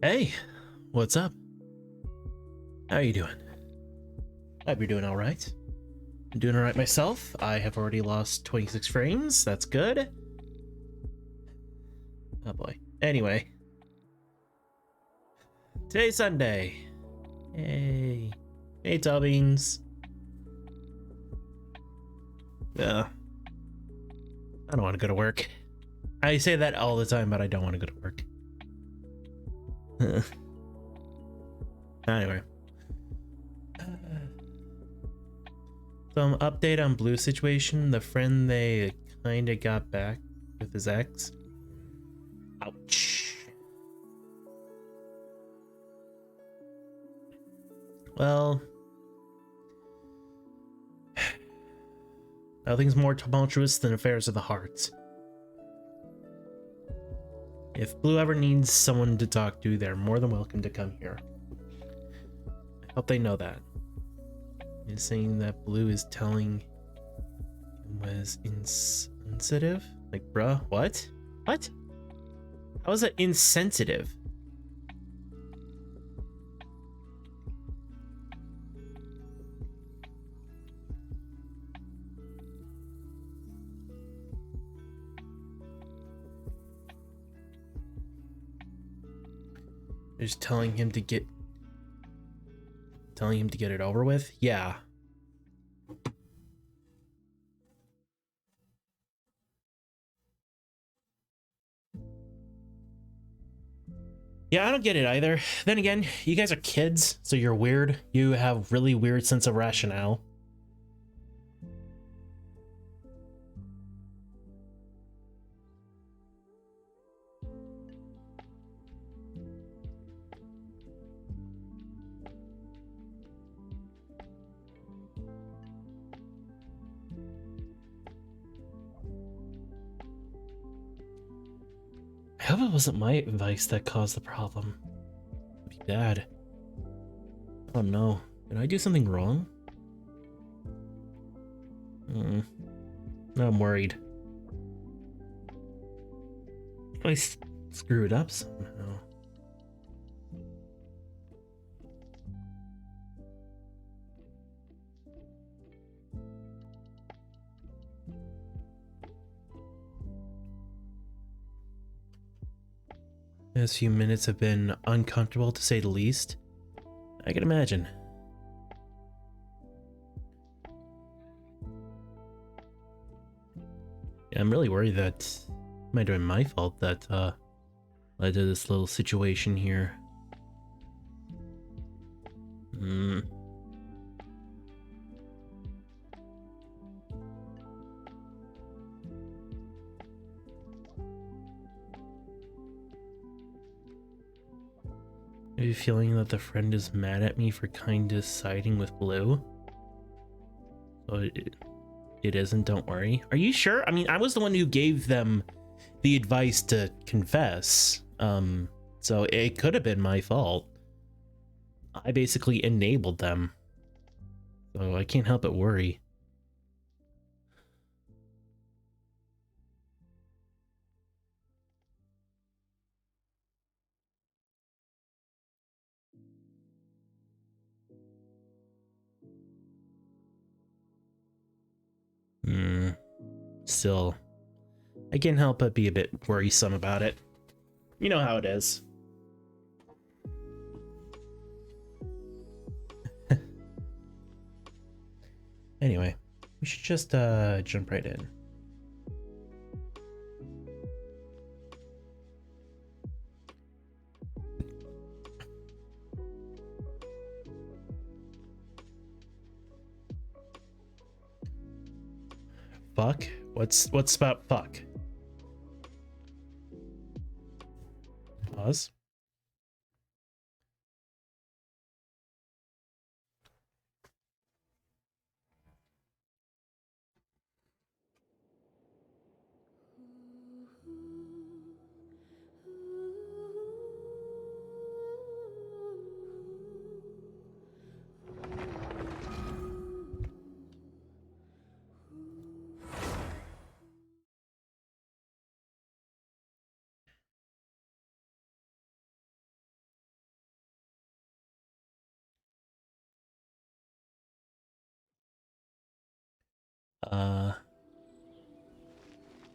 Hey, what's up? How are you doing? Hope you're doing all right. I'm doing all right myself. I have already lost 26 frames. That's good. Oh boy. Anyway, today's Sunday. Hey. Hey, Tubbings. I don't want to go to work. I say that all the time, but I don't want to go to work. Anyway. Some update on Blue situation. The friend they kinda got back with his ex. Ouch. Well, nothing's more tumultuous than affairs of the heart. If Blue ever needs someone to talk to, they're more than welcome to come here. I hope they know that. He's saying that Blue is telling him was insensitive? Like, bruh, what? What? How is it insensitive? Just telling him to get it over with? Yeah. Yeah, I don't get it either. Then again, you guys are kids, so you're weird. You have really weird sense of rationale. I hope it wasn't my advice that caused the problem. It'd be bad. Oh no. Did I do something wrong? Now I'm worried. If I screw it up somehow. This few minutes have been uncomfortable to say the least. I can imagine. Yeah, I'm really worried that it might have been my fault that led to this little situation here. Are you feeling that the friend is mad at me for kinda siding with Blue? So it isn't, don't worry. Are you sure? I mean, I was the one who gave them the advice to confess. So it could have been my fault. I basically enabled them. So I can't help but worry. Still, I can't help but be a bit worrisome about it. You know how it is. Anyway, we should just jump right in. Fuck? What's about fuck? Pause.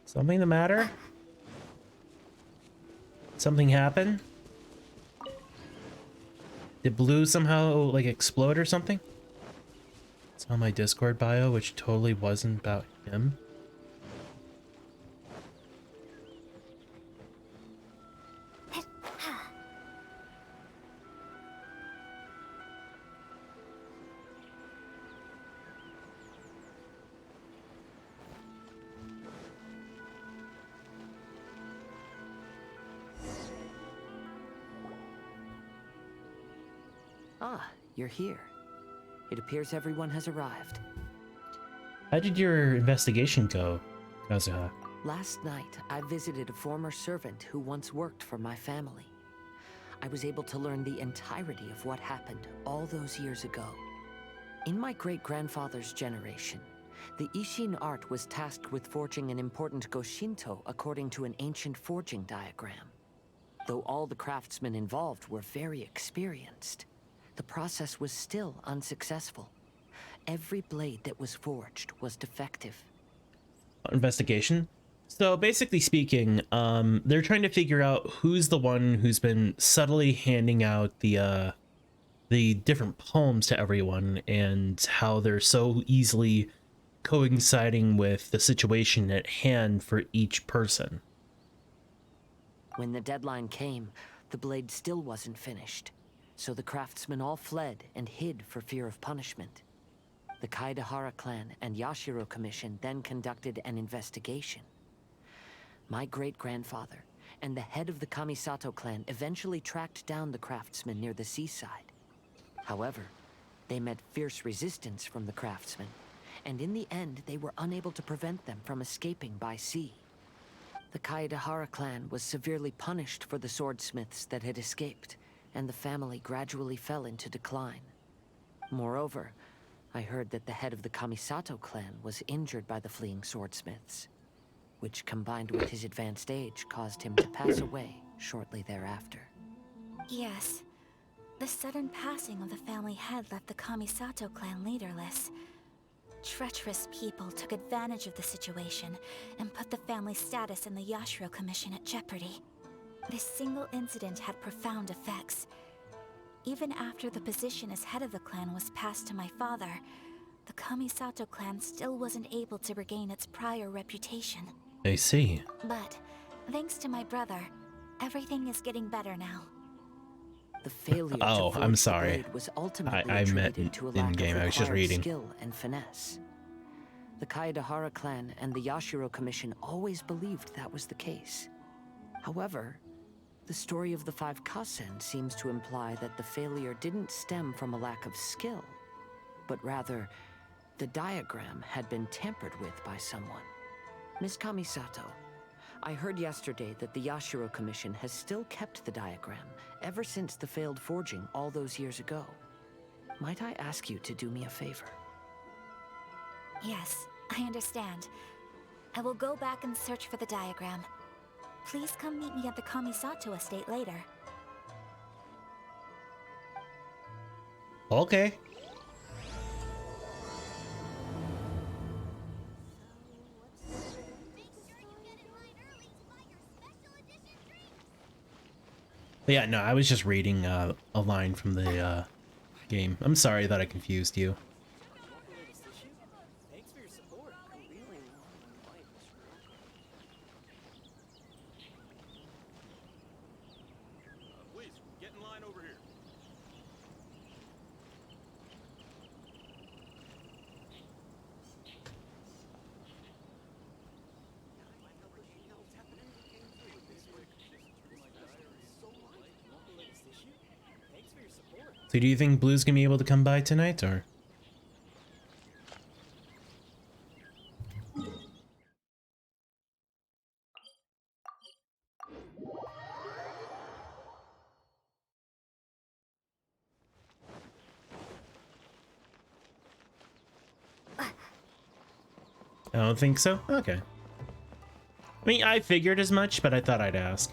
Something the matter? Something happen? Did Blue somehow, like, explode or something? It's on my Discord bio, which totally wasn't about him. Ah, you're here. It appears everyone has arrived. How did your investigation go, Kazuha? Last night, I visited a former servant who once worked for my family. I was able to learn the entirety of what happened all those years ago. In my great-grandfather's generation, the Ishin art was tasked with forging an important Goshinto according to an ancient forging diagram. Though all the craftsmen involved were very experienced, the process was still unsuccessful. Every blade that was forged was defective. Investigation? So basically speaking, they're trying to figure out who's the one who's been subtly handing out the different poems to everyone and how they're so easily coinciding with the situation at hand for each person. When the deadline came, the blade still wasn't finished, so the craftsmen all fled and hid for fear of punishment. The Khaenri'ah clan and Yashiro Commission then conducted an investigation. My great-grandfather and the head of the Kamisato clan eventually tracked down the craftsmen near the seaside. However, they met fierce resistance from the craftsmen, and in the end they were unable to prevent them from escaping by sea. The Khaenri'ah clan was severely punished for the swordsmiths that had escaped, and the family gradually fell into decline. Moreover, I heard that the head of the Kamisato clan was injured by the fleeing swordsmiths, which combined with his advanced age caused him to pass away shortly thereafter. Yes. The sudden passing of the family head left the Kamisato clan leaderless. Treacherous people took advantage of the situation and put the family's status in the Yashiro Commission at jeopardy. This single incident had profound effects. Even after the position as head of the clan was passed to my father, the Kamisato clan still wasn't able to regain its prior reputation. I see. But, thanks to my brother, everything is getting better now. The failure Oh, to forge I'm the sorry. blade was ultimately I meant attributed to a in lack game. of I was just required reading. skill and finesse. The Khaenri'ah clan and the Yashiro Commission always believed that was the case. However, the story of the 5 Kasen seems to imply that the failure didn't stem from a lack of skill, but rather, the diagram had been tampered with by someone. Miss Kamisato, I heard yesterday that the Yashiro Commission has still kept the diagram ever since the failed forging all those years ago. Might I ask you to do me a favor? Yes, I understand. I will go back and search for the diagram. Please come meet me at the Kamisato estate later. Okay. But yeah, no, I was just reading a line from the game. I'm sorry that I confused you. Please, get in line over here. So do you think Blue's gonna be able to come by tonight, or? I don't think so? Okay. I mean, I figured as much, but I thought I'd ask.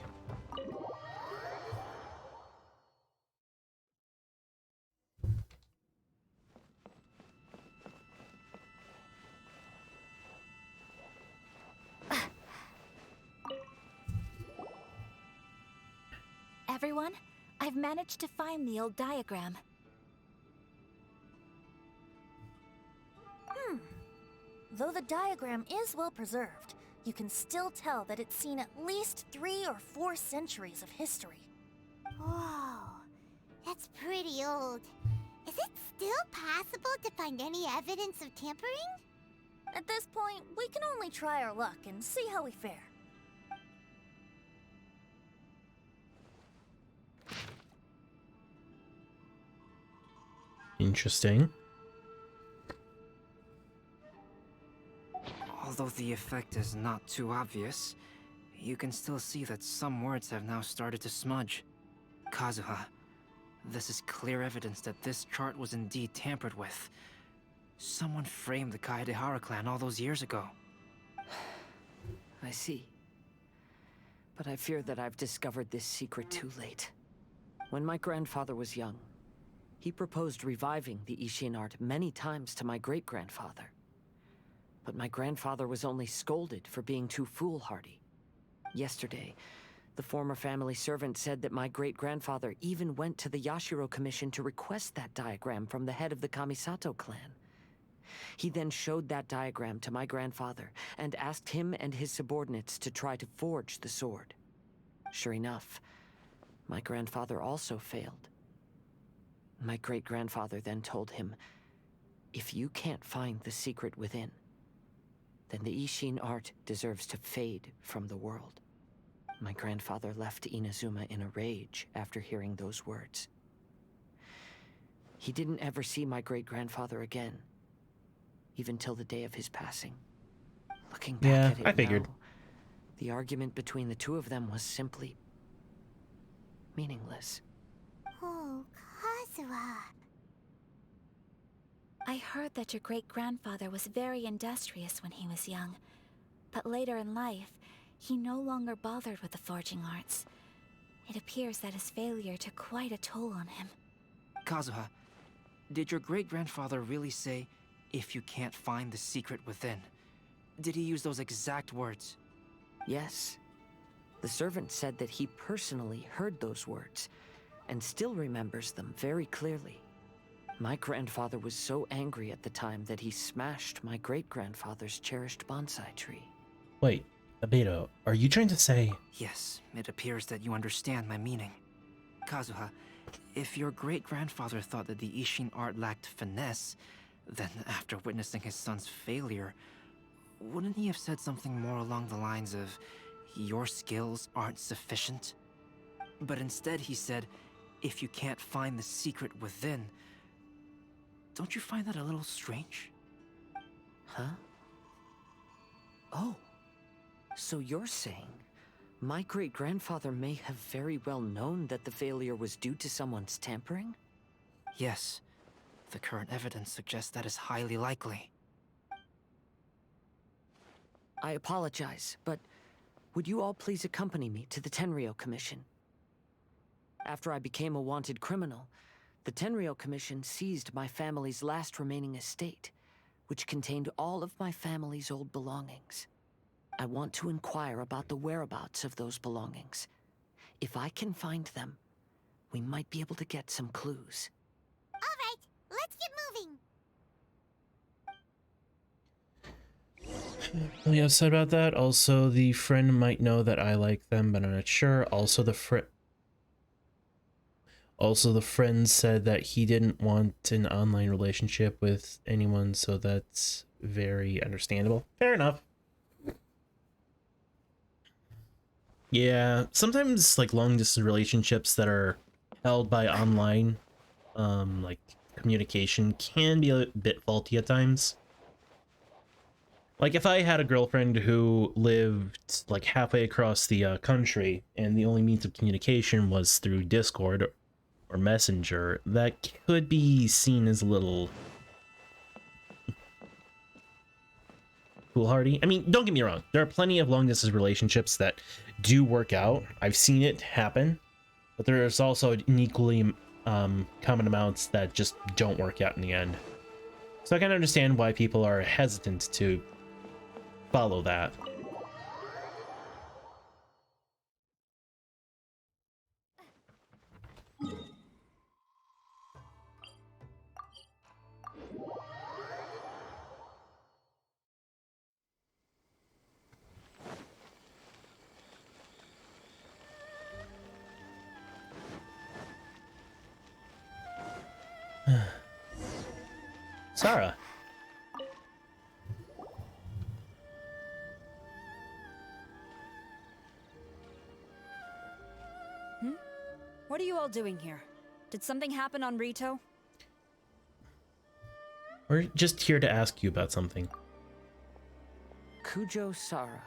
everyone. I've managed to find the old diagram. Though the diagram is well preserved, you can still tell that it's seen at least 3 or 4 centuries of history. Whoa, that's pretty old. Is it still possible to find any evidence of tampering? At this point, we can only try our luck and see how we fare. Interesting. Although the effect is not too obvious, you can still see that some words have now started to smudge. Kazuha, this is clear evidence that this chart was indeed tampered with. Someone framed the Khaenri'ah clan all those years ago. I see. But I fear that I've discovered this secret too late. When my grandfather was young, he proposed reviving the Ishin art many times to my great-grandfather. But my grandfather was only scolded for being too foolhardy. Yesterday, the former family servant said that my great-grandfather even went to the Yashiro Commission to request that diagram from the head of the Kamisato clan. He then showed that diagram to my grandfather and asked him and his subordinates to try to forge the sword. Sure enough, my grandfather also failed. My great-grandfather then told him, "If you can't find the secret within, then the Ishin art deserves to fade from the world." My grandfather left Inazuma in a rage after hearing those words. He didn't ever see my great-grandfather again, even till the day of his passing. Looking back at it I figured. now, the argument between the two of them was simply meaningless. Oh, Kazuha. I heard that your great-grandfather was very industrious when he was young, but later in life, he no longer bothered with the forging arts. It appears that his failure took quite a toll on him. Kazuha, did your great-grandfather really say, "If you can't find the secret within"? Did he use those exact words? Yes. The servant said that he personally heard those words, and still remembers them very clearly. My grandfather was so angry at the time that he smashed my great-grandfather's cherished bonsai tree. Wait, Abeto, are you trying to say... Yes, it appears that you understand my meaning. Kazuha, if your great-grandfather thought that the Ishin art lacked finesse, then after witnessing his son's failure, wouldn't he have said something more along the lines of, "Your skills aren't sufficient"? But instead he said, "If you can't find the secret within." Don't you find that a little strange? Huh? Oh. So you're saying my great-grandfather may have very well known that the failure was due to someone's tampering? Yes. The current evidence suggests that is highly likely. I apologize, but would you all please accompany me to the Tenryou Commission? After I became a wanted criminal, the Tenryou Commission seized my family's last remaining estate, which contained all of my family's old belongings. I want to inquire about the whereabouts of those belongings. If I can find them, we might be able to get some clues. All right, let's get moving. What you have said about that? Also, the friend might know that I like them, but I'm not sure. Also, the friend said that he didn't want an online relationship with anyone, so that's very understandable. Fair enough. Yeah, sometimes like long distance relationships that are held by online like communication can be a bit faulty at times. Like if I had a girlfriend who lived like halfway across the country and the only means of communication was through Discord or Messenger, that could be seen as a little foolhardy. I mean, don't get me wrong, there are plenty of long distance relationships that do work out. I've seen it happen, but there's also an equally common amounts that just don't work out in the end. So I can understand why people are hesitant to follow that. Sarah. What are you all doing here? Did something happen on Rito? We're just here to ask you about something. Kujo Sara.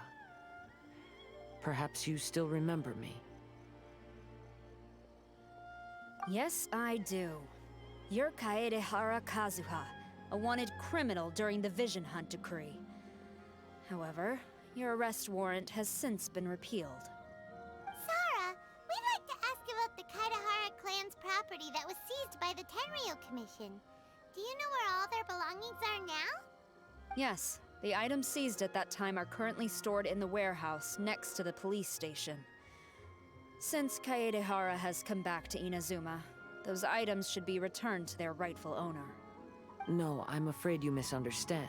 Perhaps you still remember me. Yes, I do. You're Khaenri'ah Kazuha, a wanted criminal during the Vision Hunt decree. However, your arrest warrant has since been repealed. Sara, we'd like to ask about the Khaenri'ah clan's property that was seized by the Khaenri'ah Commission. Do you know where all their belongings are now? Yes, the items seized at that time are currently stored in the warehouse next to the police station. Since Khaenri'ah has come back to Inazuma, those items should be returned to their rightful owner. No, I'm afraid you misunderstand.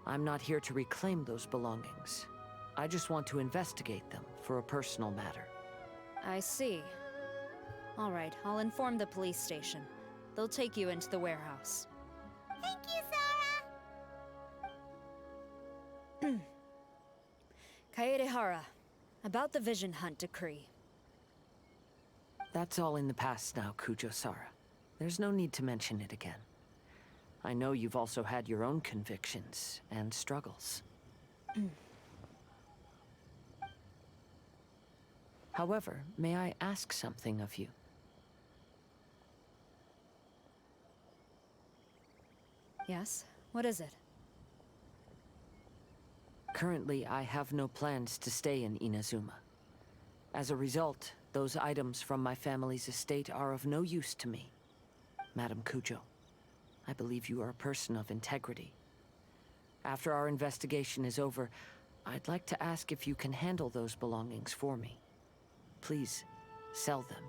I'm not here to reclaim those belongings. I just want to investigate them for a personal matter. I see. All right, I'll inform the police station. They'll take you into the warehouse. Thank you, Sara! Khaenri'ah, about the Vision Hunt decree. That's all in the past now, Kujo Sara. There's no need to mention it again. I know you've also had your own convictions and struggles. However, may I ask something of you? Yes? What is it? Currently, I have no plans to stay in Inazuma. As a result, those items from my family's estate are of no use to me. Madam Kujo, I believe you are a person of integrity. After our investigation is over, I'd like to ask if you can handle those belongings for me. Please, sell them,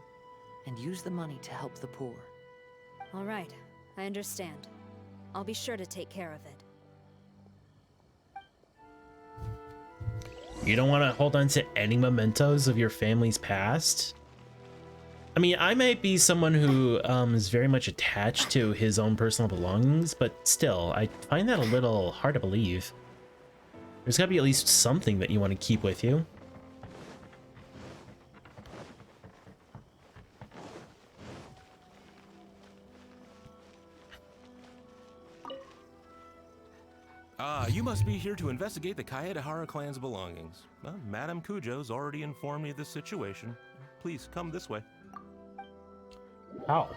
and use the money to help the poor. All right, I understand. I'll be sure to take care of it. You don't want to hold on to any mementos of your family's past? I mean, I might be someone who is very much attached to his own personal belongings, but still, I find that a little hard to believe. There's gotta be at least something that you want to keep with you. You must be here to investigate the Khaenri'ah clan's belongings. Well, Madame Kujo's already informed me of this situation. Please, come this way. How?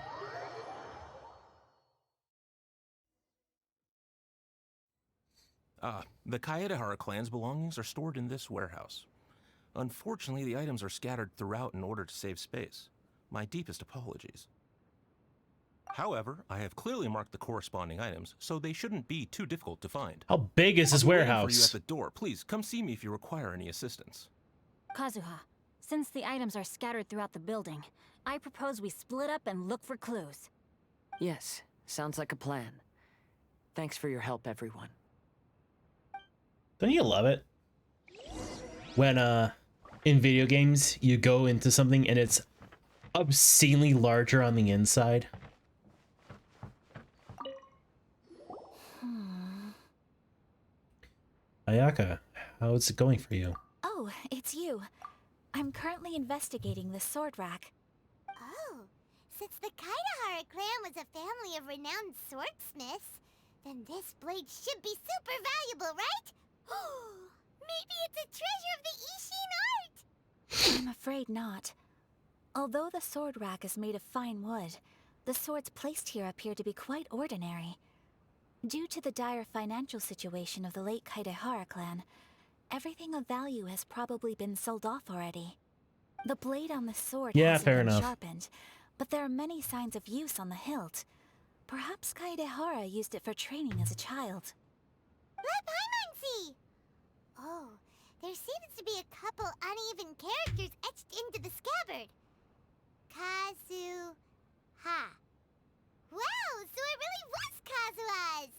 The Khaenri'ah clan's belongings are stored in this warehouse. Unfortunately, the items are scattered throughout in order to save space. My deepest apologies. However, I have clearly marked the corresponding items, so they shouldn't be too difficult to find. How big is this I'll be waiting for you warehouse? at the door. Please, come see me if you require any assistance. Kazuha, since the items are scattered throughout the building, I propose we split up and look for clues. Yes, sounds like a plan. Thanks for your help, everyone. Don't you love it? When, in video games, you go into something and it's obscenely larger on the inside. Ayaka, how's it going for you? Oh, it's you. I'm currently investigating the sword rack. Oh, since the Khaenri'ah clan was a family of renowned swordsmiths, then this blade should be super valuable, right? Maybe it's a treasure of the Ishin art! I'm afraid not. Although the sword rack is made of fine wood, the swords placed here appear to be quite ordinary. Due to the dire financial situation of the late Khaenri'ah clan, everything of value has probably been sold off already. The blade on the sword hasn't fair been enough. sharpened, but there are many signs of use on the hilt. Perhaps Khaenri'ah used it for training as a child. Let Paimon see! Oh, there seems to be a couple uneven characters etched into the scabbard. Kazu-ha. Wow, so it really was Kazuha's!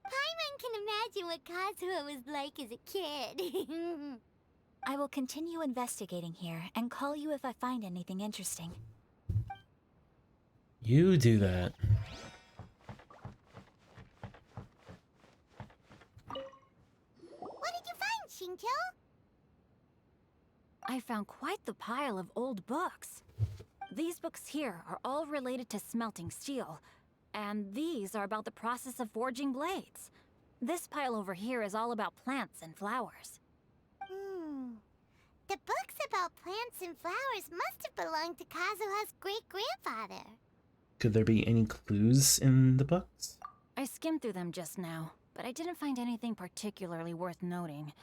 Paimon can imagine what Kazuha was like as a kid. I will continue investigating here and call you if I find anything interesting. You do that. I found quite the pile of old books. These books here are all related to smelting steel, and these are about the process of forging blades. This pile over here is all about plants and flowers. The books about plants and flowers must have belonged to Kazuha's great-grandfather. Could there be any clues in the books? I skimmed through them just now, but I didn't find anything particularly worth noting.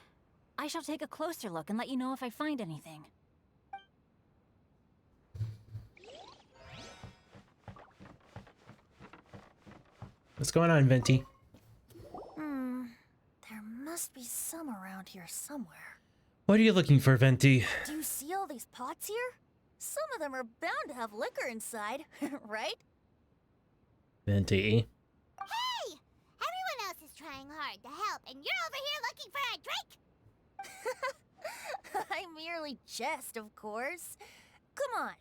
I shall take a closer look and let you know if I find anything. What's going on, Venti? There must be some around here somewhere. What are you looking for, Venti? Do you see all these pots here? Some of them are bound to have liquor inside, right? Venti. Hey! Everyone else is trying hard to help, and you're over here looking for a drink! I merely jest, of course. Come on,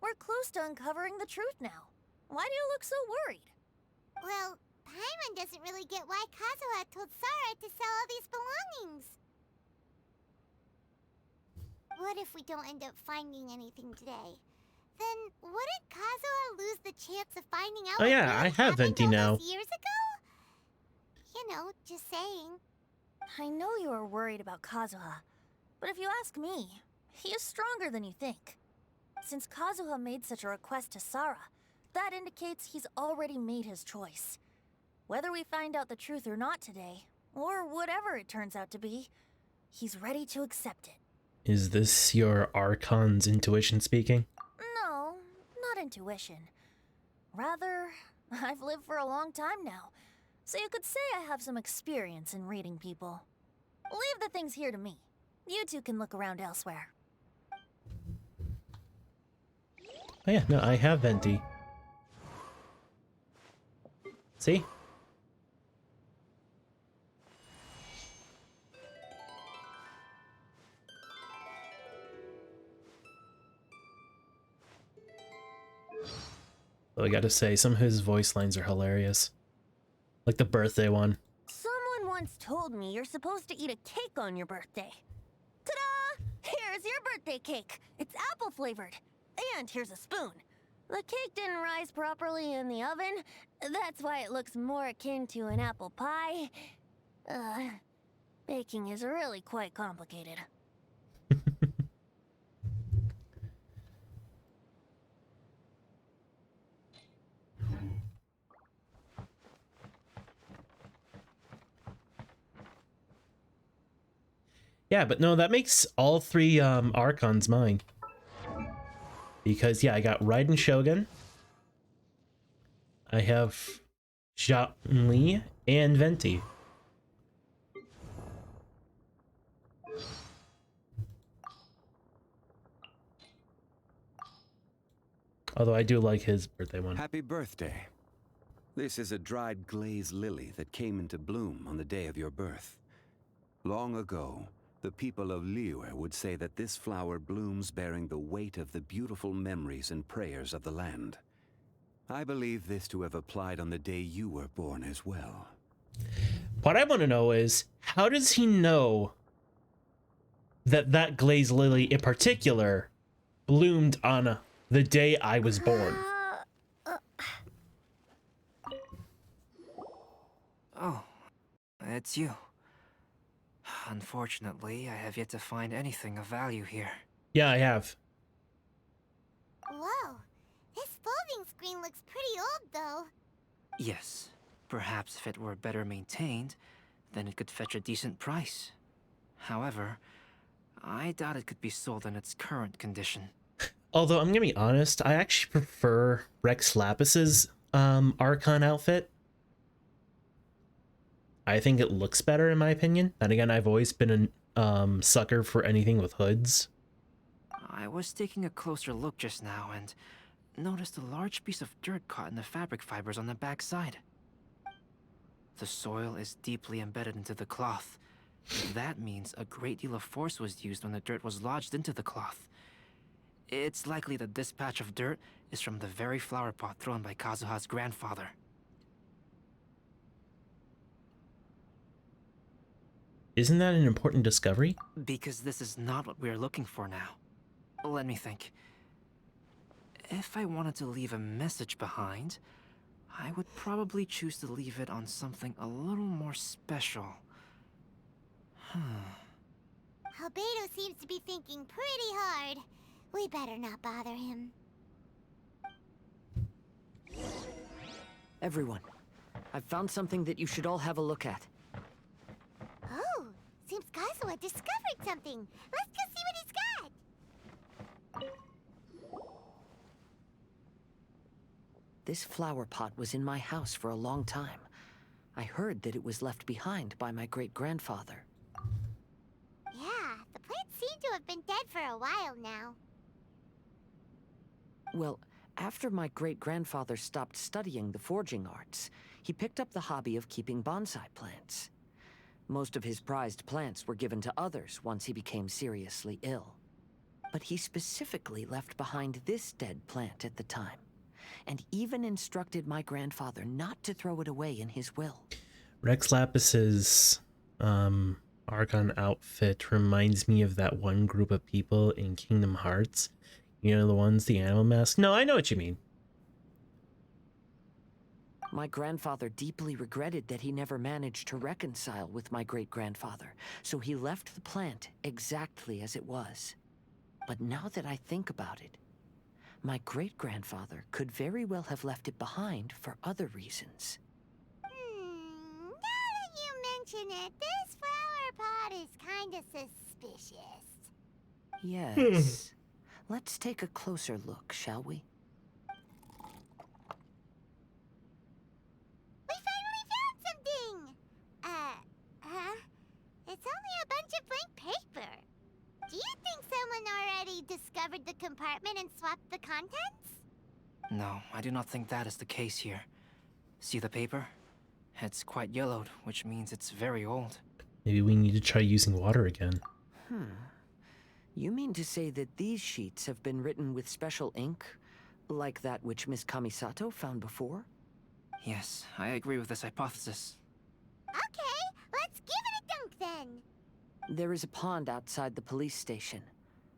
we're close to uncovering the truth now. Why do you look so worried? Well, Paimon doesn't really get why Kazuha told Sara to sell all these belongings. What if we don't end up finding anything today? Then wouldn't Kazuha lose the chance of finding out Oh what yeah, really I have happened Venti all now. those years ago? You know, just saying. I know you are worried about Kazuha, but if you ask me, he is stronger than you think. Since Kazuha made such a request to Sara, that indicates he's already made his choice. Whether we find out the truth or not today, or whatever it turns out to be, he's ready to accept it. Is this your Archon's intuition speaking? No, not intuition. Rather, I've lived for a long time now, so you could say I have some experience in reading people. Leave the things here to me. You two can look around elsewhere. Oh yeah, no, I have Venti. See? Though I gotta say, some of his voice lines are hilarious. Like the birthday one. Someone once told me you're supposed to eat a cake on your birthday. Ta-da! Here's your birthday cake. It's apple flavored. And here's a spoon. The cake didn't rise properly in the oven. That's why it looks more akin to an apple pie. Baking is really quite complicated. Yeah, but no, that makes all three Archons mine. Because, yeah, I got Raiden Shogun. I have Li and Venti. Although I do like his birthday one. Happy birthday. This is a dried glaze lily that came into bloom on the day of your birth. Long ago, the people of Liyue would say that this flower blooms bearing the weight of the beautiful memories and prayers of the land. I believe this to have applied on the day you were born as well. What I want to know is, how does he know that that glaze lily in particular bloomed on the day I was born? Oh, it's you. Unfortunately, I have yet to find anything of value here. Yeah, I have. Whoa, this folding screen looks pretty old though. Yes, perhaps if it were better maintained, then it could fetch a decent price. However, I doubt it could be sold in its current condition. Although, I'm gonna be honest, I actually prefer Rex Lapis's Archon outfit. I think it looks better in my opinion. And again, I've always been a sucker for anything with hoods. I was taking a closer look just now and noticed a large piece of dirt caught in the fabric fibers on the back side. The soil is deeply embedded into the cloth. That means a great deal of force was used when the dirt was lodged into the cloth. It's likely that this patch of dirt is from the very flower pot thrown by Kazuha's grandfather. Isn't that an important discovery? Because this is not what we're looking for now. Let me think. If I wanted to leave a message behind, I would probably choose to leave it on something a little more special. Albedo seems to be thinking pretty hard. We better not bother him. Everyone, I've found something that you should all have a look at. Oh, seems Kazuha discovered something. Let's go see what he's got. This flower pot was in my house for a long time. I heard that it was left behind by my great-grandfather. Yeah, the plants seem to have been dead for a while now. Well, after my great-grandfather stopped studying the forging arts, he picked up the hobby of keeping bonsai plants. Most of his prized plants were given to others once he became seriously ill. But he specifically left behind this dead plant at the time, and even instructed my grandfather not to throw it away in his will. Rex Lapis's Argon outfit reminds me of that one group of people in Kingdom Hearts. You know, the ones, the animal mask? No, I know what you mean. My grandfather deeply regretted that he never managed to reconcile with my great-grandfather, so he left the plant exactly as it was. But now that I think about it, my great-grandfather could very well have left it behind for other reasons. Now that you mention it, this flower pot is kinda suspicious. Yes. Let's take a closer look, shall we? We finally found something! It's only a bunch of blank paper. Do you think someone already discovered the compartment and swapped the contents? No, I do not think that is the case here. See the paper? It's quite yellowed, which means it's very old. Maybe we need to try using water again. You mean to say that these sheets have been written with special ink, like that which Miss Kamisato found before? Yes, I agree with this hypothesis. Okay, let's give it a dunk then. There is a pond outside the police station.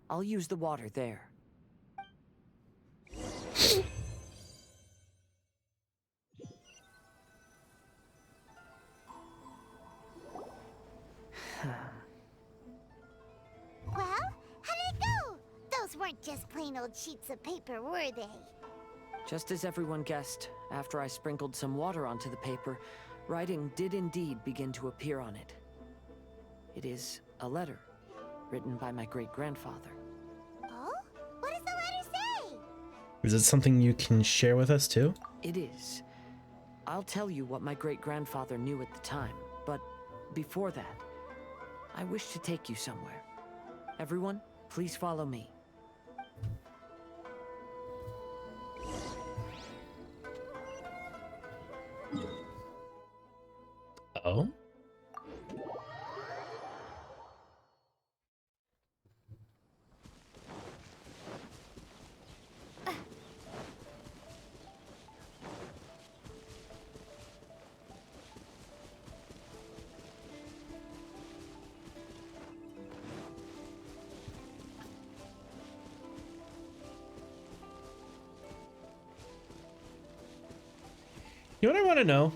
I'll use the water there. Well, how did it go? Those weren't just plain old sheets of paper, were they? Just as everyone guessed, after I sprinkled some water onto the paper, writing did indeed begin to appear on it. It is a letter, written by my great-grandfather. Oh? What does the letter say? Is it something you can share with us too? It is. I'll tell you what my great-grandfather knew at the time, but before that, I wish to take you somewhere. Everyone, please follow me. Oh? You know what I want to know?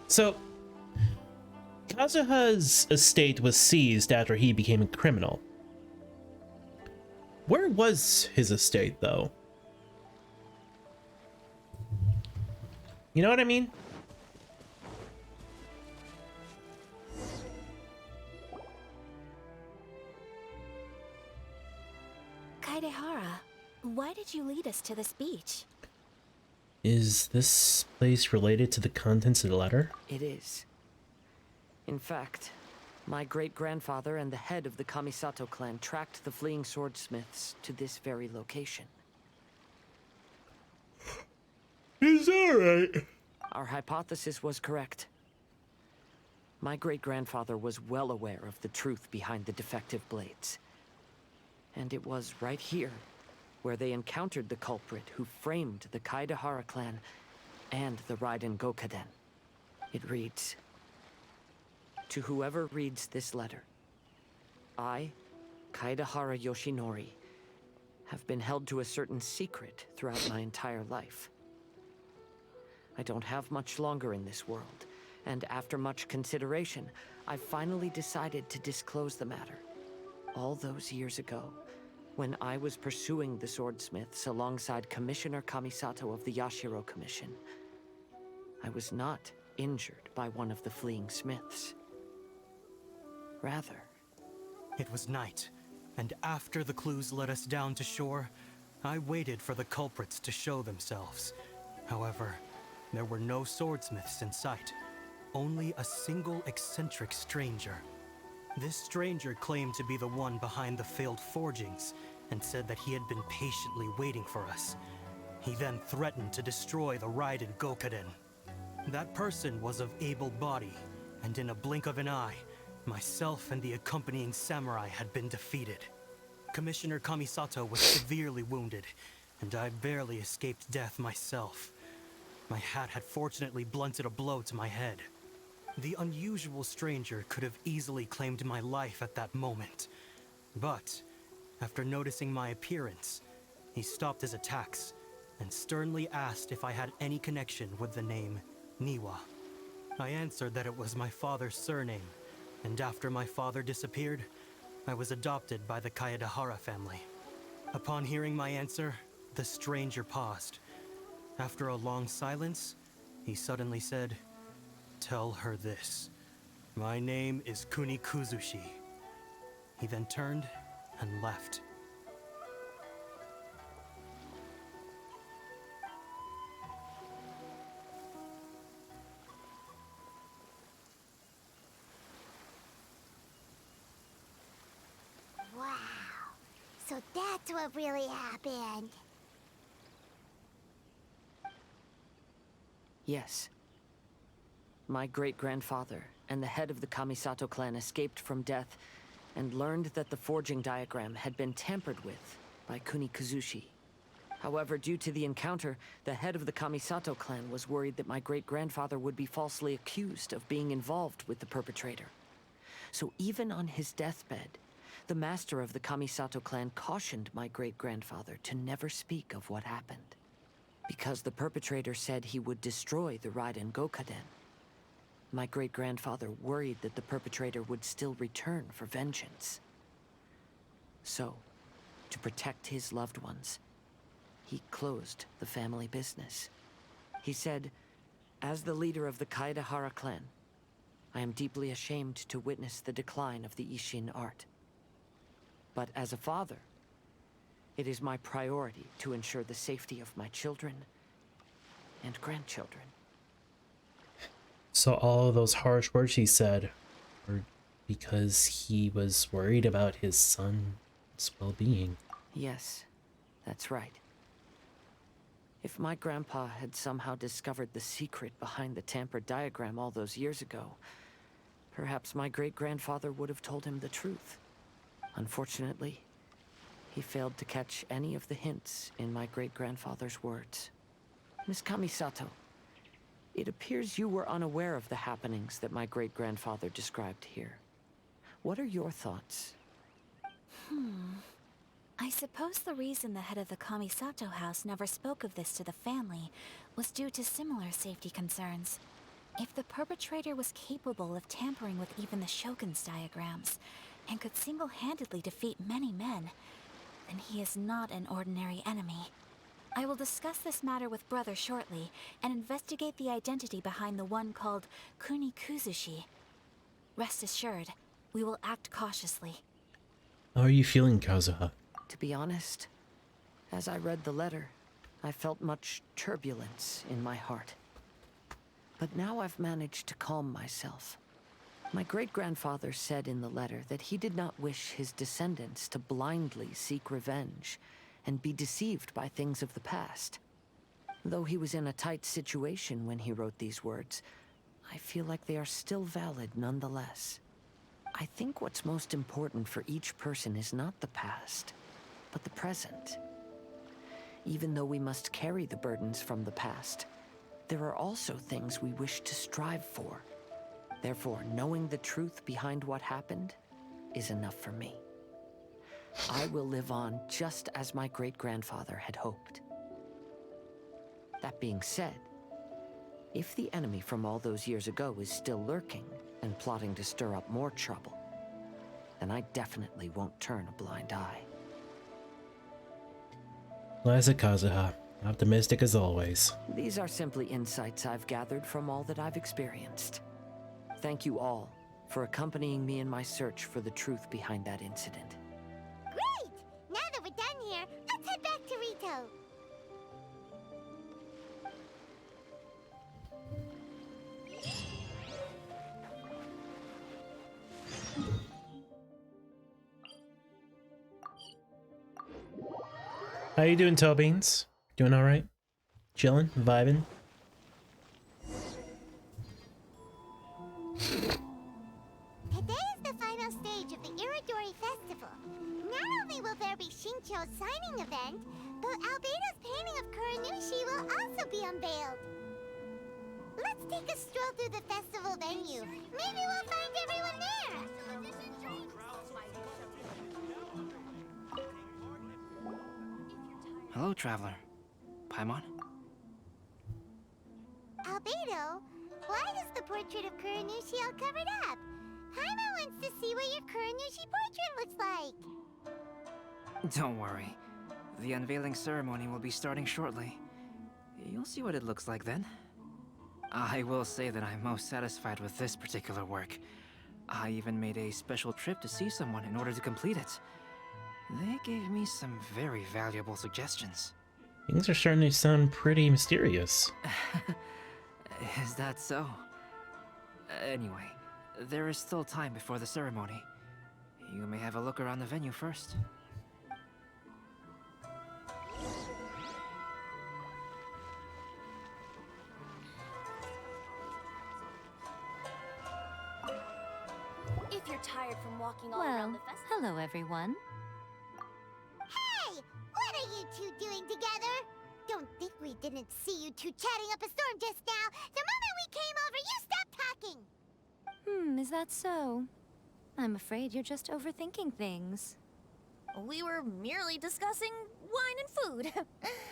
So, Kazuha's estate was seized after he became a criminal. Where was his estate, though? You know what I mean? Khaenri'ah, why did you lead us to this beach? Is this place related to the contents of the letter? It is. In fact, my great-grandfather and the head of the Kamisato clan tracked the fleeing swordsmiths to this very location. Is that right? Our hypothesis was correct. My great-grandfather was well aware of the truth behind the defective blades. And it was right here where they encountered the culprit who framed the Khaenri'ah clan and the Raiden Gokaden. It reads, To whoever reads this letter, I, Khaenri'ah Yoshinori, have been held to a certain secret throughout my entire life. I don't have much longer in this world, and after much consideration, I finally decided to disclose the matter. All those years ago, when I was pursuing the swordsmiths alongside Commissioner Kamisato of the Yashiro Commission, I was not injured by one of the fleeing smiths. Rather, it was night, and after the clues led us down to shore, I waited for the culprits to show themselves. However, there were no swordsmiths in sight, only a single eccentric stranger. This stranger claimed to be the one behind the failed forgings, and said that he had been patiently waiting for us. He then threatened to destroy the Raiden Gokaden. That person was of able body, and in a blink of an eye, myself and the accompanying samurai had been defeated. Commissioner Kamisato was severely wounded, and I barely escaped death myself. My hat had fortunately blunted a blow to my head. The unusual stranger could have easily claimed my life at that moment. But, after noticing my appearance, he stopped his attacks and sternly asked if I had any connection with the name Niwa. I answered that it was my father's surname, and after my father disappeared, I was adopted by the Khaenri'ah family. Upon hearing my answer, the stranger paused. After a long silence, he suddenly said, "Tell her this. My name is Kuni Kuzushi." He then turned and left. Wow. So that's what really happened. yes. My great-grandfather and the head of the Kamisato clan escaped from death and learned that the forging diagram had been tampered with by Kuni Kuzushi. However, due to the encounter, the head of the Kamisato clan was worried that my great-grandfather would be falsely accused of being involved with the perpetrator. So even on his deathbed, the master of the Kamisato clan cautioned my great-grandfather to never speak of what happened, because the perpetrator said he would destroy the Raiden Gokaden. My great-grandfather worried that the perpetrator would still return for vengeance. So, to protect his loved ones, he closed the family business. He said, "As the leader of the Khaenri'ah clan, I am deeply ashamed to witness the decline of the Ishin art. But as a father, it is my priority to ensure the safety of my children and grandchildren." So all of those harsh words he said were because he was worried about his son's well-being. Yes, that's right. If my grandpa had somehow discovered the secret behind the tampered diagram all those years ago, perhaps my great-grandfather would have told him the truth. Unfortunately, he failed to catch any of the hints in my great-grandfather's words. Miss Kamisato, it appears you were unaware of the happenings that my great-grandfather described here. What are your thoughts? I suppose the reason the head of the Kamisato house never spoke of this to the family was due to similar safety concerns. If the perpetrator was capable of tampering with even the Shogun's diagrams, and could single-handedly defeat many men, then he is not an ordinary enemy. I will discuss this matter with Brother shortly, and investigate the identity behind the one called Kuni Kuzushi. Rest assured, we will act cautiously. How are you feeling, Kazuha? To be honest, as I read the letter, I felt much turbulence in my heart. But now I've managed to calm myself. My great-grandfather said in the letter that he did not wish his descendants to blindly seek revenge and be deceived by things of the past. Though he was in a tight situation when he wrote these words, I feel like they are still valid nonetheless. I think what's most important for each person is not the past, but the present. Even though we must carry the burdens from the past, there are also things we wish to strive for. Therefore, knowing the truth behind what happened is enough for me. I will live on just as my great-grandfather had hoped. That being said, if the enemy from all those years ago is still lurking and plotting to stir up more trouble, then I definitely won't turn a blind eye. Classic Kazuha. Optimistic as always. These are simply insights I've gathered from all that I've experienced. Thank you all for accompanying me in my search for the truth behind that incident. Great! Now that we're done here, let's head back to Rito. How you doing, Tobeans? Doing all right? Chilling? Vibing? Today is the final stage of the Irodori festival. Not only will there be Shincho's signing event, but Albedo's painting of Kuranushi will also be unveiled. Let's take a stroll through the festival venue. Maybe we'll find everyone there. Hello, traveler. Paimon? Albedo, why is the portrait of Kuranushi all covered up? Paimon wants to see what your Kuranushi portrait looks like. Don't worry. The unveiling ceremony will be starting shortly. You'll see what it looks like then. I will say that I'm most satisfied with this particular work. I even made a special trip to see someone in order to complete it. They gave me some very valuable suggestions. Things are starting to sound pretty mysterious. Is that so? Anyway, there is still time before the ceremony. You may have a look around the venue first. If you're tired from walking all around Well, the festival... hello everyone. Hey, what are you two doing together? Don't think we didn't see you two chatting up a storm just now. The moment we came over, you stopped talking. Is that so? I'm afraid you're just overthinking things. We were merely discussing wine and food.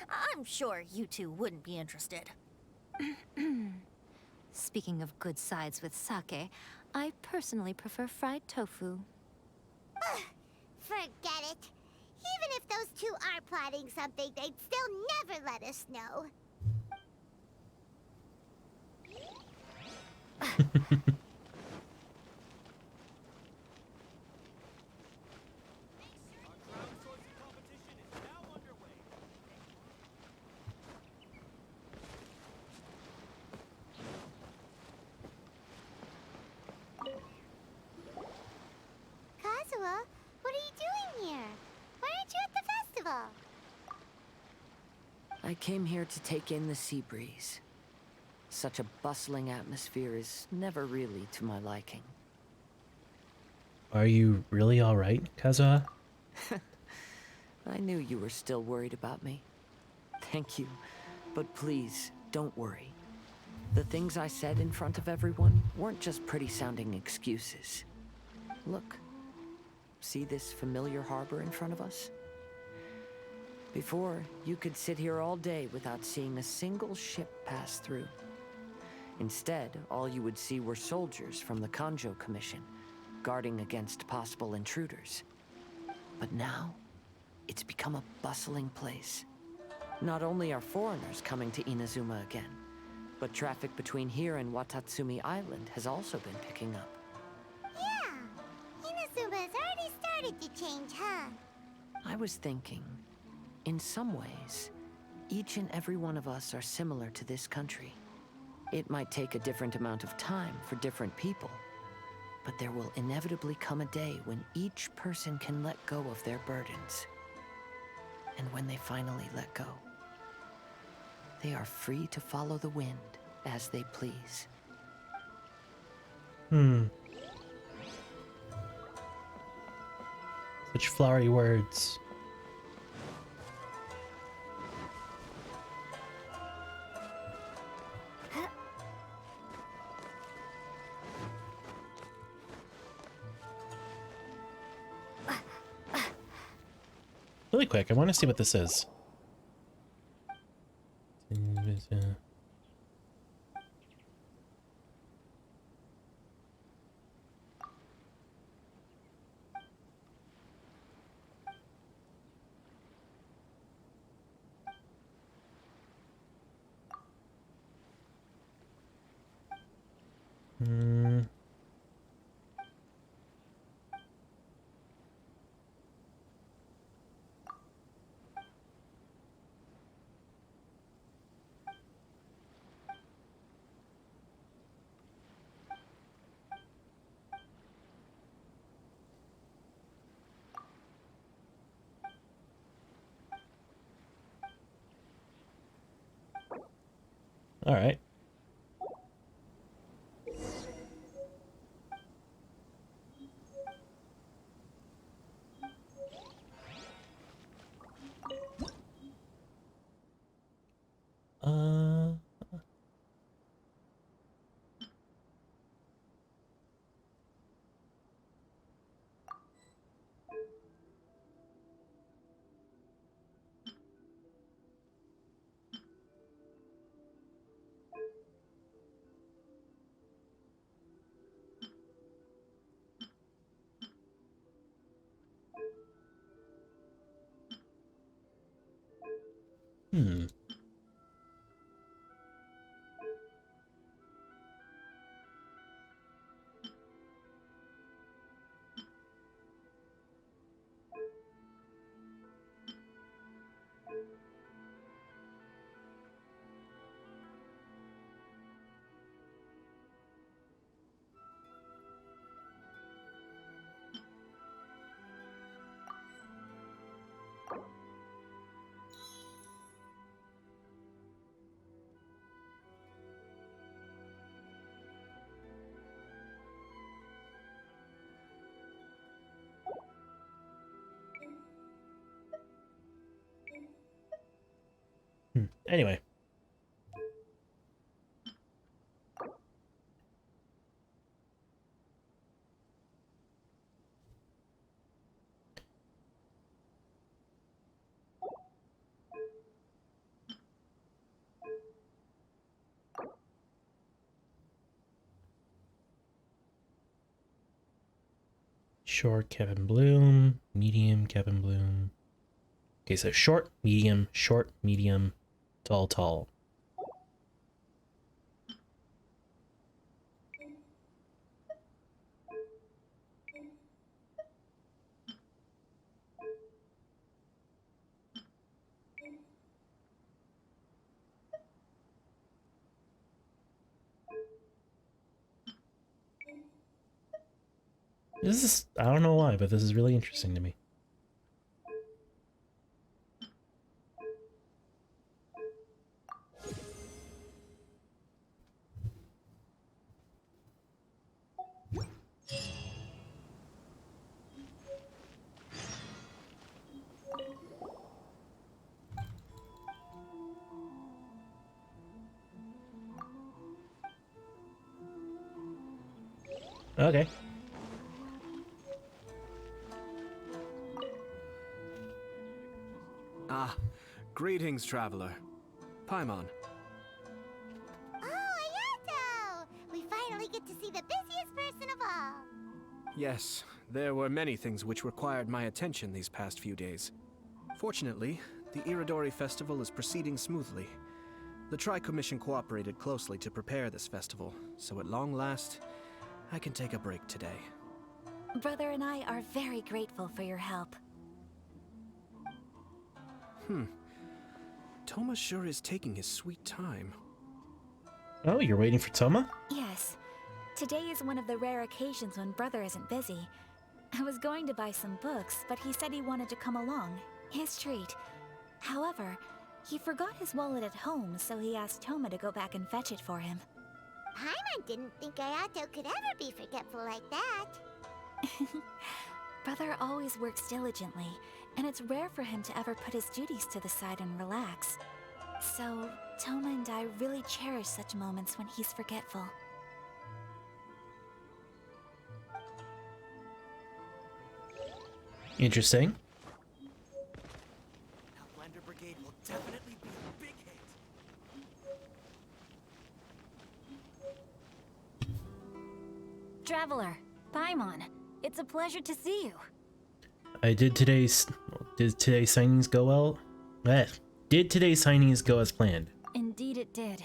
I'm sure you two wouldn't be interested. Speaking of good sides with sake, I personally prefer fried tofu. Forget it. Even if those two are plotting something, they'd still never let us know. Kazuha, what are you doing here? Why aren't you at the festival? I came here to take in the sea breeze. Such a bustling atmosphere is never really to my liking. Are you really alright, Kazuha? I knew you were still worried about me. Thank you, but please, don't worry. The things I said in front of everyone weren't just pretty-sounding excuses. Look, see this familiar harbor in front of us? Before, you could sit here all day without seeing a single ship pass through. Instead, all you would see were soldiers from the Kanjo Commission, guarding against possible intruders. But now, it's become a bustling place. Not only are foreigners coming to Inazuma again, but traffic between here and Watatsumi Island has also been picking up. Yeah, Inazuma's already started to change, huh? I was thinking, in some ways, each and every one of us are similar to this country. It might take a different amount of time for different people, but there will inevitably come a day when each person can let go of their burdens. And when they finally let go, they are free to follow the wind as they please. Such flowery words. Really quick, I want to see what this is. All right. Uh, hmm. Anyway. Short Kevin Bloom, medium Kevin Bloom. Okay, so short, medium, tall, tall. This is, I don't know why, but this is really interesting to me. Okay. Ah, greetings, traveler. Paimon. Oh, Ayato! We finally get to see the busiest person of all. Yes, there were many things which required my attention these past few days. Fortunately, the Irodori festival is proceeding smoothly. The Tri-Commission cooperated closely to prepare this festival, so at long last, I can take a break today. Brother and I are very grateful for your help. Toma sure is taking his sweet time. Oh, you're waiting for Toma? Yes. Today is one of the rare occasions when Brother isn't busy. I was going to buy some books, but he said he wanted to come along. His treat. However, he forgot his wallet at home, so he asked Toma to go back and fetch it for him. Paimon didn't think Ayato could ever be forgetful like that. Brother always works diligently, and it's rare for him to ever put his duties to the side and relax. So, Toma and I really cherish such moments when he's forgetful. Interesting. definitely be a big hit. Traveler, Paimon, it's a pleasure to see you. Did today's signings go well? Did today's signings go as planned? Indeed it did.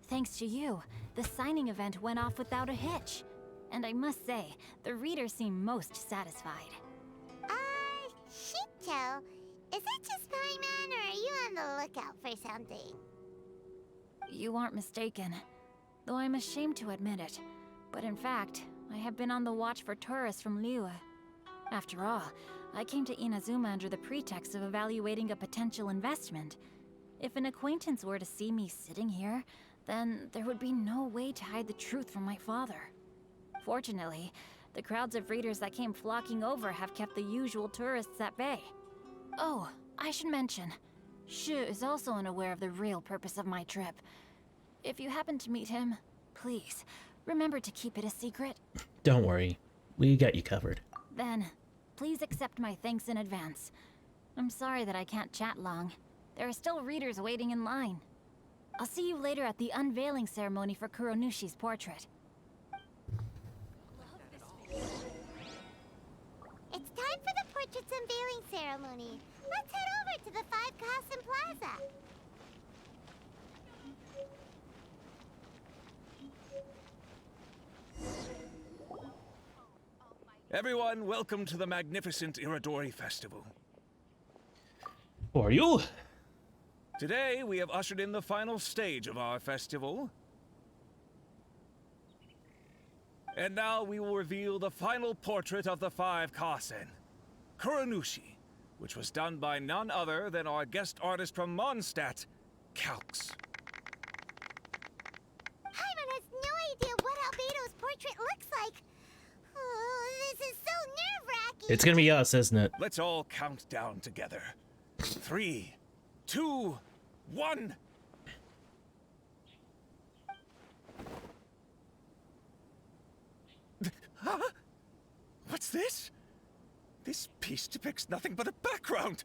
Thanks to you, the signing event went off without a hitch. And I must say, the readers seem most satisfied. Shinto, is that just Paimon, or are you on the lookout for something? You aren't mistaken, though I'm ashamed to admit it. But in fact, I have been on the watch for tourists from Liyue. After all, I came to Inazuma under the pretext of evaluating a potential investment. If an acquaintance were to see me sitting here, then there would be no way to hide the truth from my father. Fortunately, the crowds of readers that came flocking over have kept the usual tourists at bay. Oh, I should mention, Shu is also unaware of the real purpose of my trip. If you happen to meet him, please, remember to keep it a secret. Don't worry, we got you covered. Then, please accept my thanks in advance. I'm sorry that I can't chat long. There are still readers waiting in line. I'll see you later at the unveiling ceremony for Kuronushi's portrait. It's time for the portrait's unveiling ceremony. Let's head over to the 5 Chasm Plaza. Everyone, welcome to the magnificent Irodori Festival. Who are you? Today, we have ushered in the final stage of our festival. And now we will reveal the final portrait of the 5 Kasen, Kuronushi, which was done by none other than our guest artist from Mondstadt, Calx. Paimon has no idea what Albedo's portrait looks like. Oh, this is so nerve-wracking. It's gonna be us, isn't it? Let's all count down together. 3, 2, 1. Huh? What's this? This piece depicts nothing but a background.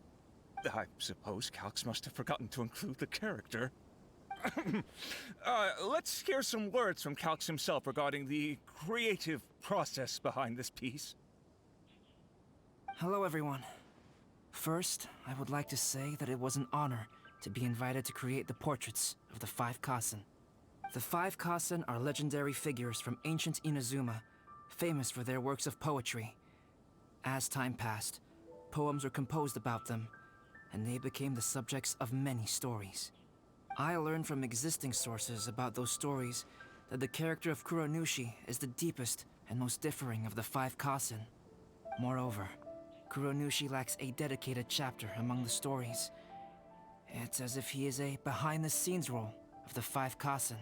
I suppose Calx must have forgotten to include the character. Let's hear some words from Calx himself regarding the creative process behind this piece. Hello, everyone. First, I would like to say that it was an honor to be invited to create the portraits of the 5 Kasen. The 5 Kasen are legendary figures from ancient Inazuma, famous for their works of poetry. As time passed, poems were composed about them, and they became the subjects of many stories. I learned from existing sources about those stories that the character of Kuronushi is the deepest and most differing of the 5 Kasen. Moreover, Kuronushi lacks a dedicated chapter among the stories. It's as if he is a behind-the-scenes role of the 5 Kasen.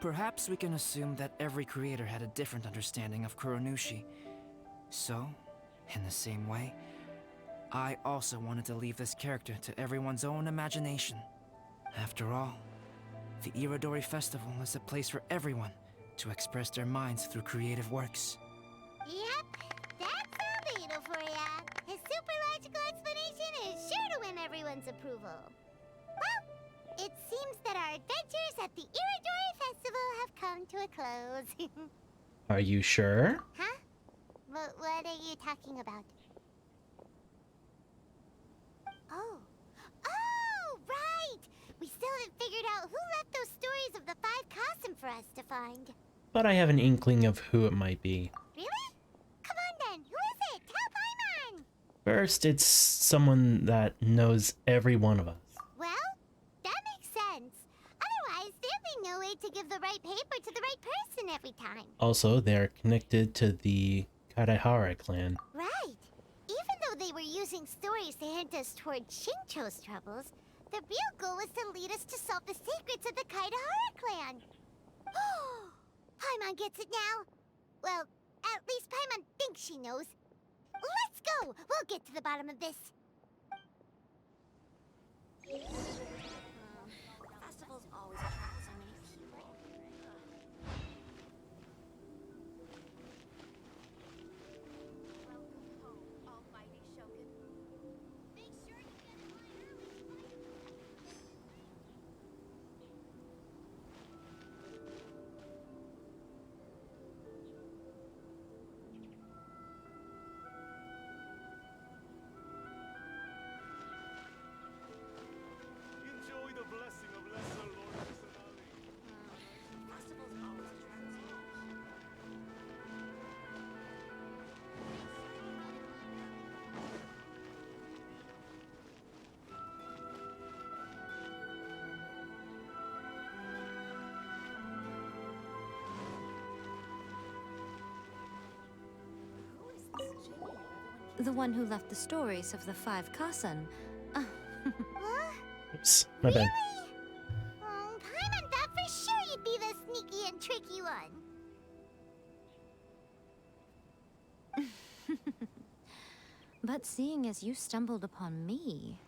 Perhaps we can assume that every creator had a different understanding of Kuronushi. So, in the same way, I also wanted to leave this character to everyone's own imagination. After all, the Irodori Festival is a place for everyone to express their minds through creative works. Yep, that's Albedo for ya. His super logical explanation is sure to win everyone's approval. Well, it seems that our adventures at the Irodori Festival have come to a close. Are you sure? Huh? What are you talking about? Oh, right! We still haven't figured out who left those stories of the 5 Kasen for us to find. But I have an inkling of who it might be. Really? Come on then, who is it? Tell Paimon! First, it's someone that knows every one of us. Well, that makes sense. Otherwise, there'd be no way to give the right paper to the right person every time. Also, they are connected to the Khaenri'ah clan. Right. Even though they were using stories to hint us toward Shincho's troubles, the real goal was to lead us to solve the secrets of the Khaenri'ah clan. Paimon gets it now. Well, at least Paimon thinks she knows. Let's go! We'll get to the bottom of this. Festivals always attract so many people. Welcome home, almighty Shogun. Make sure you get in line early. The one who left the stories of the 5 Kasen. Huh? Oops, my bad. Oh, Paimon thought for sure you'd be the sneaky and tricky one. But seeing as you stumbled upon me,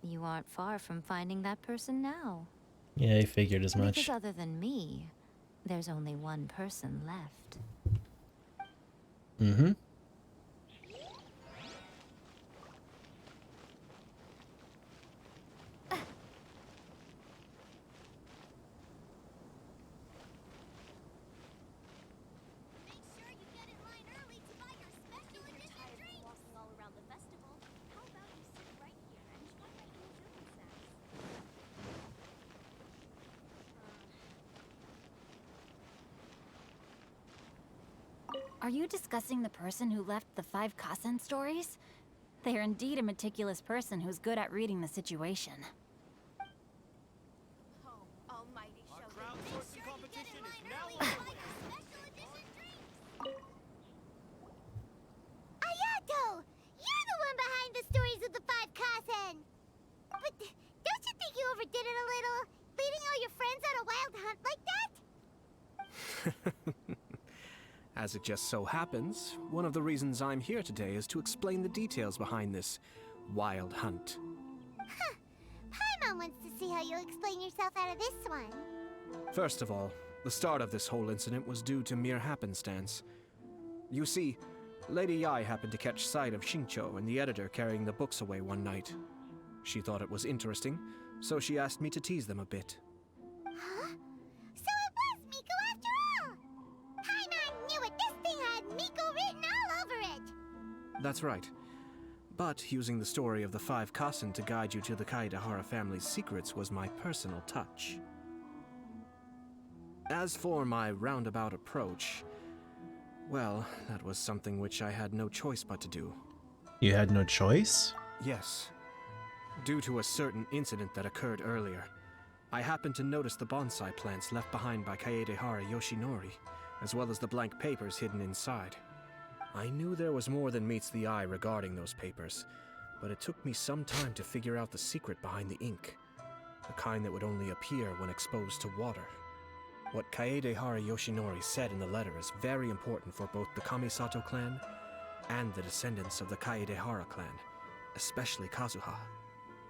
you aren't far from finding that person now. Yeah, I figured as much. Because other than me, there's only one person left. Mm-hmm. Are you discussing the person who left the 5 Kasen stories? They are indeed a meticulous person who's good at reading the situation. Ayato! You're the one behind the stories of the 5 Kasen! But don't you think you overdid it a little? Leading all your friends on a wild hunt like that? As it just so happens, one of the reasons I'm here today is to explain the details behind this wild hunt. Huh. Paimon wants to see how you explain yourself out of this one. First of all, the start of this whole incident was due to mere happenstance. You see, Lady Yai happened to catch sight of Xingqiu and the editor carrying the books away one night. She thought it was interesting, so she asked me to tease them a bit. Huh? So it was Miko after all! Paimon knew it! This thing had Miko written all over it! That's right. But using the story of the 5 Kasen to guide you to the Khaenri'ah family's secrets was my personal touch. As for my roundabout approach, well, that was something which I had no choice but to do. You had no choice? Yes. Due to a certain incident that occurred earlier, I happened to notice the bonsai plants left behind by Khaenri'ah Yoshinori, as well as the blank papers hidden inside. I knew there was more than meets the eye regarding those papers, but it took me some time to figure out the secret behind the ink, the kind that would only appear when exposed to water. What Khaenri'ah Yoshinori said in the letter is very important for both the Kamisato clan and the descendants of the Khaenri'ah clan, especially Kazuha.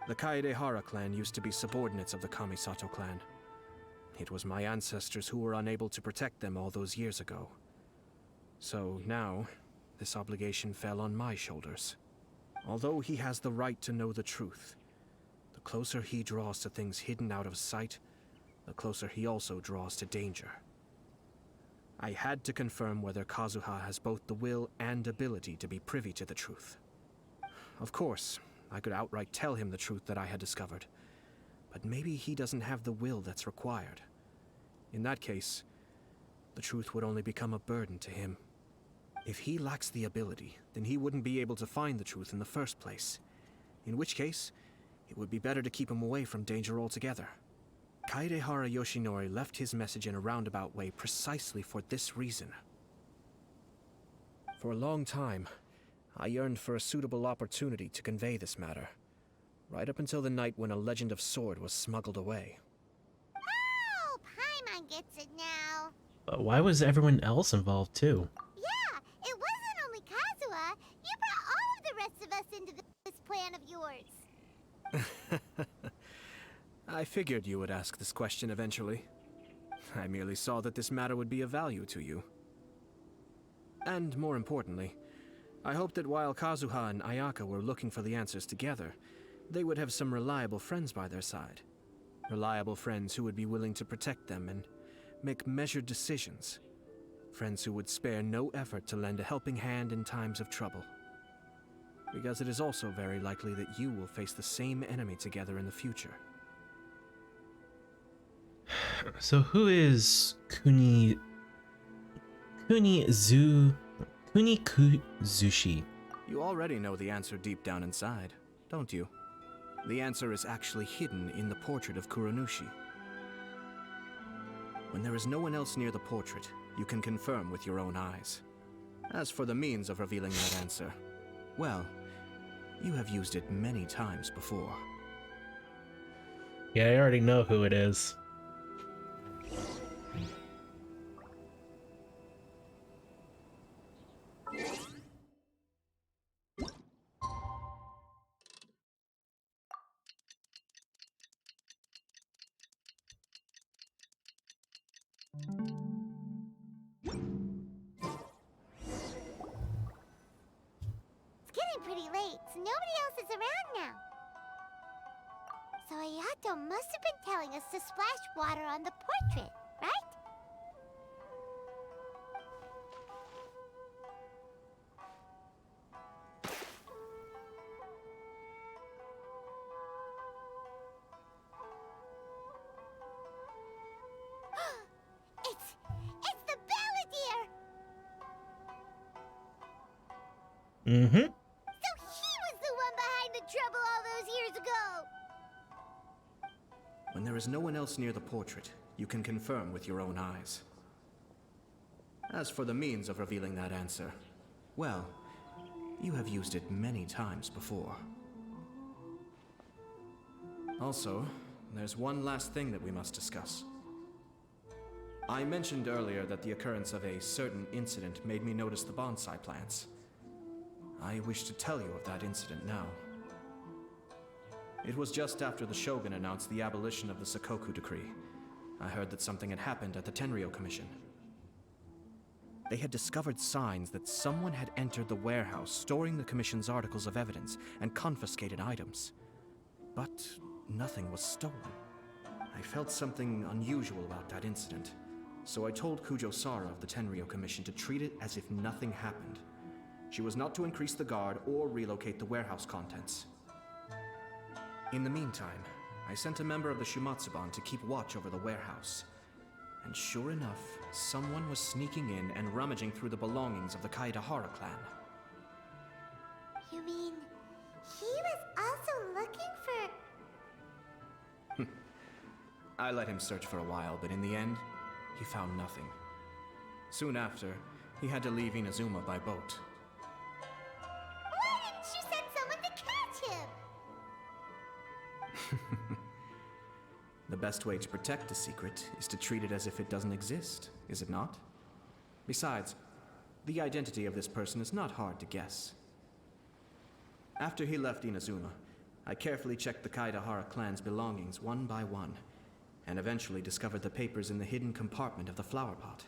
The Khaenri'ah clan used to be subordinates of the Kamisato clan. It was my ancestors who were unable to protect them all those years ago. So now, this obligation fell on my shoulders. Although he has the right to know the truth, the closer he draws to things hidden out of sight, the closer he also draws to danger. I had to confirm whether Kazuha has both the will and ability to be privy to the truth. Of course, I could outright tell him the truth that I had discovered, but maybe he doesn't have the will that's required. In that case, the truth would only become a burden to him. If he lacks the ability, then he wouldn't be able to find the truth in the first place, in which case, it would be better to keep him away from danger altogether. Khaenri'ah Yoshinori left his message in a roundabout way precisely for this reason. For a long time, I yearned for a suitable opportunity to convey this matter, right up until the night when a legend of sword was smuggled away. Oh, Paimon gets it now. But why was everyone else involved too? Yeah, it wasn't only Kazuha. You brought all of the rest of us into this plan of yours. I figured you would ask this question eventually. I merely saw that this matter would be of value to you. And more importantly, I hoped that while Kazuha and Ayaka were looking for the answers together, they would have some reliable friends by their side. Reliable friends who would be willing to protect them and make measured decisions. Friends who would spare no effort to lend a helping hand in times of trouble. Because it is also very likely that you will face the same enemy together in the future. So who is Kunikuzushi? You already know the answer deep down inside, don't you? The answer is actually hidden in the portrait of Kuranushi. When there is no one else near the portrait, you can confirm with your own eyes. As for the means of revealing that answer, Well, you have used it many times before. Yeah, I already know who it is. It's getting pretty late, so nobody else is around now. So Ayato must have been telling us to splash water on the portrait, right? It's the balladeer! Mm-hmm. So he was the one behind the trouble all those years ago! When there is no one else near the portrait, you can confirm with your own eyes. As for the means of revealing that answer, well, you have used it many times before. Also, there's one last thing that we must discuss. I mentioned earlier that the occurrence of a certain incident made me notice the bonsai plants. I wish to tell you of that incident now. It was just after the Shogun announced the abolition of the Sakoku Decree. I heard that something had happened at the Tenryou Commission. They had discovered signs that someone had entered the warehouse storing the Commission's articles of evidence and confiscated items. But nothing was stolen. I felt something unusual about that incident, so I told Kujo-Sara of the Tenryou Commission to treat it as if nothing happened. She was not to increase the guard or relocate the warehouse contents. In the meantime, I sent a member of the Shumatsuban to keep watch over the warehouse. And sure enough, someone was sneaking in and rummaging through the belongings of the Khaenri'ah clan. You mean, he was also looking for... I let him search for a while, but in the end, he found nothing. Soon after, he had to leave Inazuma by boat. Why didn't you send someone to catch him? The best way to protect a secret is to treat it as if it doesn't exist, is it not? Besides, the identity of this person is not hard to guess. After he left Inazuma, I carefully checked the Khaenri'ah clan's belongings one by one, and eventually discovered the papers in the hidden compartment of the flower pot.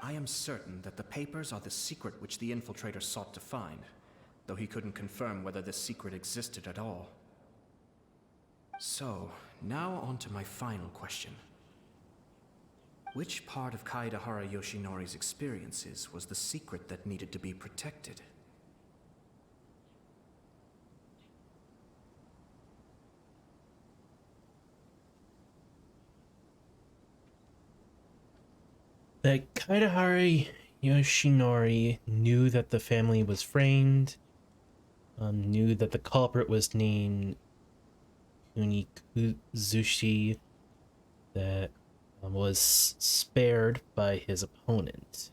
I am certain that the papers are the secret which the infiltrator sought to find, though he couldn't confirm whether this secret existed at all. So, now on to my final question. Which part of Kaedehara Yoshinori's experiences was the secret that needed to be protected? That Kaedehara Yoshinori knew that the family was framed, knew that the culprit was named Kunikuzushi, that was spared by his opponent.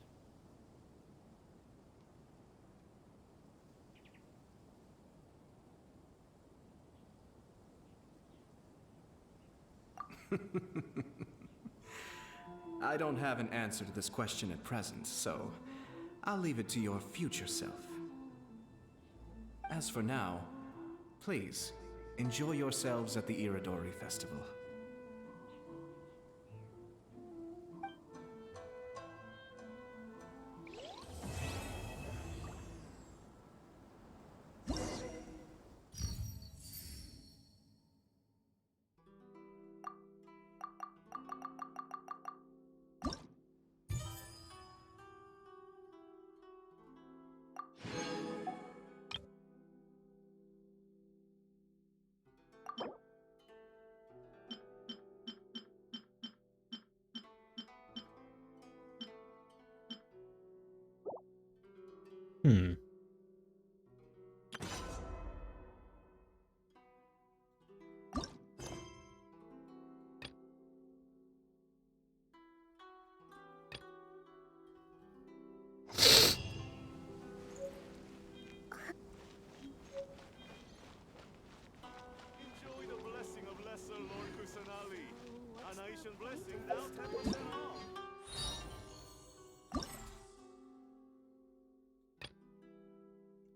I don't have an answer to this question at present, so I'll leave it to your future self. As for now, please, enjoy yourselves at the Irodori Festival.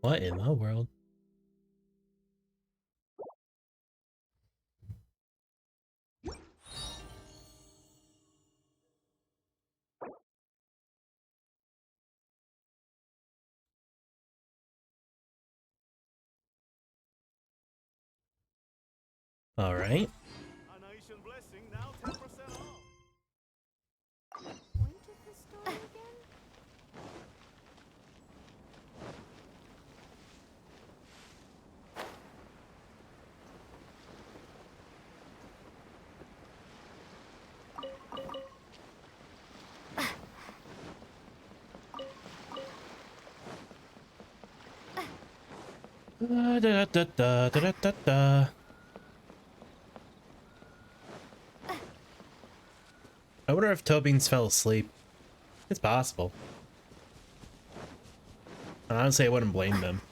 What in the world? All right. Da, da, da, da, da, da, da. I wonder if Tobin's fell asleep. It's possible. Honestly, I wouldn't blame them.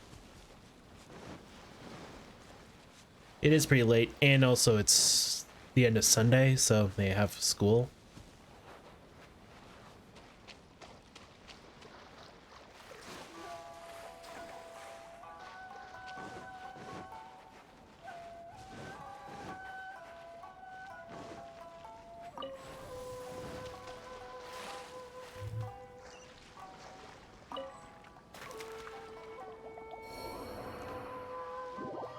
It is pretty late, and also it's the end of Sunday, so they have school.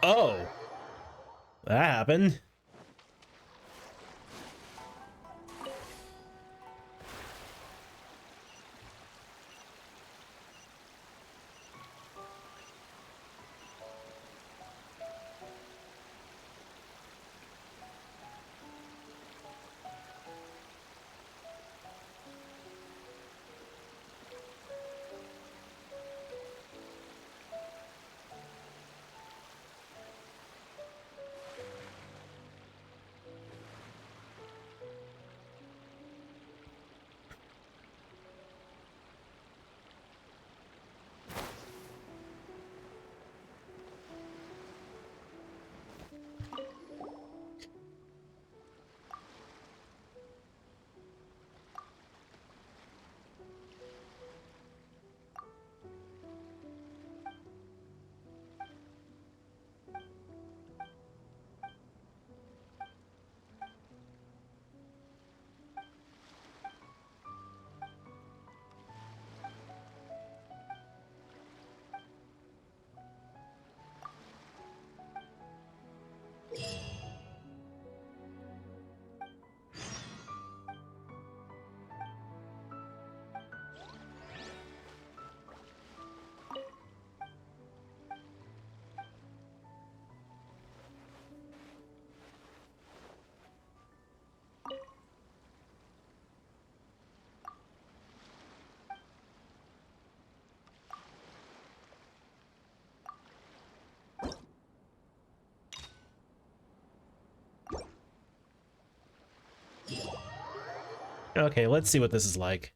Oh, that happened. Okay, let's see what this is like.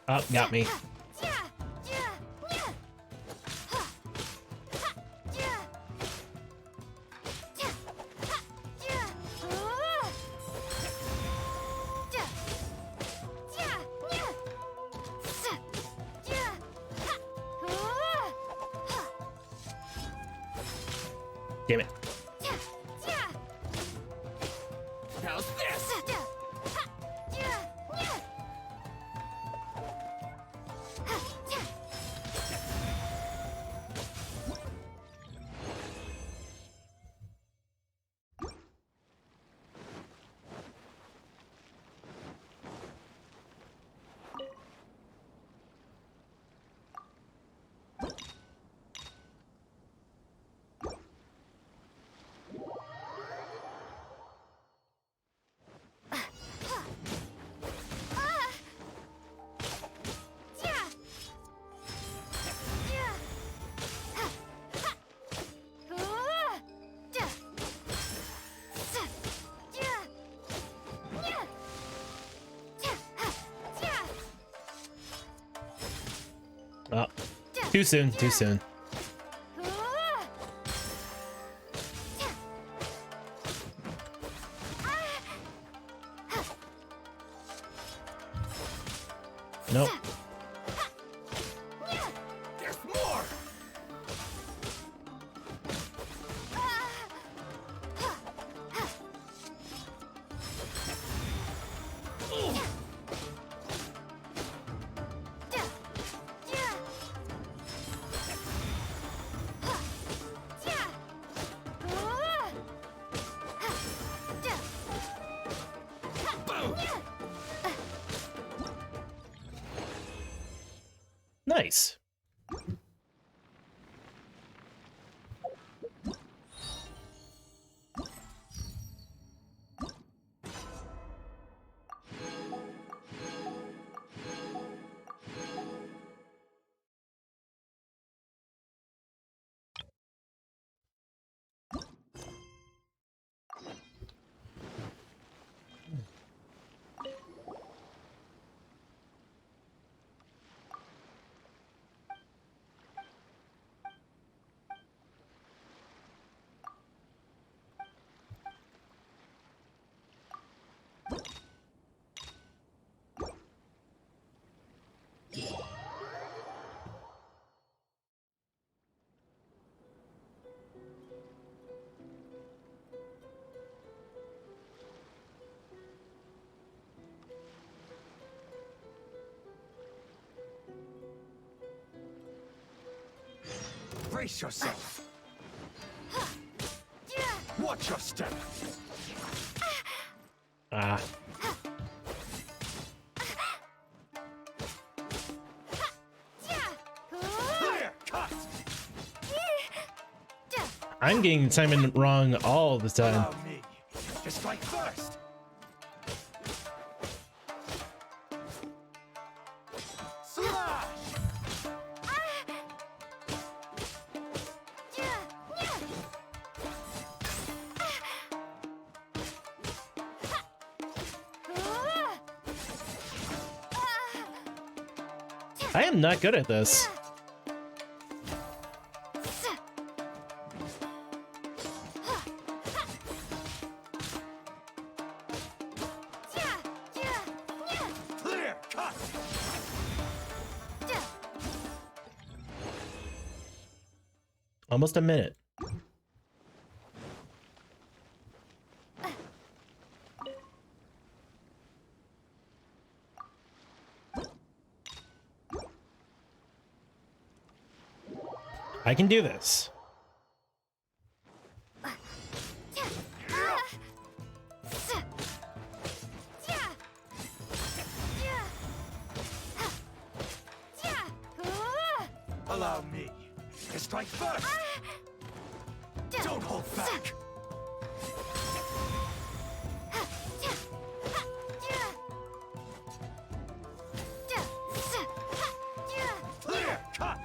Oh, got me. Damn it. How's this? Oh, too soon, too soon. Nope. There's more! Nice. Brace yourself. Watch your step. Ah. Clear cut. I'm getting timing wrong all the time. Allow me to strike first. Slash. I am not good at this. Clear cut. Almost a minute. I can do this. Allow me to strike first. Don't hold back. Clear cut.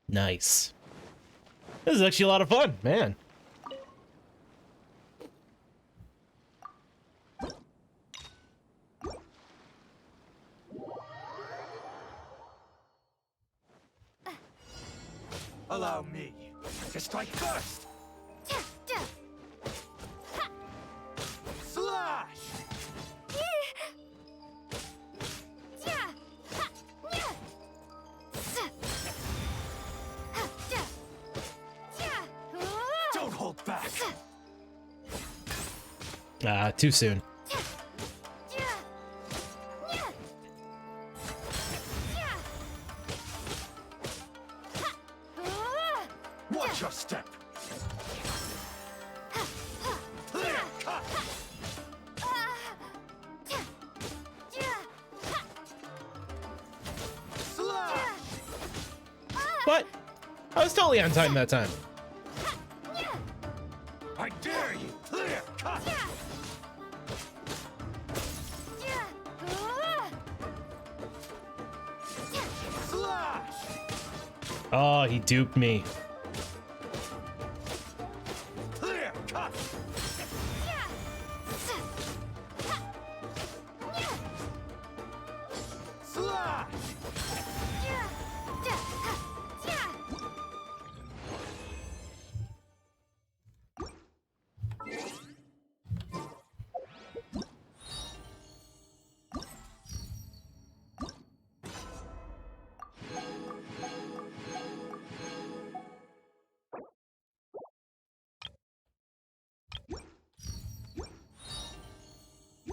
Nice. This is actually a lot of fun, man. Allow me to strike first. Too soon. Watch your step. What? I was totally on time that time. I dare you. Clear cut. Slash. Oh, he duped me. Clear cut. Slash.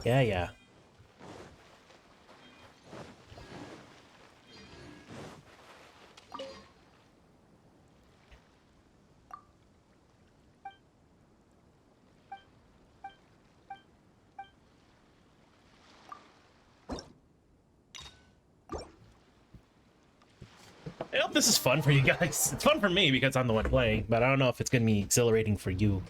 Yeah, yeah. I hope this is fun for you guys. It's fun for me because I'm the one playing, but I don't know if it's going to be exhilarating for you.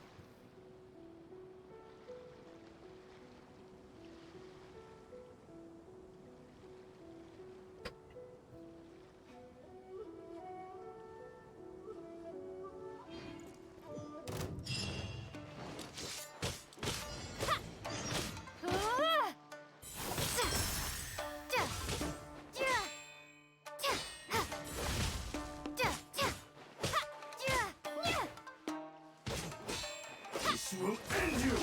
This will end you.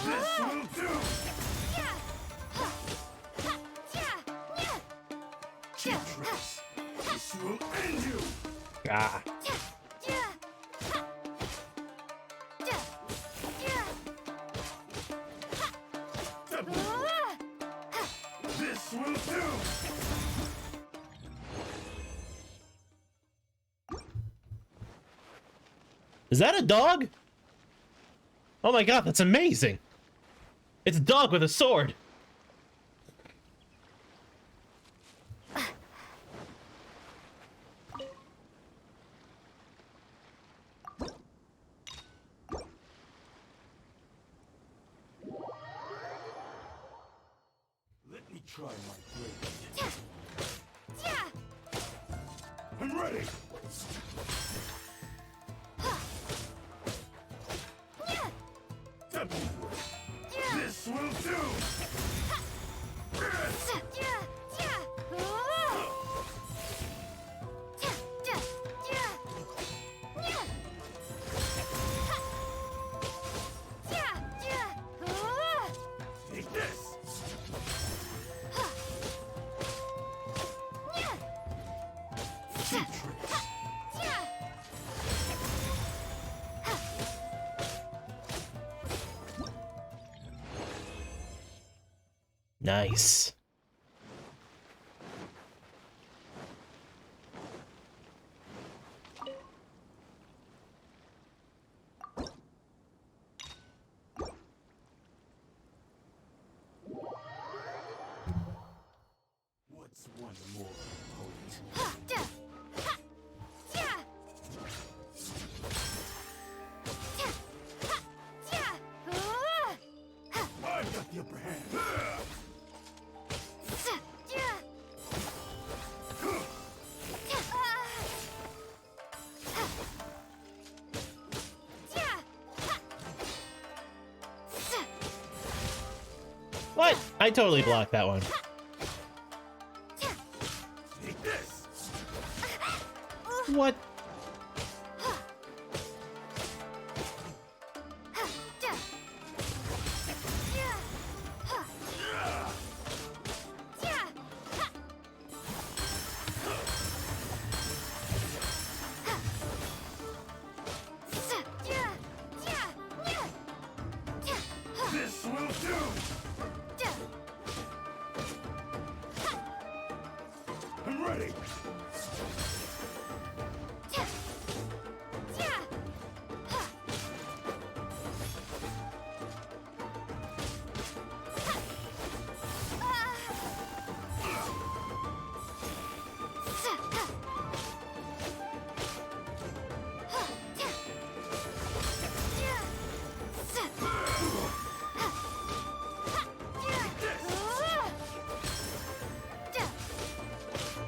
This will do. Cheap tricks. This will end you. Ah. This will do. Is that a dog? Oh my god, that's amazing. It's a dog with a sword. Let me try my blade. I'm ready. This will do. Take this. Cheap tricks. Nice. What's one more opponent? I've got the upper hand. What? I totally blocked that one. Take this. What?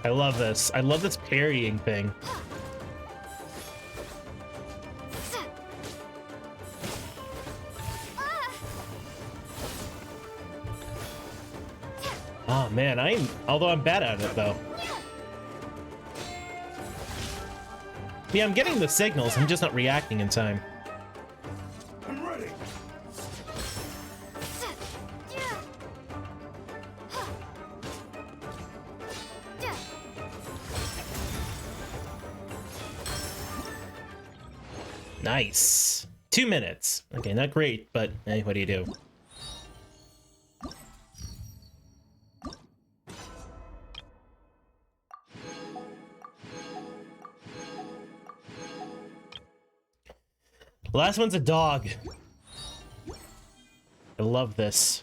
I love this. I love this parrying thing. Oh man, although I'm bad at it though. Yeah, I'm getting the signals, I'm just not reacting in time. I'm ready. Nice. 2 minutes. Okay, not great, but hey, what do you do? The last one's a dog. I love this.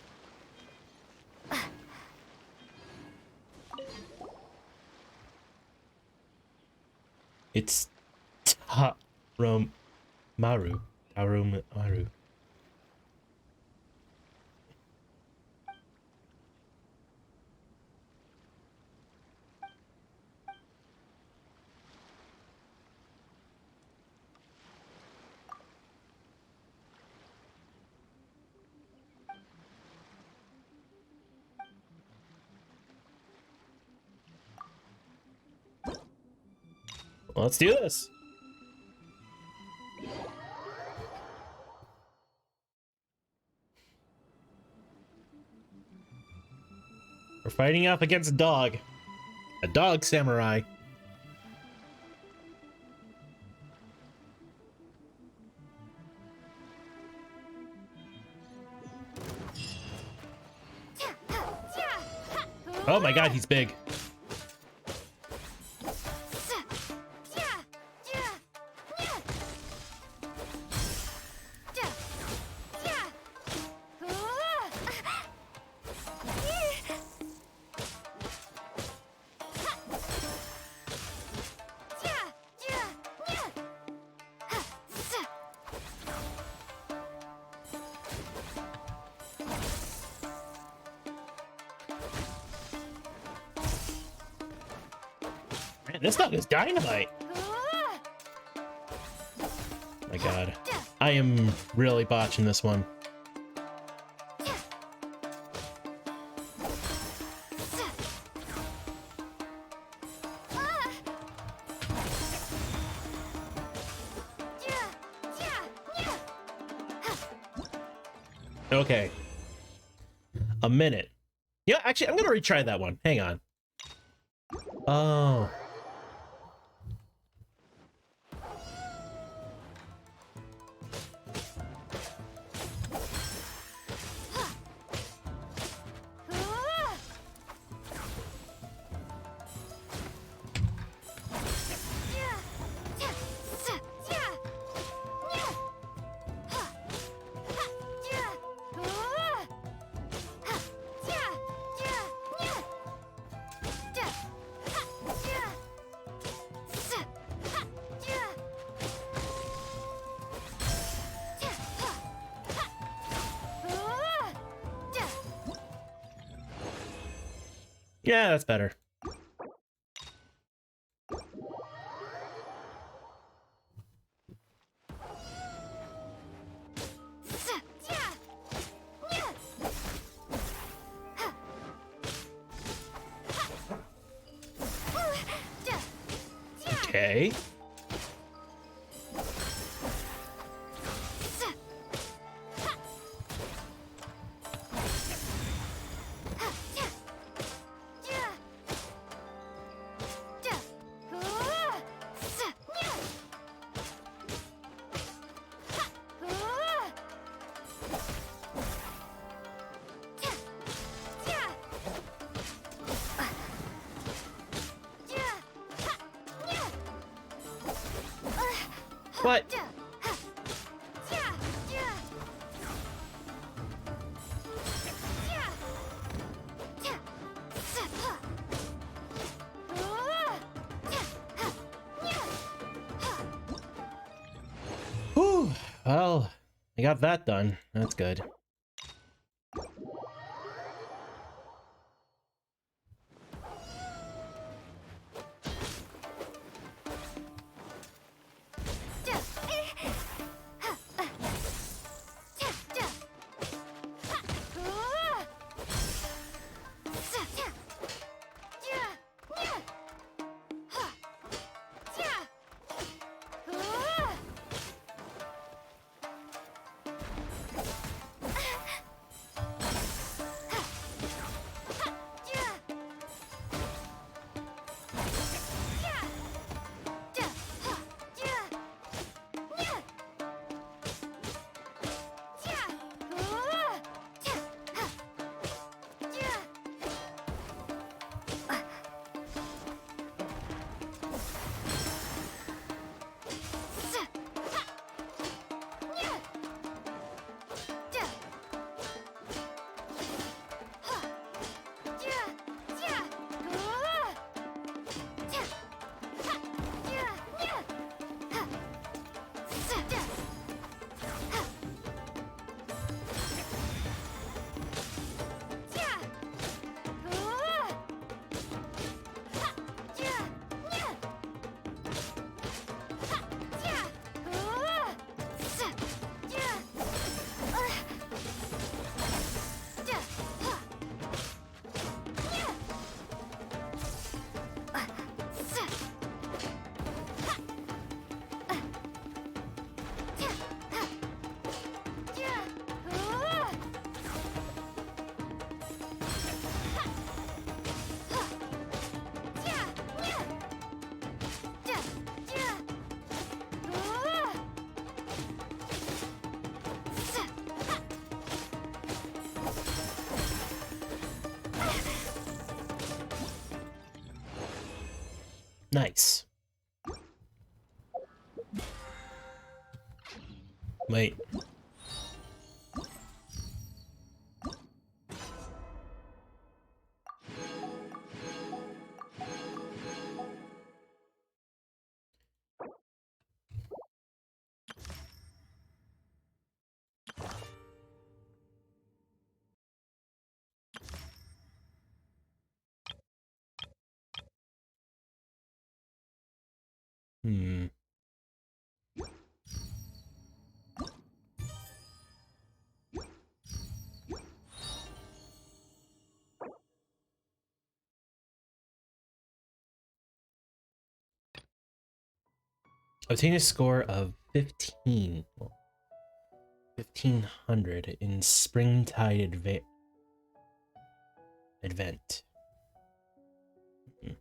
It's Taromaru. Taromaru. Let's do this. We're fighting up against a dog. A dog samurai. Oh my god, he's big. Man, this dog is dynamite. My god. I am really botching this one. Okay. A minute. Yeah, actually, I'm gonna retry that one. Hang on. Oh. Yeah, that's better. Okay. What? Whew. Well, I got that done. That's good. Nice. Wait. Hmm. Obtain a score of 15. 1500 in Springtide Advent. Hmm.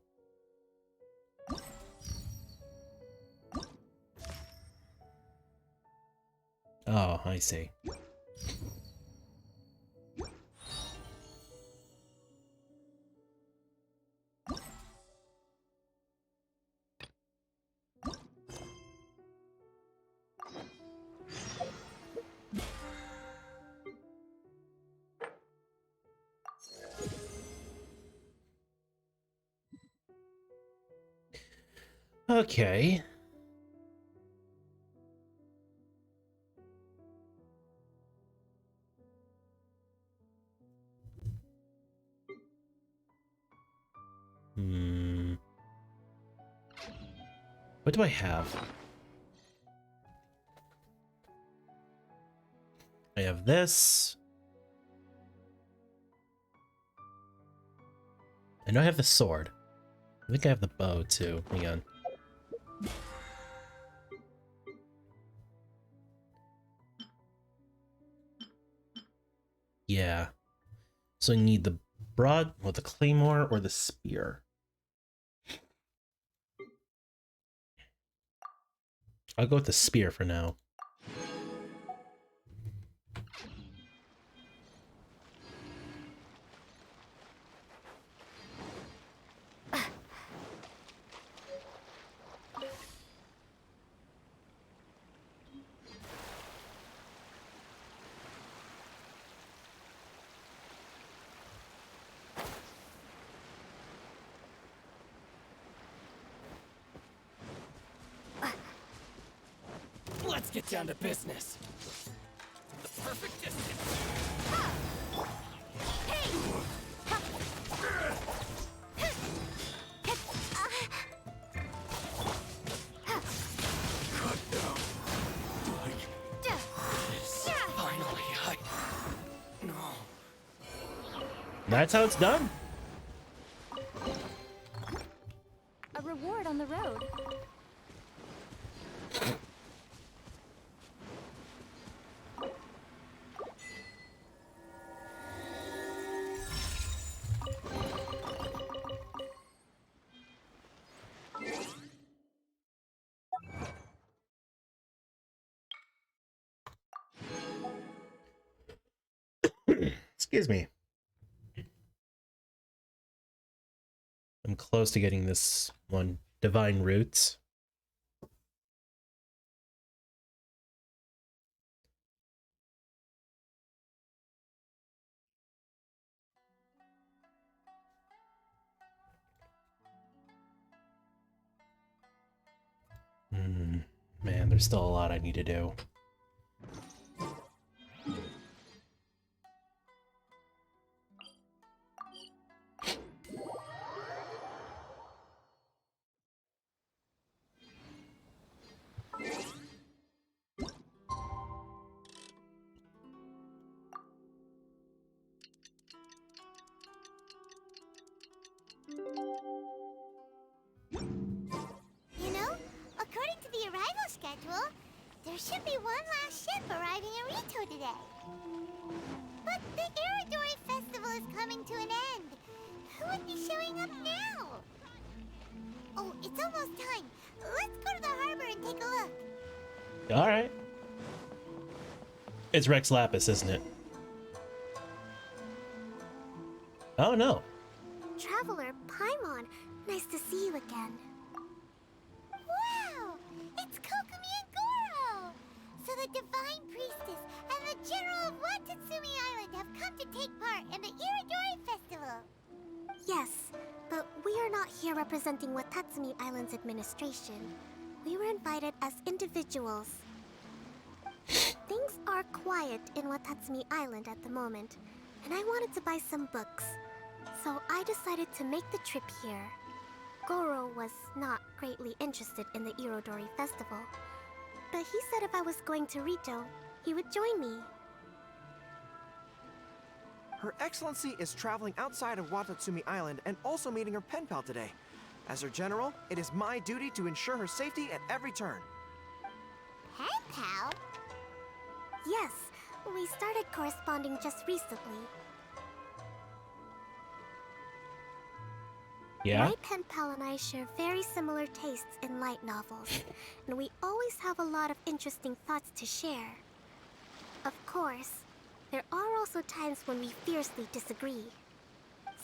Oh, I see. Okay. Hmm. What do I have? I have this. I know I have the sword. I think I have the bow too. Hang on. Yeah. So I need the the claymore or the spear. I'll go with the spear for now. Let's get down to business. The perfect distance. Cut down. Like this. Finally, no. That's how it's done. A reward on the road. Excuse me. I'm close to getting this one. Divine Roots. Man, there's still a lot I need to do. You know, according to the arrival schedule, there should be one last ship arriving in Rito today. But the Irodori festival is coming to an end. Who would be showing up now? Oh, it's almost time. Let's go to the harbor and take a look. Alright. It's Rex Lapis, isn't it? Oh no. Traveler Paimon, nice to see you again. Divine Priestess and the General of Watatsumi Island have come to take part in the Irodori Festival. Yes, but we are not here representing Watatsumi Island's administration. We were invited as individuals. Things are quiet in Watatsumi Island at the moment, and I wanted to buy some books. So I decided to make the trip here. Goro was not greatly interested in the Irodori Festival, but he said if I was going to Rito, he would join me. Her Excellency is traveling outside of Watatsumi Island and also meeting her pen pal today. As her general, it is my duty to ensure her safety at every turn. Pen pal? Yes, we started corresponding just recently. Yeah? My pen pal and I share very similar tastes in light novels, and we always have a lot of interesting thoughts to share. Of course, there are also times when we fiercely disagree.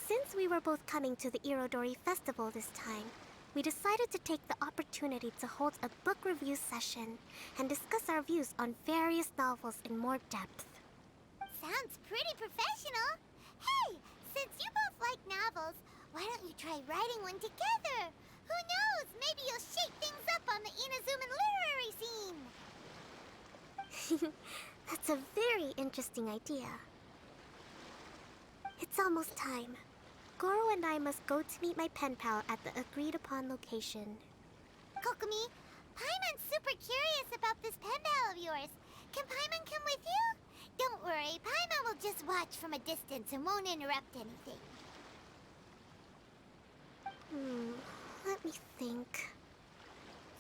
Since we were both coming to the Irodori Festival this time, we decided to take the opportunity to hold a book review session and discuss our views on various novels in more depth. Sounds pretty professional. Hey, since you both like novels, why don't you try writing one together? Who knows? Maybe you'll shake things up on the Inazuman literary scene. That's a very interesting idea. It's almost time. Goro and I must go to meet my pen pal at the agreed-upon location. Kokomi, Paimon's super curious about this pen pal of yours. Can Paimon come with you? Don't worry, Paimon will just watch from a distance and won't interrupt anything. Let me think.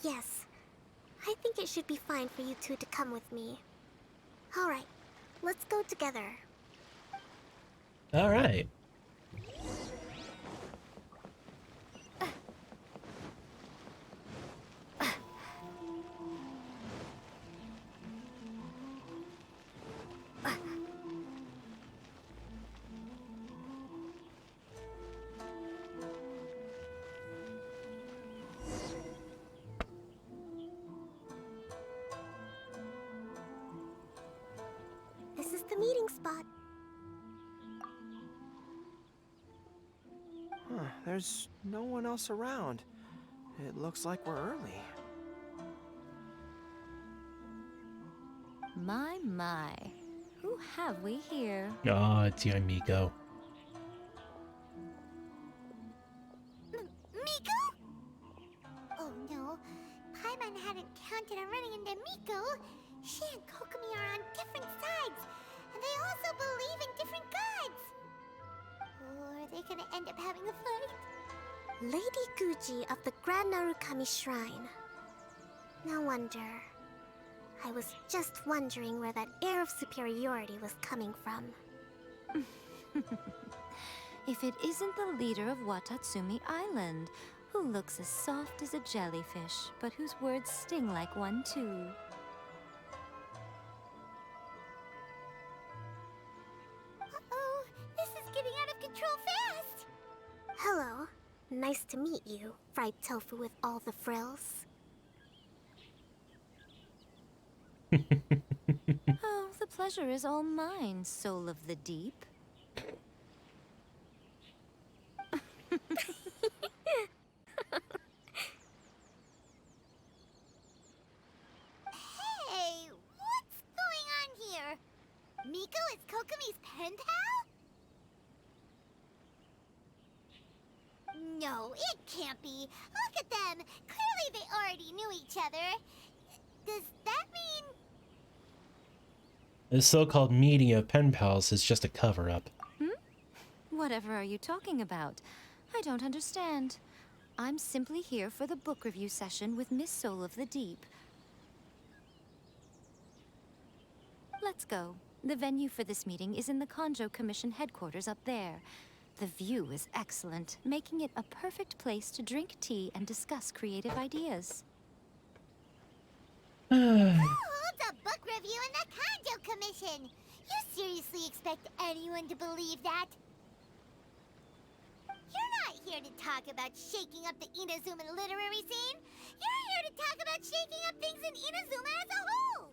Yes, I think it should be fine for you two to come with me. Alright, let's go together. Alright. This is the meeting spot. There's no one else around. It looks like we're early. My. Who have we here? Oh, it's your Miko. Miko? Oh no, Paimon hadn't counted on running into Miko. She and Kokomi are on different sides, and they also believe in different gods. Or are they gonna end up having a fight? Lady Guji of the Grand Narukami Shrine. No wonder. I was just wondering where that air of superiority was coming from. If it isn't the leader of Watatsumi Island, who looks as soft as a jellyfish, but whose words sting like one too. Uh-oh, this is getting out of control fast! Hello. Nice to meet you, fried tofu with all the frills. Oh, the pleasure is all mine, soul of the deep. Hey, what's going on here? Miko is Kokomi's pen pal? No, it can't be. Look at them. Clearly they already knew each other. Does that mean... This so-called meeting of pen pals is just a cover-up. Whatever are you talking about? I don't understand. I'm simply here for the book review session with Miss Soul of the Deep. Let's go. The venue for this meeting is in the Konjo Commission headquarters up there. The view is excellent, making it a perfect place to drink tea and discuss creative ideas. Who holds a book review in the Konjo Commission? You seriously expect anyone to believe that? You're not here to talk about shaking up the Inazuman literary scene. You're here to talk about shaking up things in Inazuma as a whole.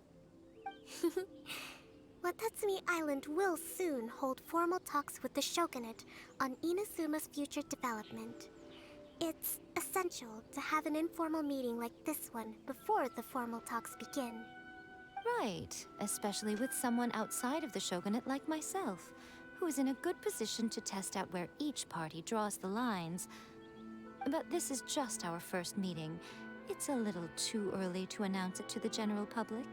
Watatsumi Island will soon hold formal talks with the shogunate on Inazuma's future development. It's essential to have an informal meeting like this one before the formal talks begin. Right, especially with someone outside of the shogunate like myself, who is in a good position to test out where each party draws the lines. But this is just our first meeting. It's a little too early to announce it to the general public.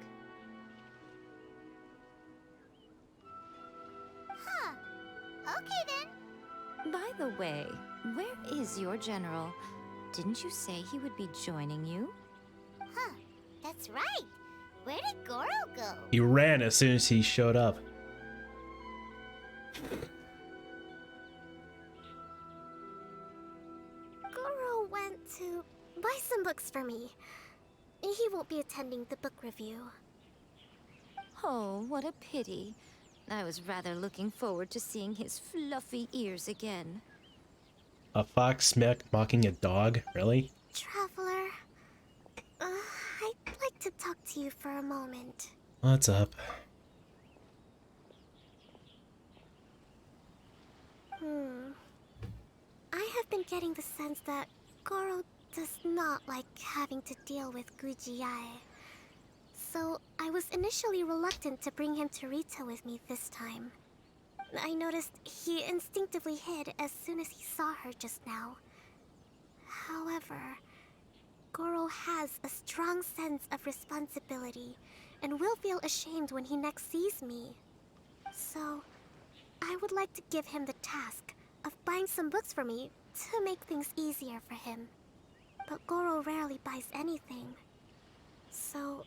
Huh. Okay then. By the way, where is your general? Didn't you say he would be joining you? Huh. That's right. Where did Goro go? He ran as soon as he showed up. Goro went to buy some books for me. He won't be attending the book review. Oh, what a pity. I was rather looking forward to seeing his fluffy ears again. A fox mocking a dog? Really? Traveler, I'd like to talk to you for a moment. What's up? I have been getting the sense that Goro does not like having to deal with Gujiae. So I was initially reluctant to bring him to Rito with me this time. I noticed he instinctively hid as soon as he saw her just now. However, Goro has a strong sense of responsibility and will feel ashamed when he next sees me. So, I would like to give him the task of buying some books for me to make things easier for him. But Goro rarely buys anything. So,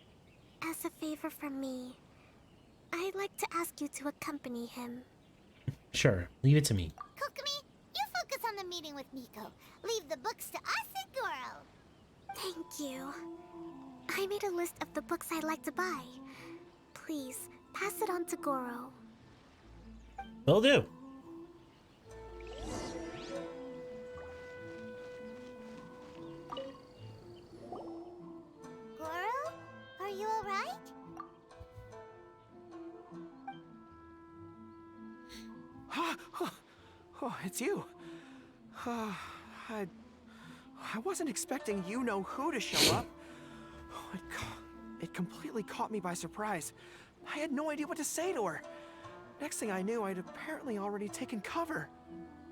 as a favor from me, I'd like to ask you to accompany him. Sure, leave it to me. Kokomi, you focus on the meeting with Miko. Leave the books to us and Goro. Thank you. I made a list of the books I'd like to buy. Please, pass it on to Goro. Will do. Goro? Are you alright? Oh, it's you. I wasn't expecting you-know-who to show up. It completely caught me by surprise. I had no idea what to say to her. Next thing I knew, I'd apparently already taken cover.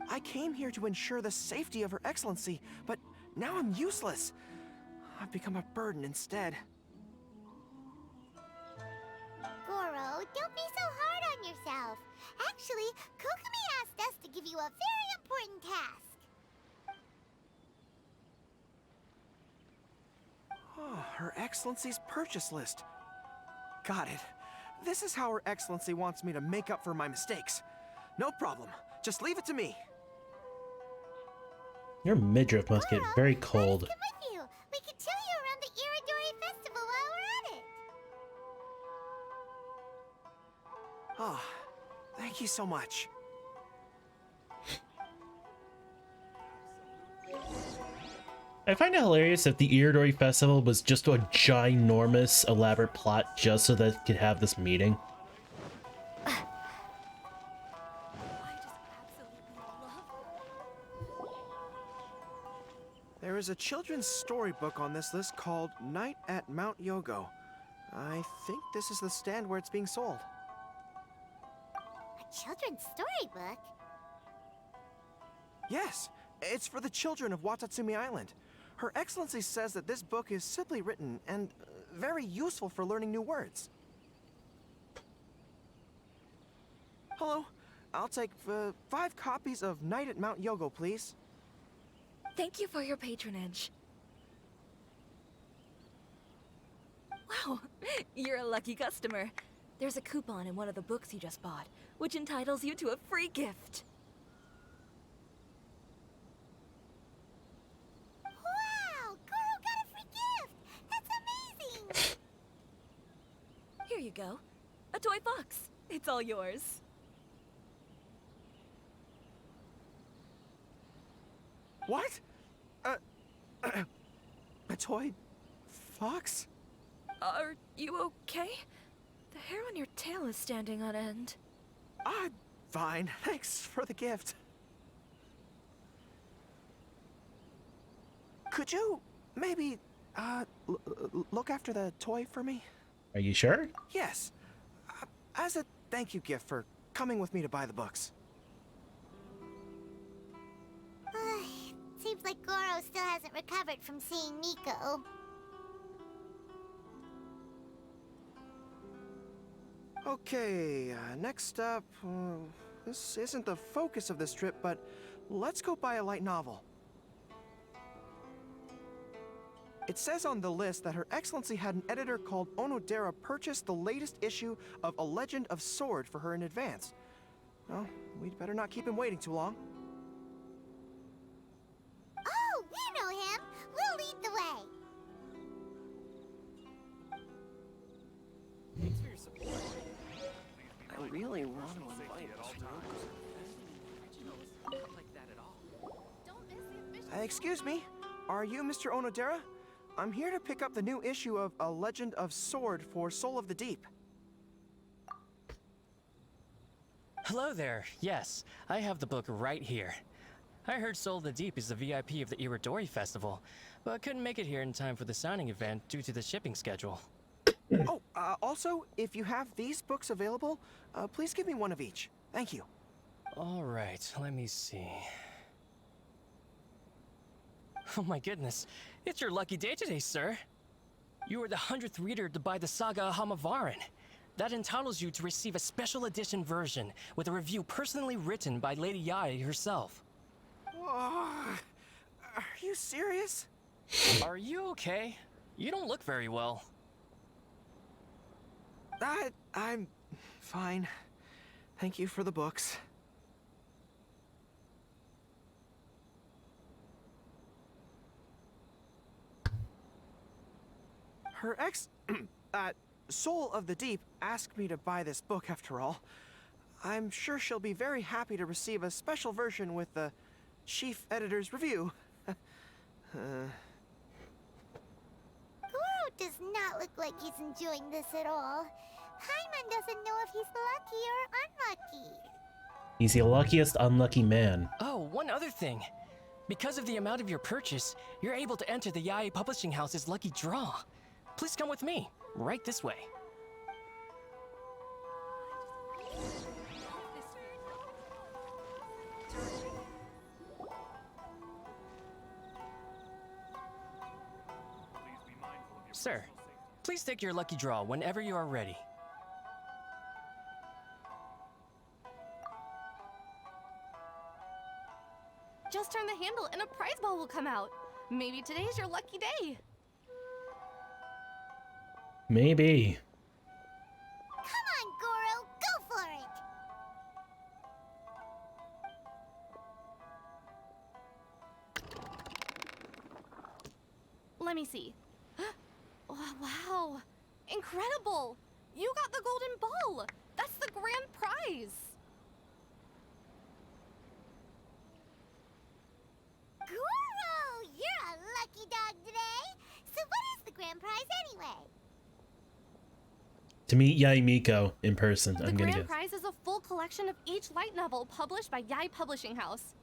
I came here to ensure the safety of Her Excellency, but now I'm useless. I've become a burden instead. Goro, don't be so hard on yourself. Actually, Kokomi asked us to give you a very important task. Oh, Her Excellency's purchase list. Got it. This is how Her Excellency wants me to make up for my mistakes. No problem. Just leave it to me. Your midriff must get very cold. Come with you. We can show you around the Irodori festival while we're at it. Ah, thank you so much. I find it hilarious that the Irodori Festival was just a ginormous, elaborate plot just so that it could have this meeting. There is a children's storybook on this list called Night at Mount Yogo. I think this is the stand where it's being sold. A children's storybook? Yes, it's for the children of Watatsumi Island. Her Excellency says that this book is simply written and very useful for learning new words. Hello, I'll take 5 copies of Night at Mount Yogo, please. Thank you for your patronage. Wow, you're a lucky customer. There's a coupon in one of the books you just bought, which entitles you to a free gift. Wow, Goro got a free gift! That's amazing! Here you go. A toy box. It's all yours. What? A toy fox? Are you okay? The hair when your tail is standing on end? I'm fine. Thanks for the gift. Could you maybe look after the toy for me? Are you sure? Yes. As a thank you gift for coming with me to buy the books. Seems like Goro still hasn't recovered from seeing Miko. Okay, next up, this isn't the focus of this trip, but let's go buy a light novel. It says on the list that Her Excellency had an editor called Onodera purchase the latest issue of A Legend of Sword for her in advance. Well, we'd better not keep him waiting too long. Oh, we know him! We'll lead the way! Thanks for your support. I really want to invite excuse me, are you Mr. Onodera? I'm here to pick up the new issue of A Legend of Sword for Soul of the Deep. Hello there. Yes, I have the book right here. I heard Soul of the Deep is the VIP of the Irodori Festival, but couldn't make it here in time for the signing event due to the shipping schedule. Oh, also, if you have these books available, please give me one of each. Thank you. All right, let me see. Oh my goodness, it's your lucky day today, sir. You are the 100th reader to buy the Saga of Hamavaran. That entitles you to receive a special edition version with a review personally written by Lady Yae herself. Are you serious? Are you okay? You don't look very well. I'm fine. Thank you for the books. Her Soul of the Deep asked me to buy this book after all. I'm sure she'll be very happy to receive a special version with the chief editor's review. Goro does not look like he's enjoying this at all. Paimon doesn't know if he's lucky or unlucky. He's the luckiest unlucky man. Oh, one other thing. Because of the amount of your purchase, you're able to enter the Yae Publishing House's lucky draw. Please come with me, right this way. Sir, please take your lucky draw whenever you are ready. Just turn the handle and a prize ball will come out. Maybe today's your lucky day. Maybe. Come on, Goro, go for it! Let me see. Oh, wow. Incredible! You got the golden ball! That's the grand prize! Goro, you're a lucky dog today! So what is the grand prize anyway? To meet Yae Miko in person, I'm gonna The guess. grand prize is a full collection of each light novel published by Yae Publishing House.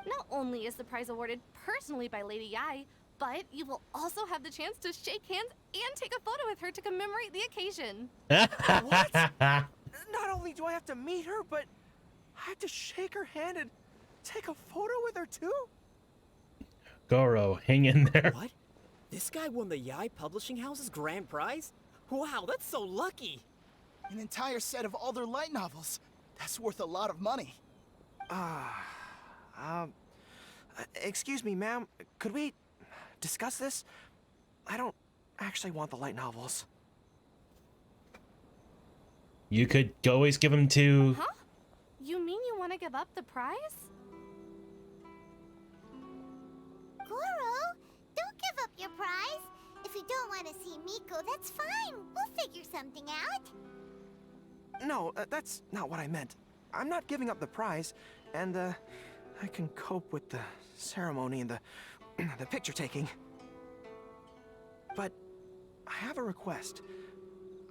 Not only is the prize awarded personally by Lady Yae, but you will also have the chance to shake hands and take a photo with her to commemorate the occasion. What? Not only do I have to meet her, but I have to shake her hand and take a photo with her too? Goro, hang in there. What? This guy won the Yae Publishing House's grand prize? Wow, that's so lucky! An entire set of all their light novels. That's worth a lot of money. Excuse me, ma'am. Could we discuss this? I don't actually want the light novels. You could always give him to... Huh? You mean you want to give up the prize? Goro, don't give up your prize. If you don't want to see Miko, that's fine. We'll figure something out. No, that's not what I meant. I'm not giving up the prize, and I can cope with the ceremony and the picture taking. But I have a request.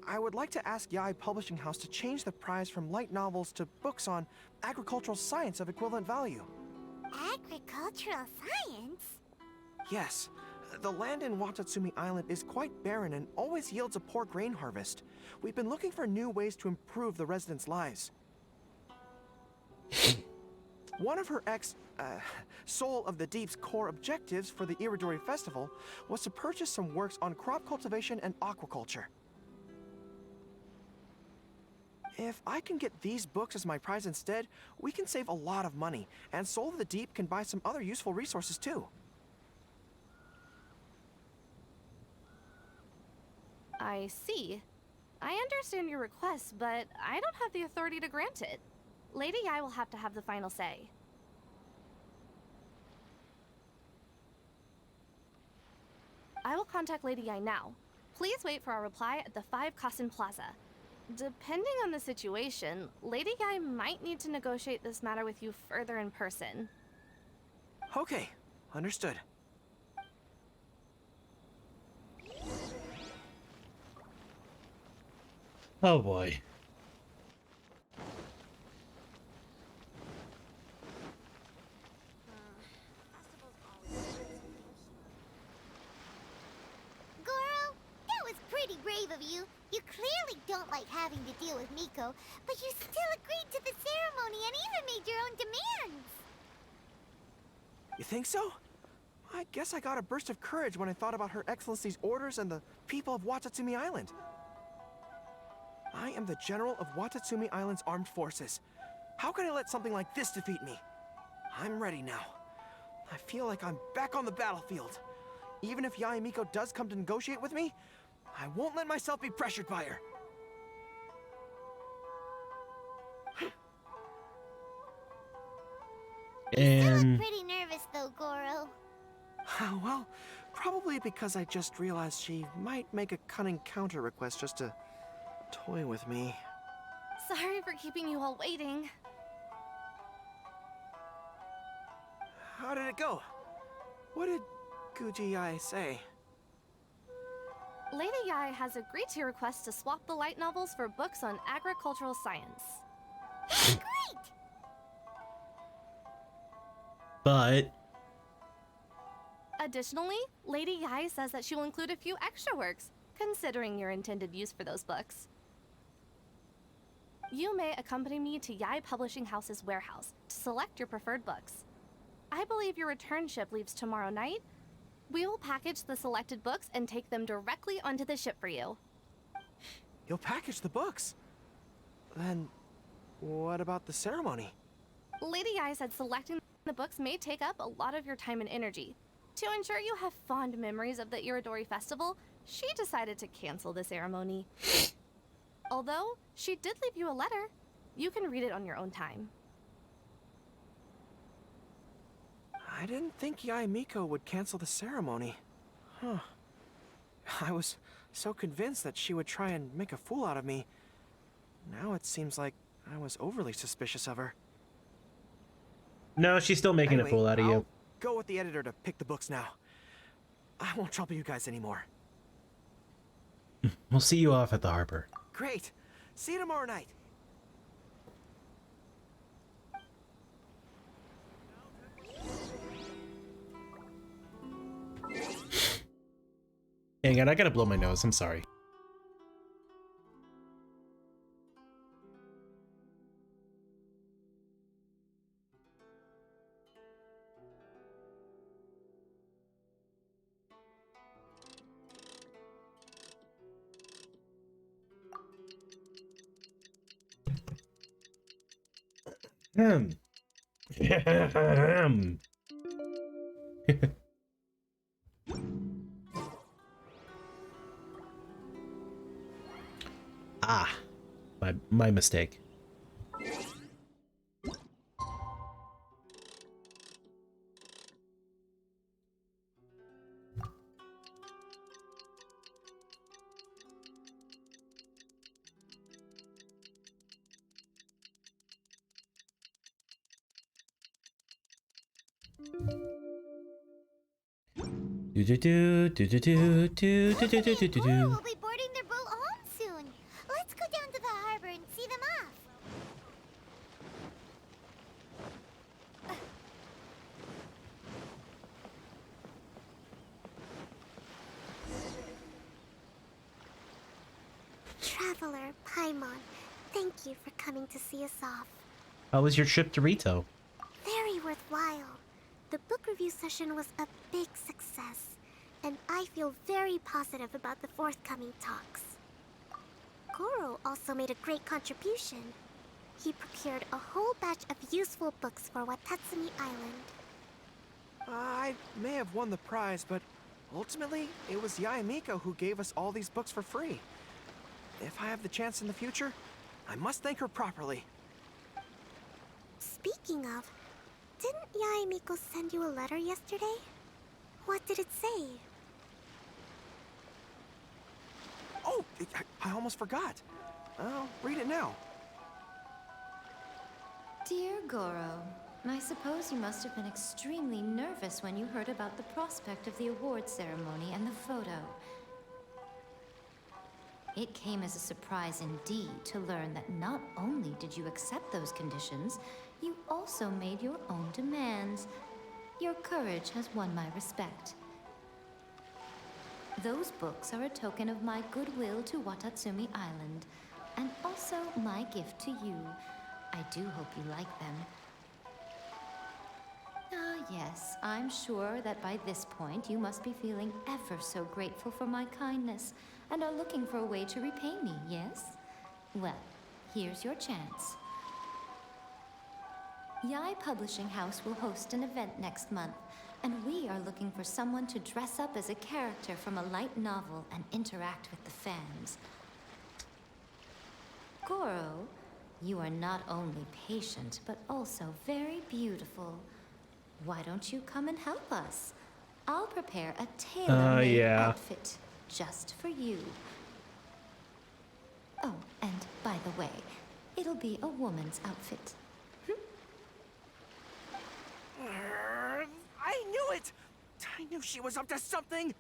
I would like to ask Yai Publishing House to change the prize from light novels to books on agricultural science of equivalent value. Agricultural science? Yes. The land in Watatsumi Island is quite barren and always yields a poor grain harvest. We've been looking for new ways to improve the residents' lives. One of her Soul of the Deep's core objectives for the Irodori Festival was to purchase some works on crop cultivation and aquaculture. If I can get these books as my prize instead, we can save a lot of money, and Soul of the Deep can buy some other useful resources too. I see. I understand your request, but I don't have the authority to grant it. Lady Yai will have to have the final say. I will contact Lady Yai now. Please wait for our reply at the 5 Kasen Plaza. Depending on the situation, Lady Yai might need to negotiate this matter with you further in person. Okay, understood. Oh boy. Goro, that was pretty brave of you. You clearly don't like having to deal with Miko, but you still agreed to the ceremony and even made your own demands. You think so? I guess I got a burst of courage when I thought about Her Excellency's orders and the people of Watatsumi Island. I am the General of Watatsumi Island's armed forces. How can I let something like this defeat me? I'm ready now. I feel like I'm back on the battlefield. Even if Yae Miko does come to negotiate with me, I won't let myself be pressured by her. You look pretty nervous though, Goro. Well, probably because I just realized she might make a cunning counter request just to toy with me. Sorry for keeping you all waiting. How did it go? What did Guji Yai say? Lady Yai has agreed to your request to swap the light novels for books on agricultural science. Great! But Additionally, Lady Yai says that she will include a few extra works, considering your intended use for those books. You may accompany me to Yai Publishing House's warehouse to select your preferred books. I believe your return ship leaves tomorrow night. We will package the selected books and take them directly onto the ship for you. You'll package the books? Then, what about the ceremony? Lady Yai said selecting the books may take up a lot of your time and energy. To ensure you have fond memories of the Irodori Festival, she decided to cancel the ceremony. Although, she did leave you a letter. You can read it on your own time. I didn't think Yae Miko would cancel the ceremony. Huh. I was so convinced that she would try and make a fool out of me. Now it seems like I was overly suspicious of her. no, she's still making Anyway, a fool out of I'll you. go with the editor to pick the books now. I won't trouble you guys anymore. We'll see you off at the harbor. Great. See you tomorrow night. Hang on, I gotta blow my nose. I'm sorry. Ah, my mistake. Goro will be boarding their boat home soon. Let's go down to the harbor and see them off. Traveler Paimon, thank you for coming to see us off. How was your trip to Rito? Very worthwhile. The book review session was a big success, and I feel very positive about the forthcoming talks. Goro also made a great contribution. He procured a whole batch of useful books for Watatsumi Island. I may have won the prize, but ultimately, it was Yae Miko who gave us all these books for free. If I have the chance in the future, I must thank her properly. Speaking of, didn't Yae Miko send you a letter yesterday? What did it say? Oh, I almost forgot. I'll read it now. Dear Goro, I suppose you must have been extremely nervous when you heard about the prospect of the award ceremony and the photo. It came as a surprise indeed to learn that not only did you accept those conditions, you also made your own demands. Your courage has won my respect. Those books are a token of my goodwill to Watatsumi Island, and also my gift to you. I do hope you like them. Ah, yes, I'm sure that by this point you must be feeling ever so grateful for my kindness, and are looking for a way to repay me, yes? Well, here's your chance. Yae Publishing House will host an event next month, and we are looking for someone to dress up as a character from a light novel and interact with the fans. Goro, you are not only patient, but also very beautiful. Why don't you come and help us? I'll prepare a tailor-made outfit just for you. Oh, and by the way, it'll be a woman's outfit. I knew it! I knew she was up to something!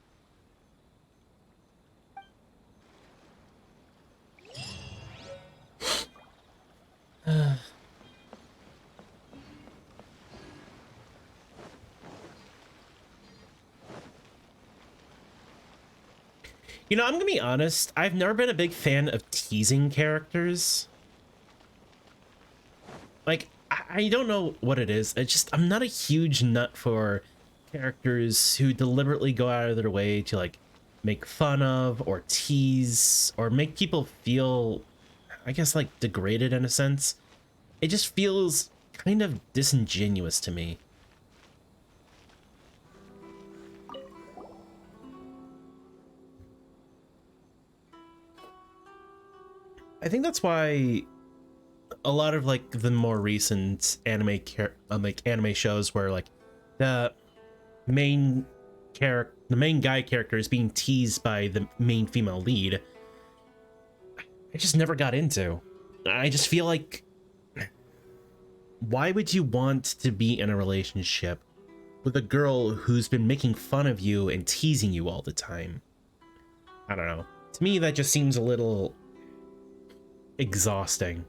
You know, I'm gonna be honest, I've never been a big fan of teasing characters. Like, I don't know what it is. I'm not a huge nut for characters who deliberately go out of their way to, like, make fun of or tease or make people feel, I guess, like, degraded in a sense. It just feels kind of disingenuous to me. I think that's why a lot of like the more recent anime anime shows where like the main guy character is being teased by the main female lead, I just never got into. I just feel like, why would you want to be in a relationship with a girl who's been making fun of you and teasing you all the time? I don't know. To me, that just seems a little exhausting.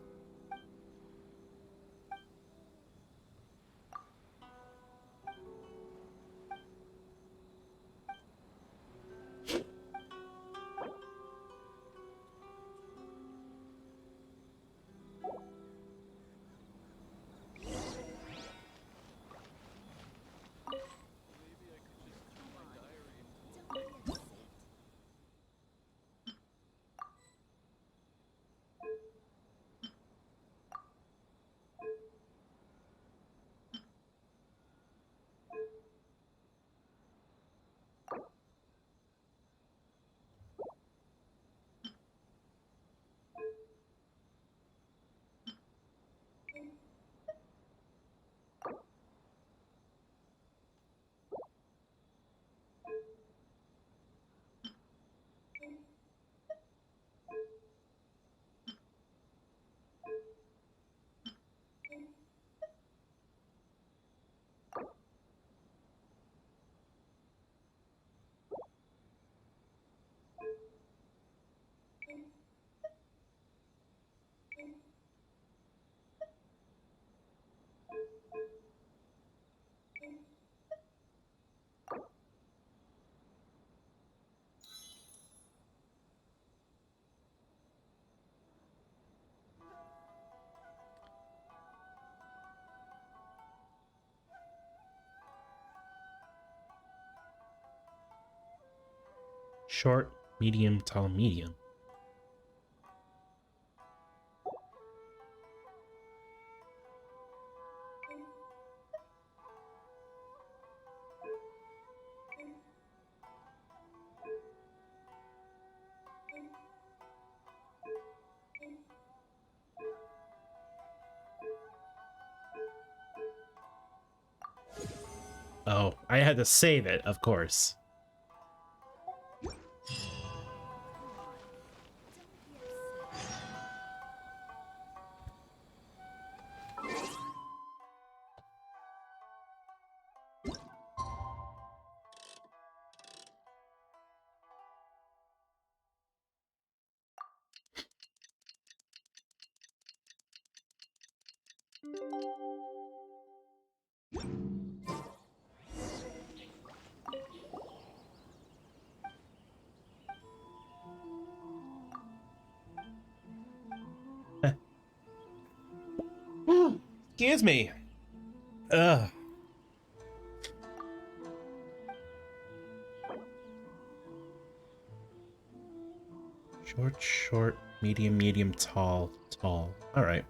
Short, medium, tall, medium. Oh, I had to save it, of course. Excuse me. Ugh. Short, short, medium, medium, tall, tall. All right.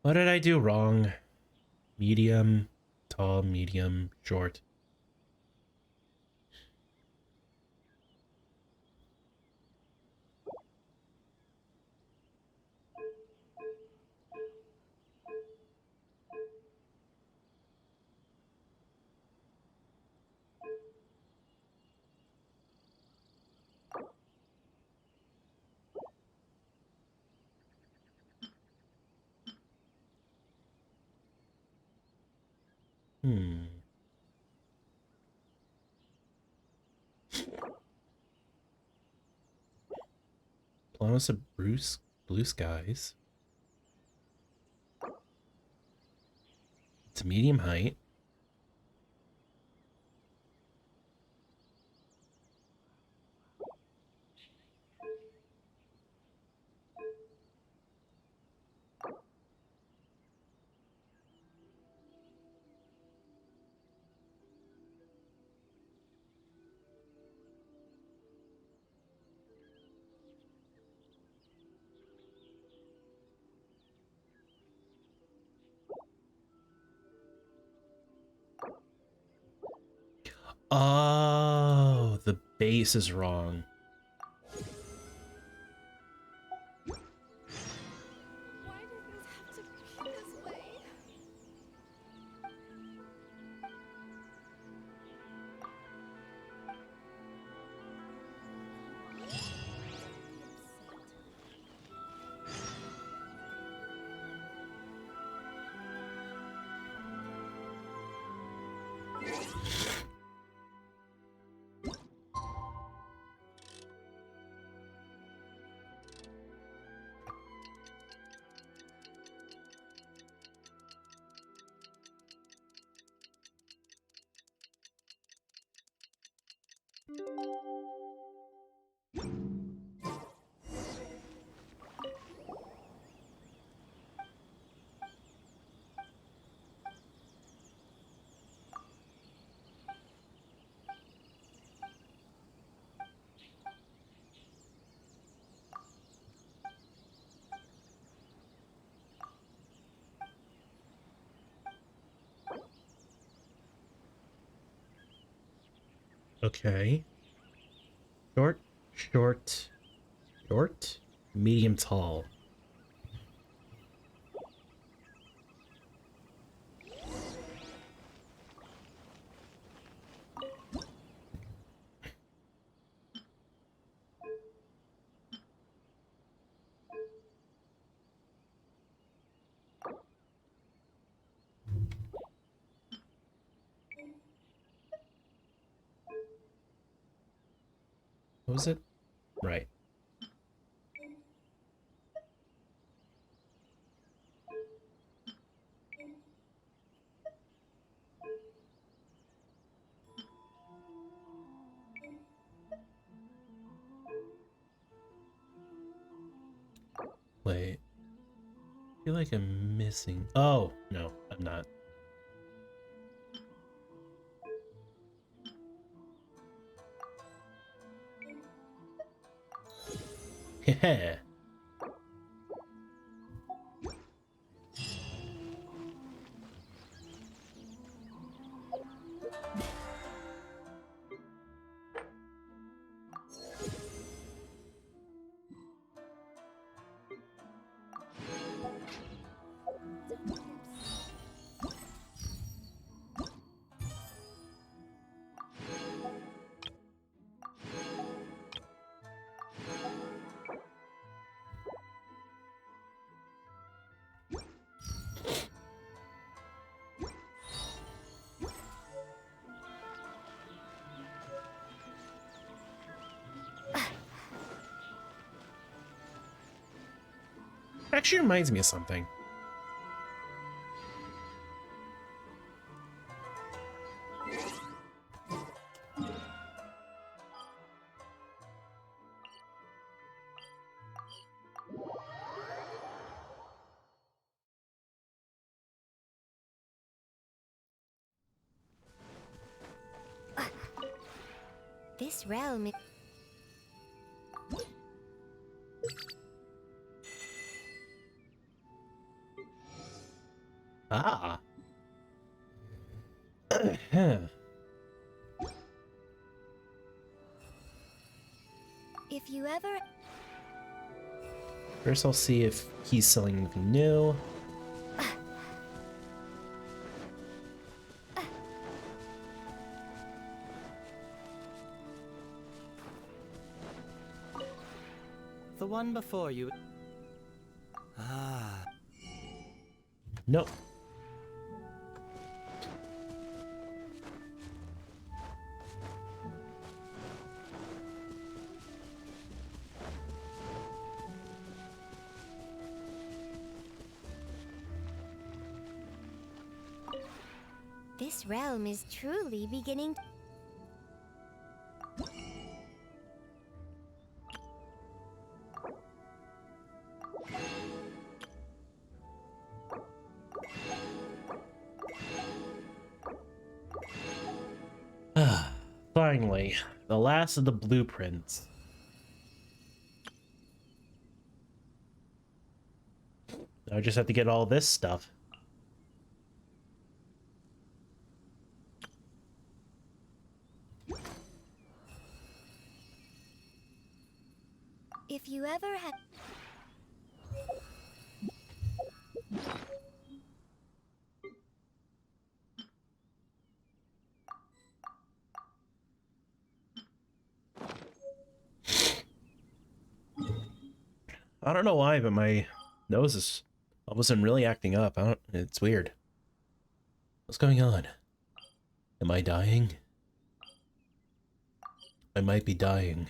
What did I do wrong? Medium, tall, medium, short. Promise of blue skies. It's a medium height. Oh, the base is wrong. Okay. Short, short, short, medium, tall. What was it? Right. Wait. I feel like I'm missing. Oh, no, I'm not. Heh. Actually reminds me of something. This realm is... Ah. If you ever... First, I'll see if he's selling anything new. The one before you. Ah. Nope. This realm is truly beginning... Finally, the last of the blueprints. I just have to get all this stuff. If you ever had... I don't know why, but my nose is all of a sudden really acting up. It's weird. What's going on? Am I dying? I might be dying.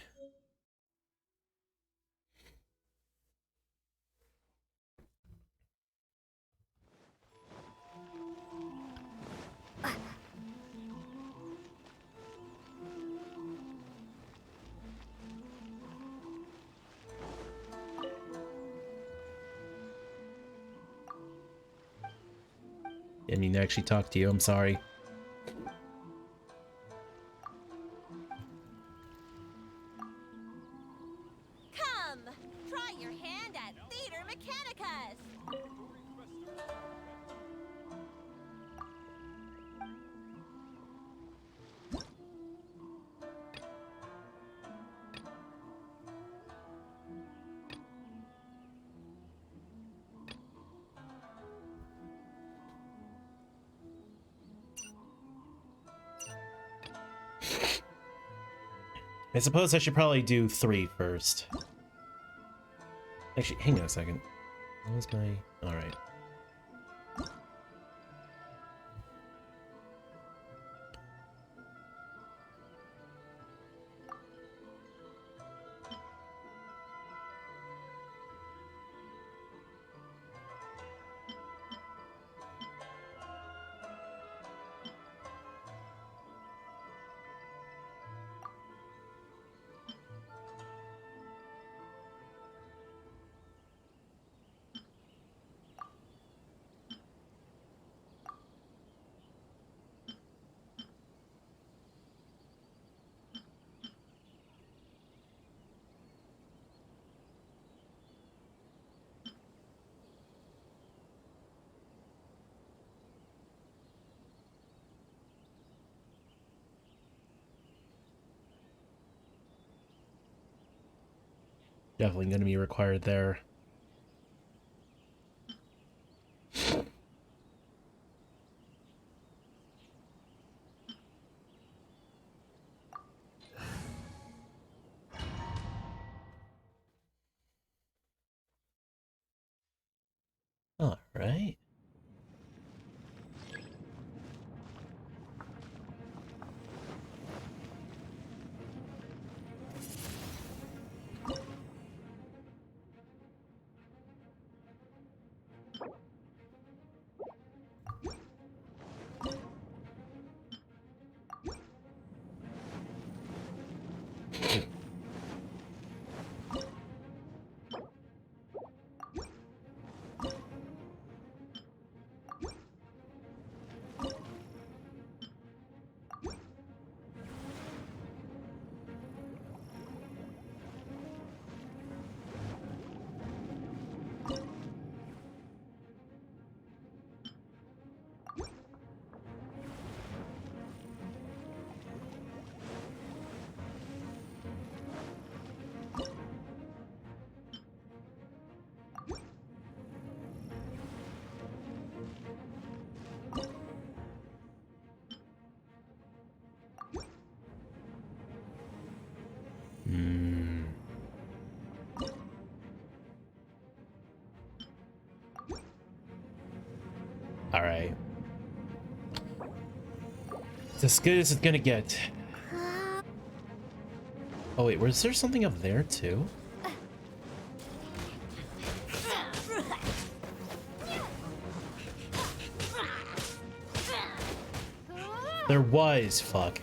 Didn't mean to actually talk to you, I'm sorry. Come, try your hand at Theater Mechanicus. I suppose I should probably do 3 first. Actually, hang on a second. What was my... Alright. Definitely going to be required there. All right. All right. It's as good as it's gonna get. Oh wait, was there something up there too? There was, fuck.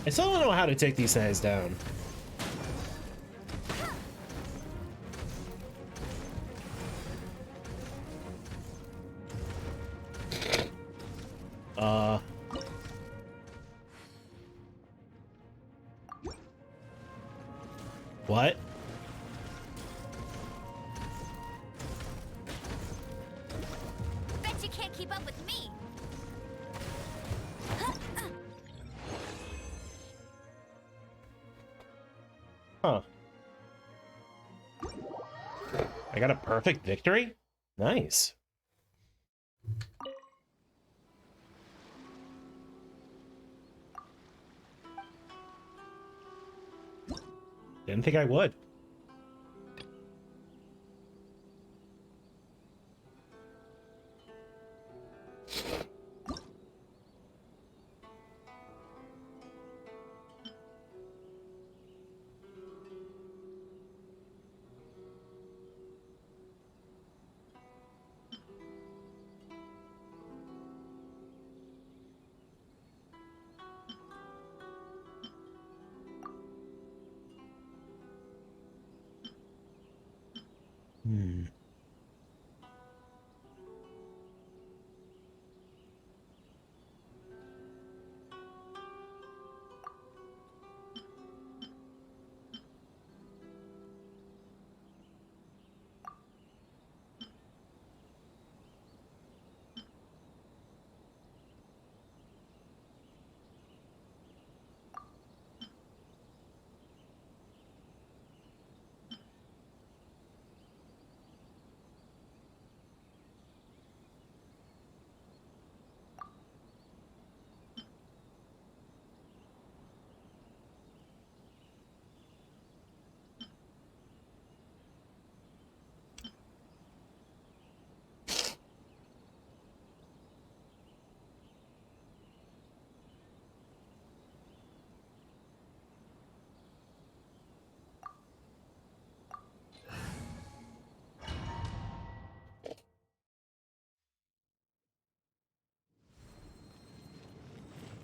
I still don't know how to take these guys down. What? Bet you can't keep up with me. Huh. I got a perfect victory? Nice. Didn't think I would. Hmm.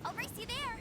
I'll race you there.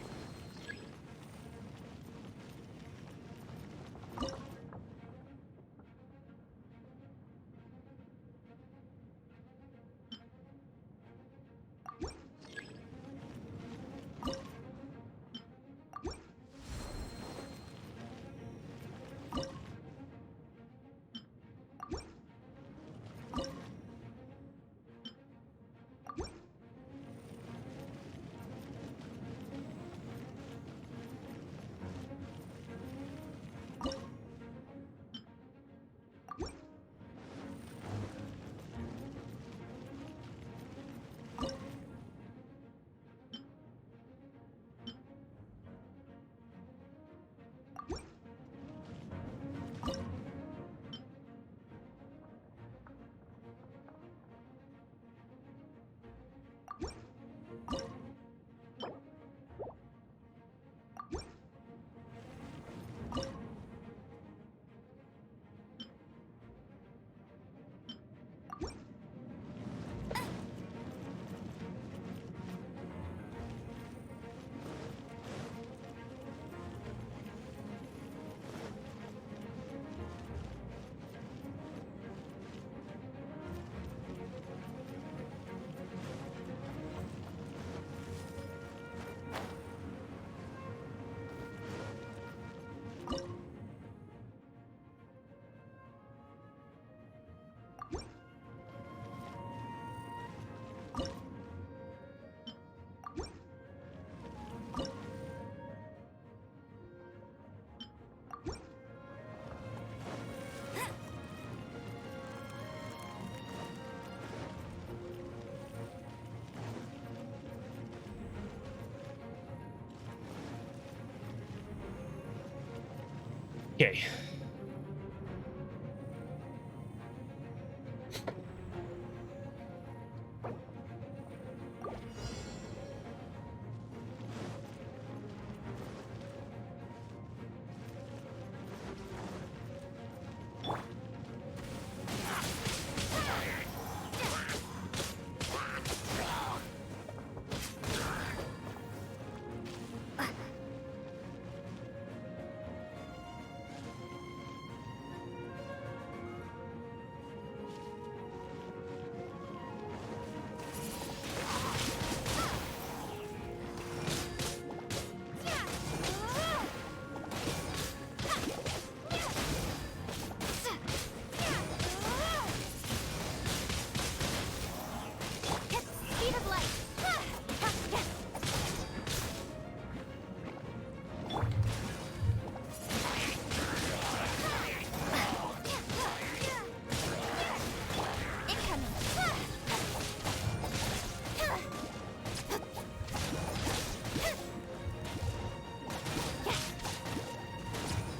Okay.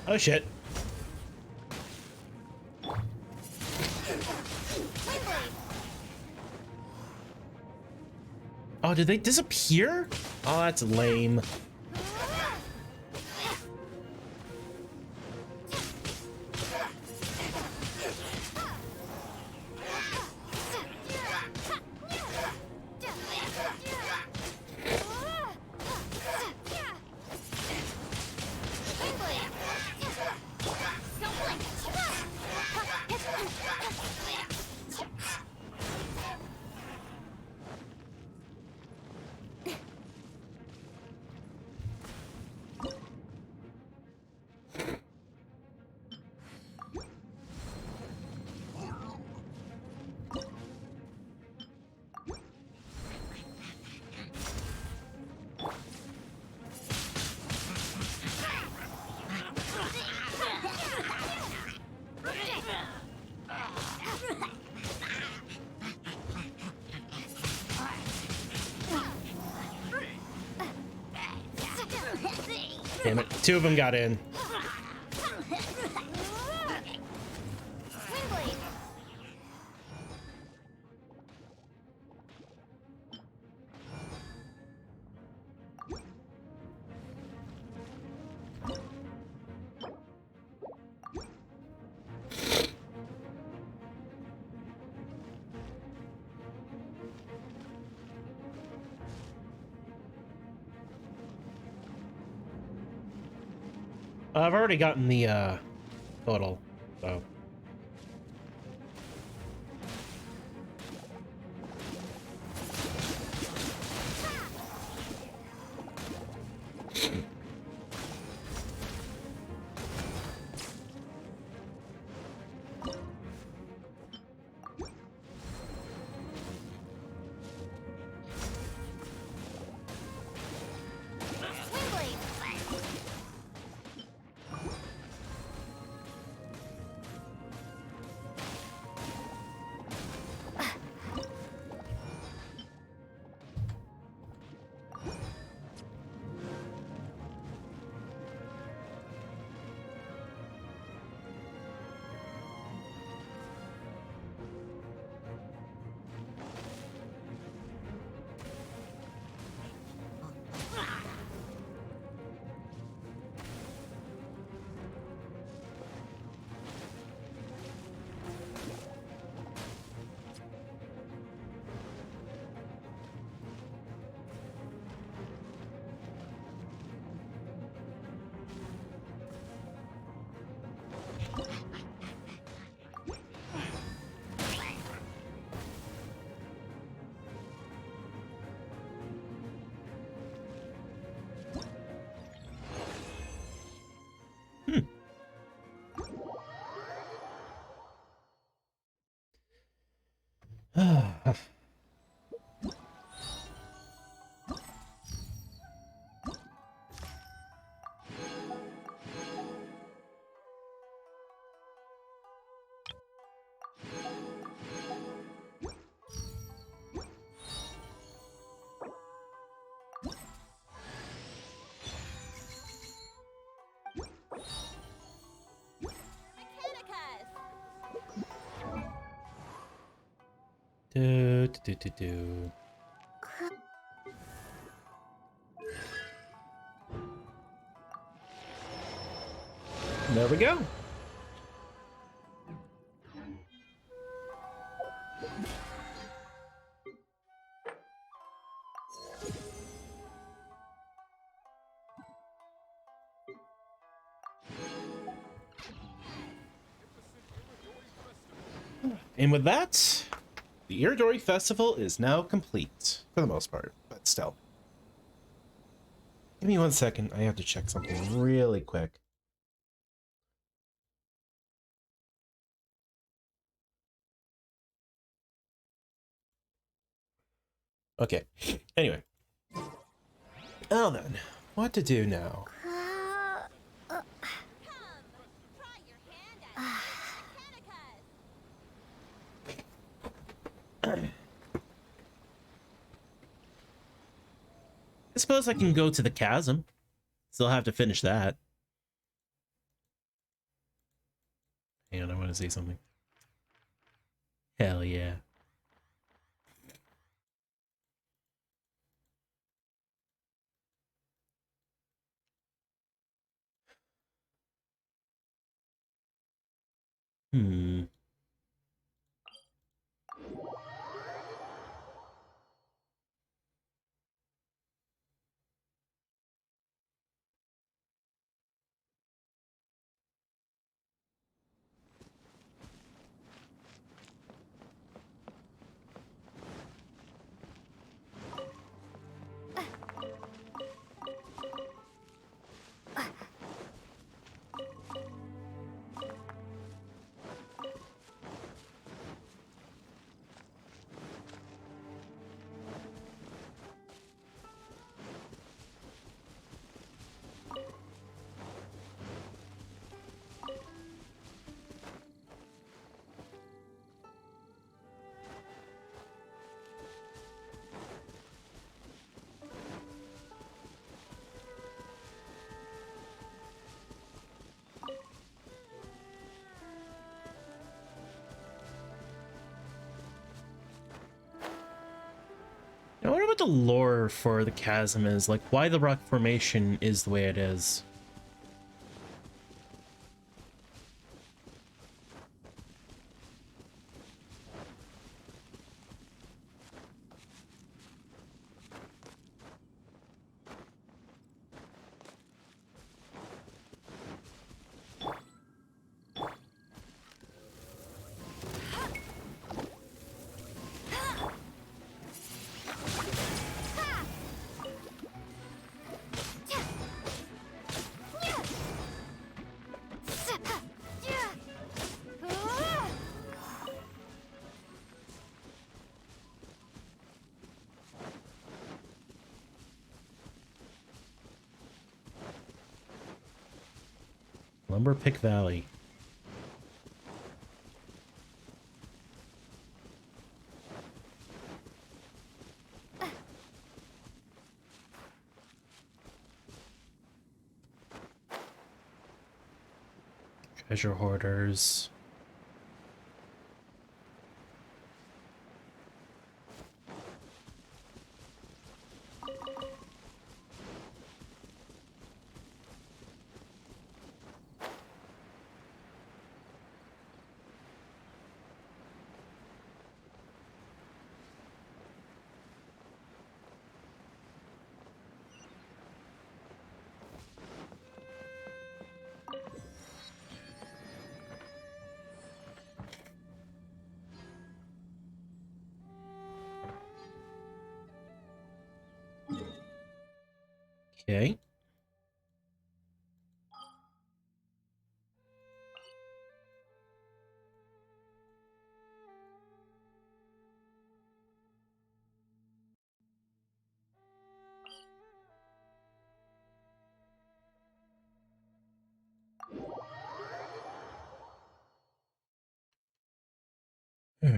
Oh shit. Oh, did they disappear? Oh, that's lame. Damn it. Two of them got in. I've already gotten the total, so. Do. There we go. And with that, the Irodori Festival is now complete, for the most part, but still. Give me 1 second, I have to check something really quick. Okay, anyway. Well then, what to do now? I suppose I can go to the Chasm. Still have to finish that. want to say something. Hell yeah. Hmm. I wonder what the lore for the chasm is, like why the rock formation is the way it is. Lumberpick Valley. Treasure hoarders. Okay. Hmm.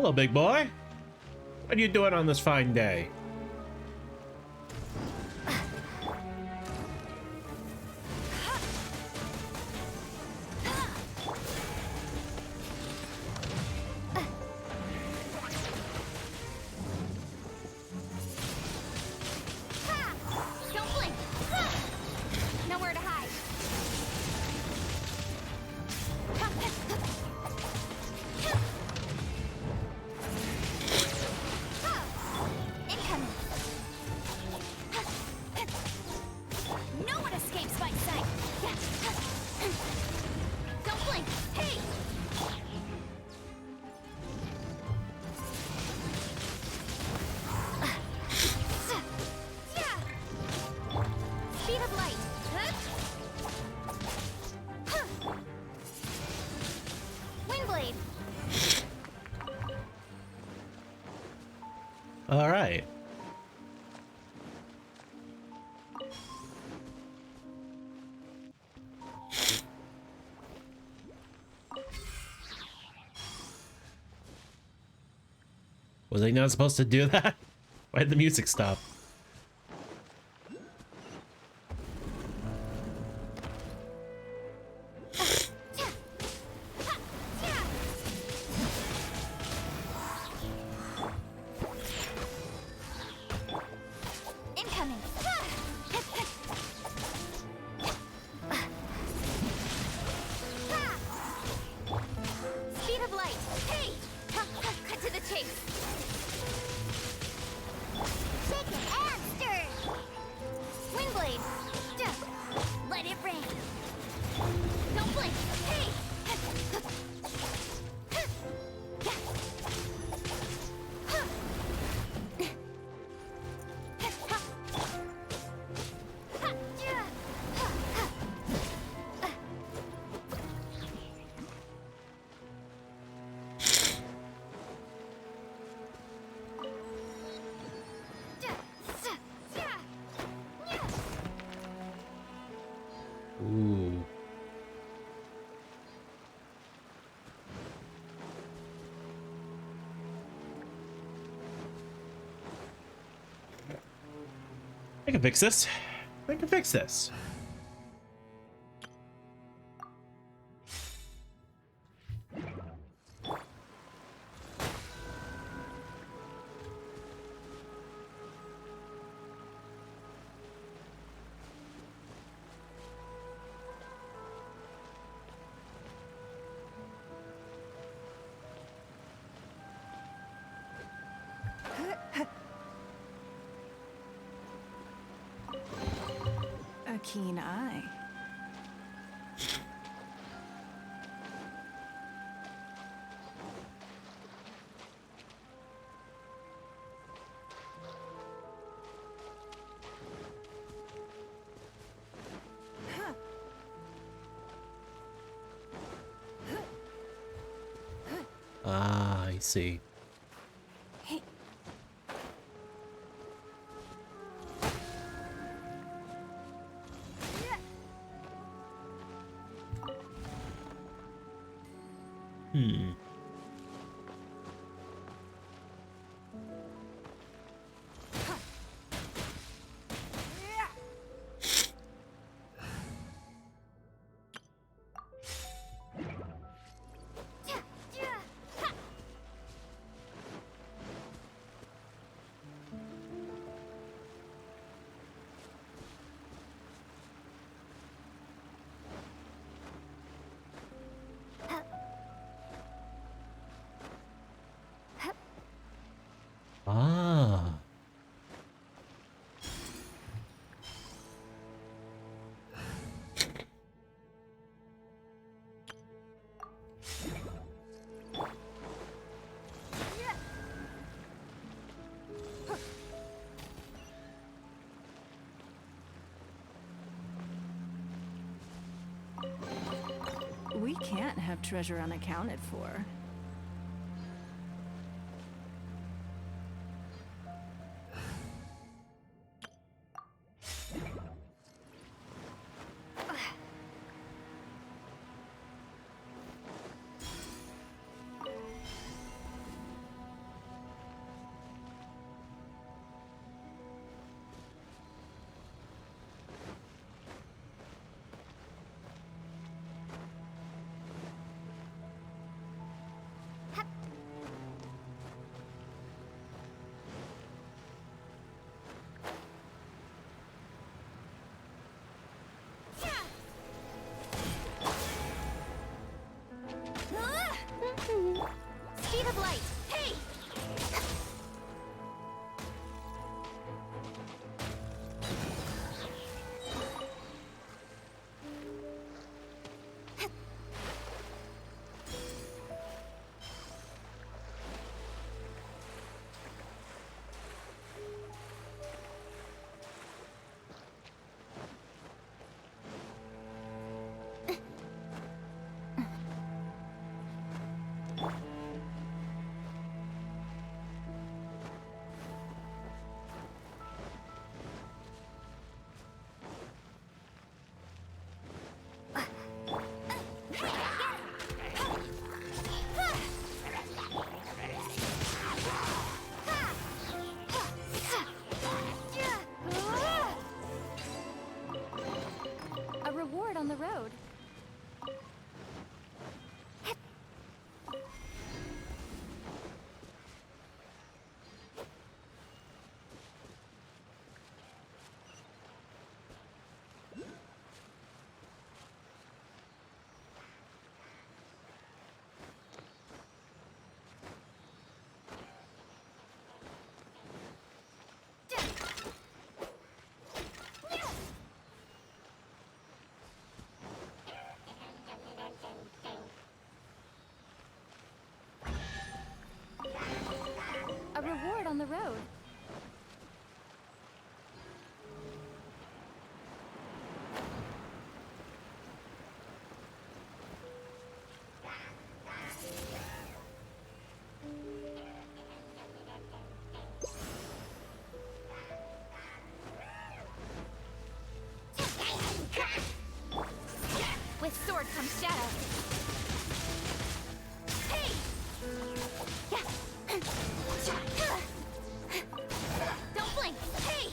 Hello, big boy. What are you doing on this fine day? Don't blink! Nowhere to hide! Incoming! No one escapes my sight! Don't blink! Hey! Speed of light! Windblade! All right. Was I not supposed to do that? Why did the music stop? Incoming! Speed of light! Hey! Cut to the chase! Shaken and stirred! Windblade! Let it rain! Don't blink! Hey! Ooh. I can fix this. I can fix this. A keen eye. Ah, I see. Hmm. Ah. We can't have treasure unaccounted for. the road. With sword comes shadow. Hey! Don't blink! Hey!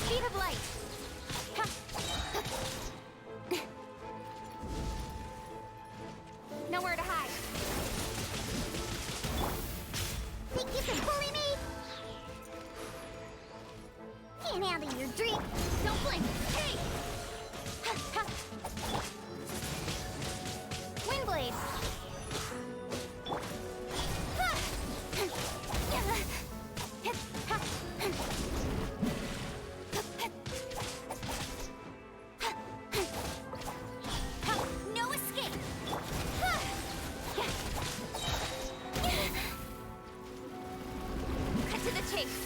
Speed of light. Nowhere to hide. Think you can bully me? Can't handle your drink. Don't blink. Hey! Windblade. No escape. Cut to the chase.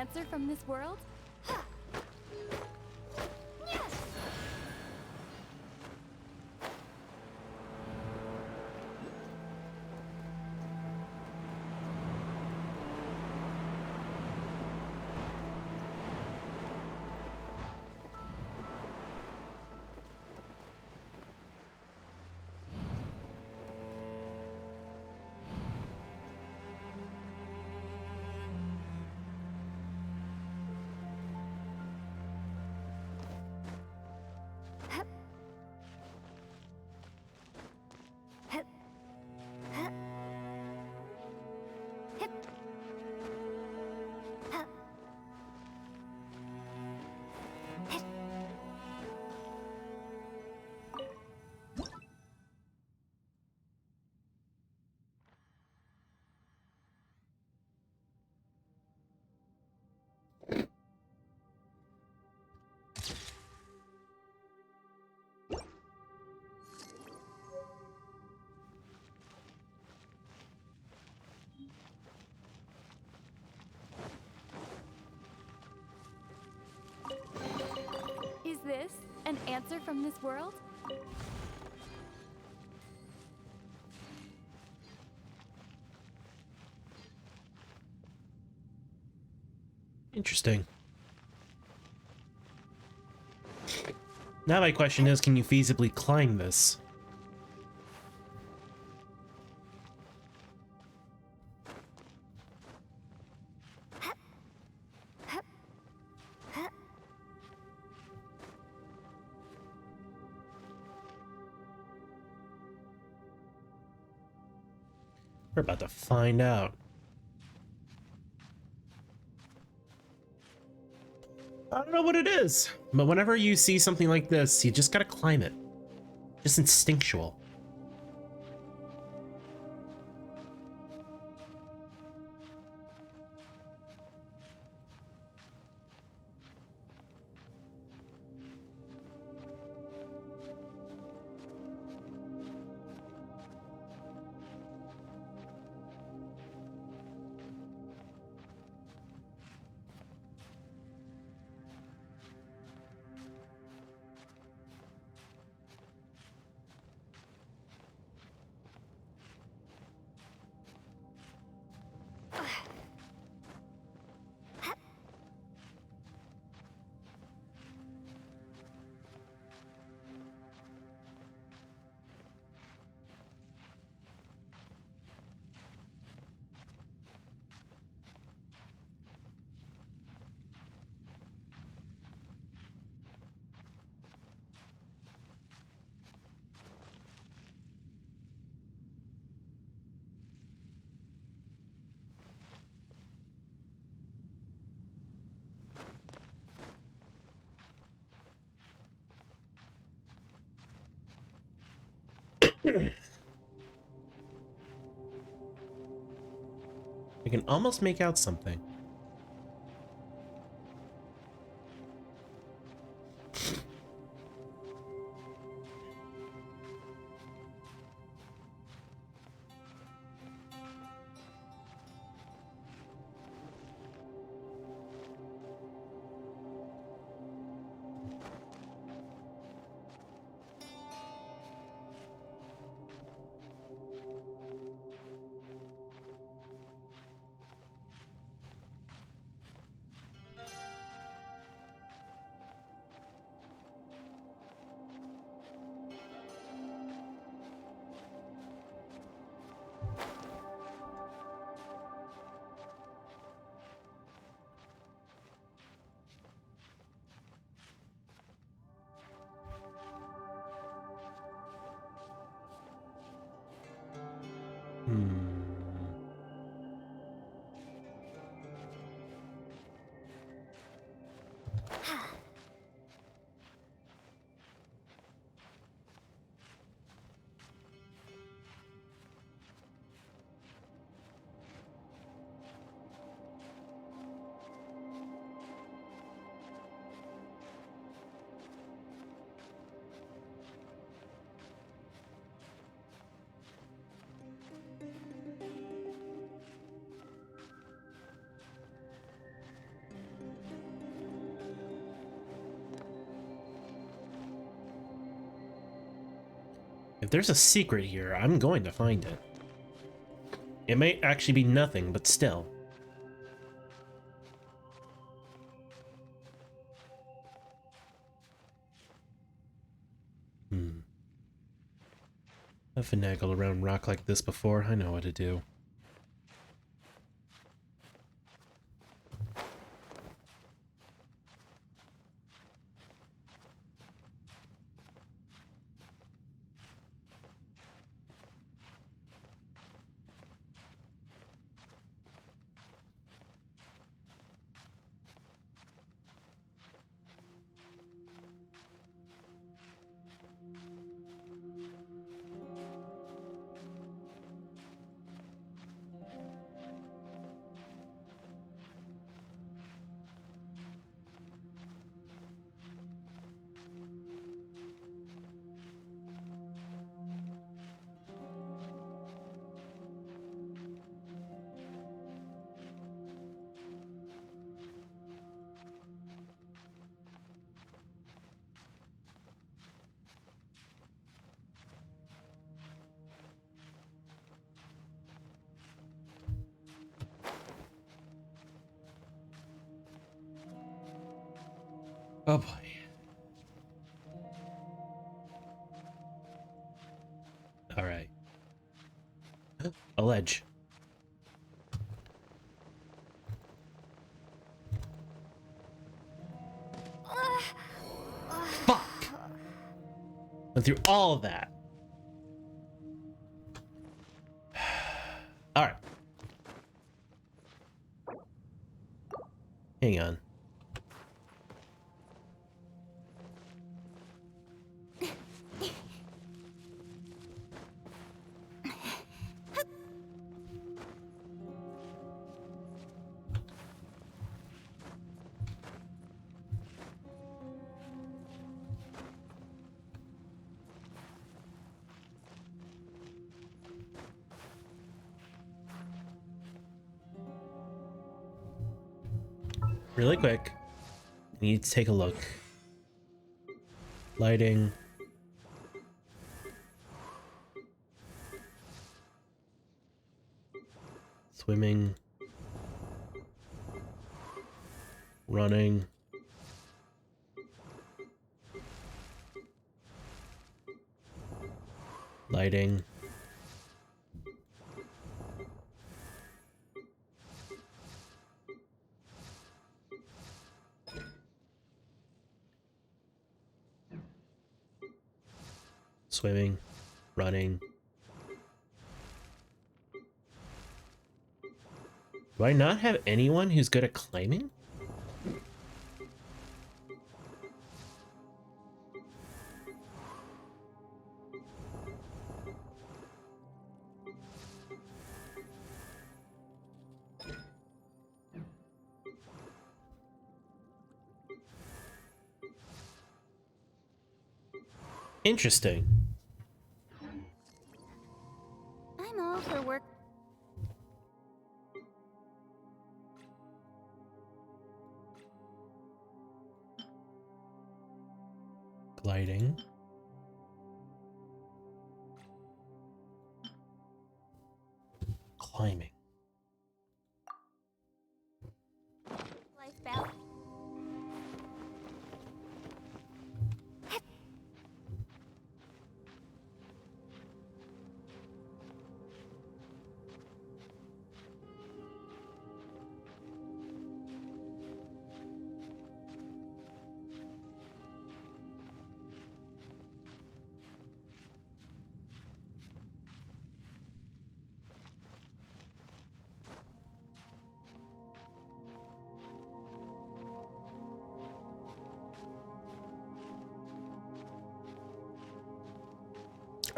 answer from this world? Is this an answer from this world? Interesting. Now my question is, can you feasibly climb this? We're about to find out. I don't know what it is, but whenever you see something like this, you just gotta climb it. Just instinctual. I can almost make out something. If there's a secret here, I'm going to find it. It may actually be nothing, but still. I've finagled around rock like this before. I know what to do. Oh boy. All right. A ledge. Fuck! Went through all of that. All right. Hang on. Really quick, I need to take a look. Lighting. Swimming. Running. Lighting. Swimming, running. Do I not have anyone who's good at climbing? Interesting. I'm all for work. Gliding. Climbing. Life balance.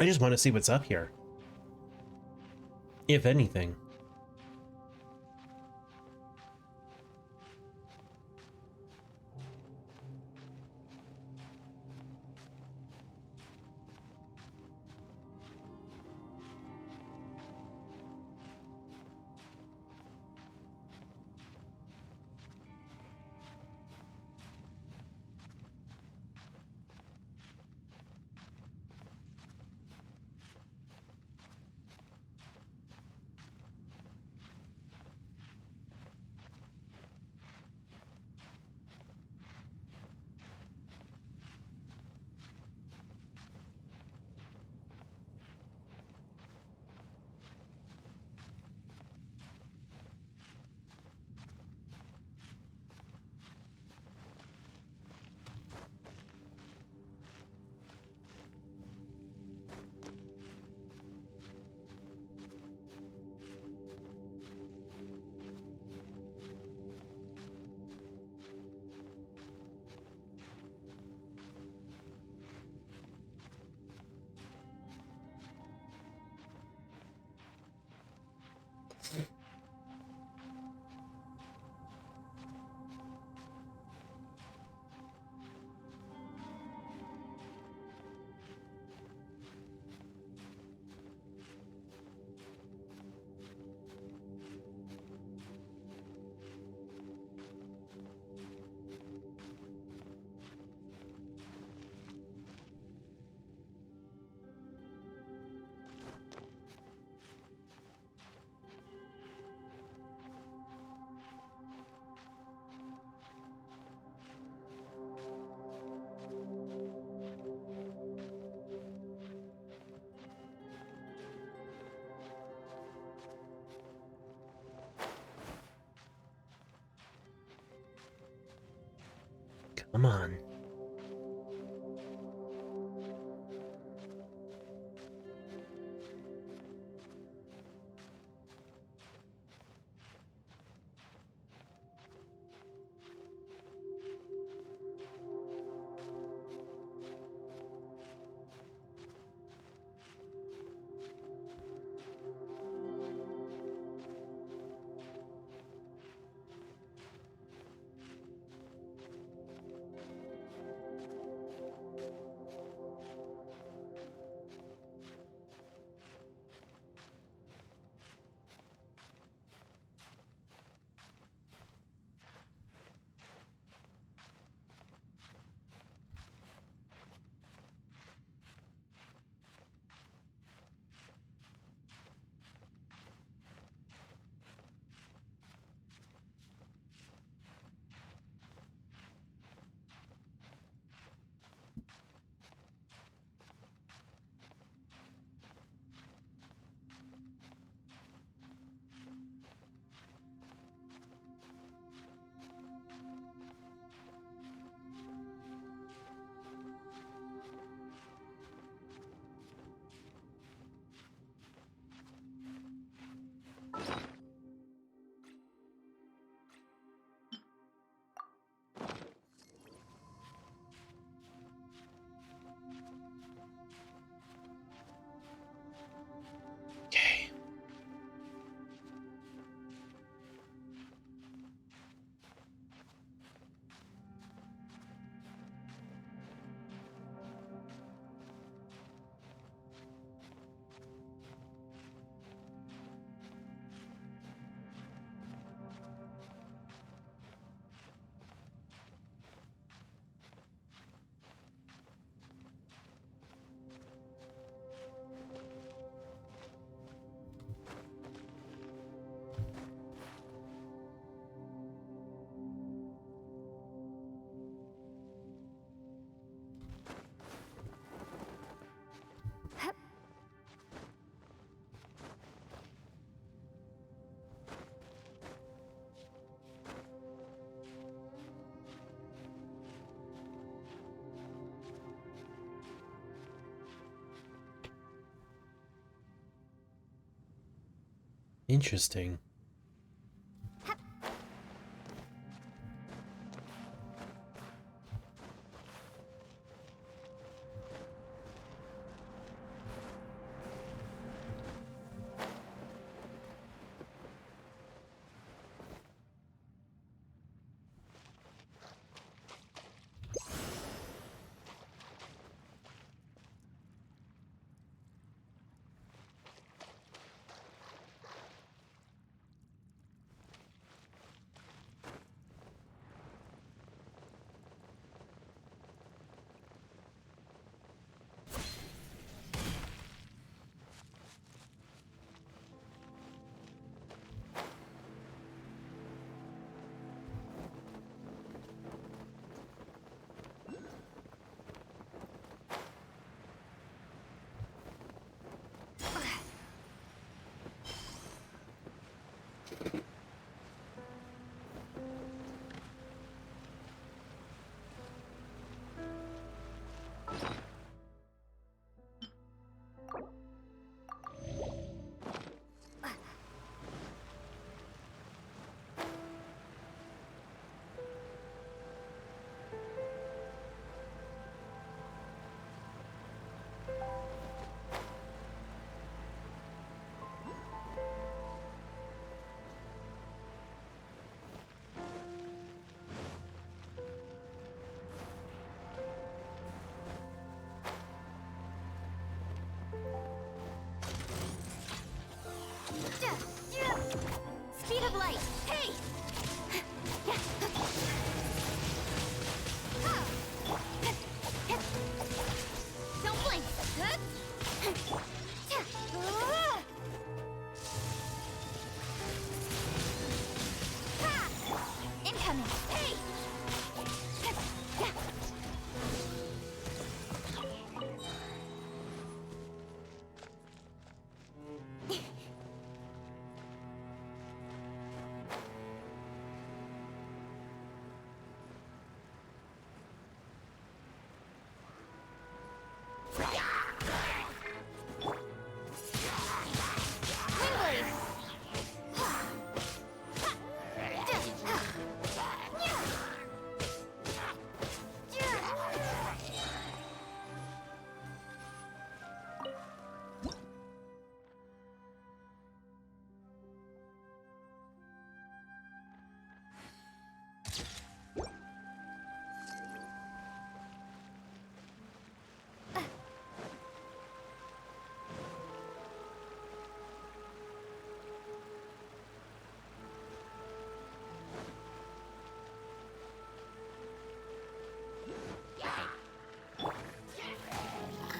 I just want to see what's up here. If anything. Come on. Okay. Interesting.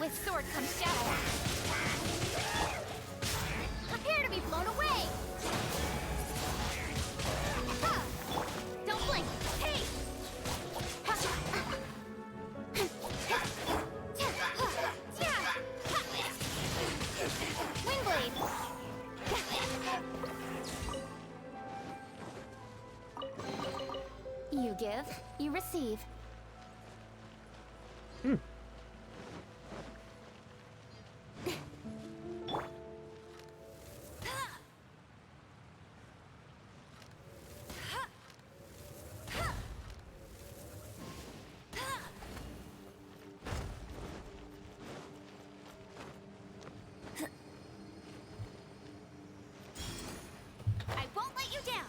With sword comes shadow. Prepare to be blown away. Ha! Don't blink. Hey! Wing blade. You give, you receive. I won't let you down.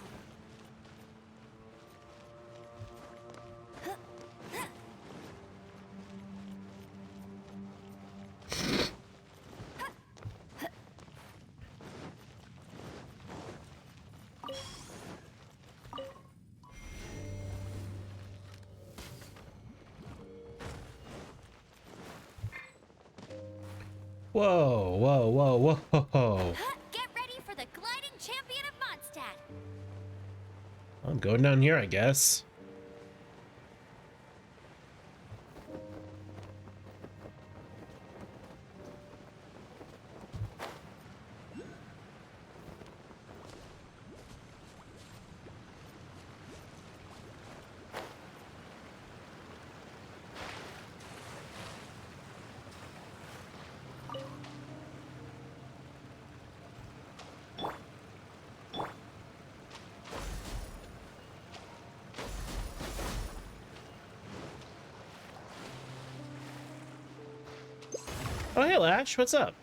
Whoa, whoa, whoa, whoa. Get ready for the gliding champion of Mondstadt. I'm going down here, I guess. Oh, hey, Lash, what's up?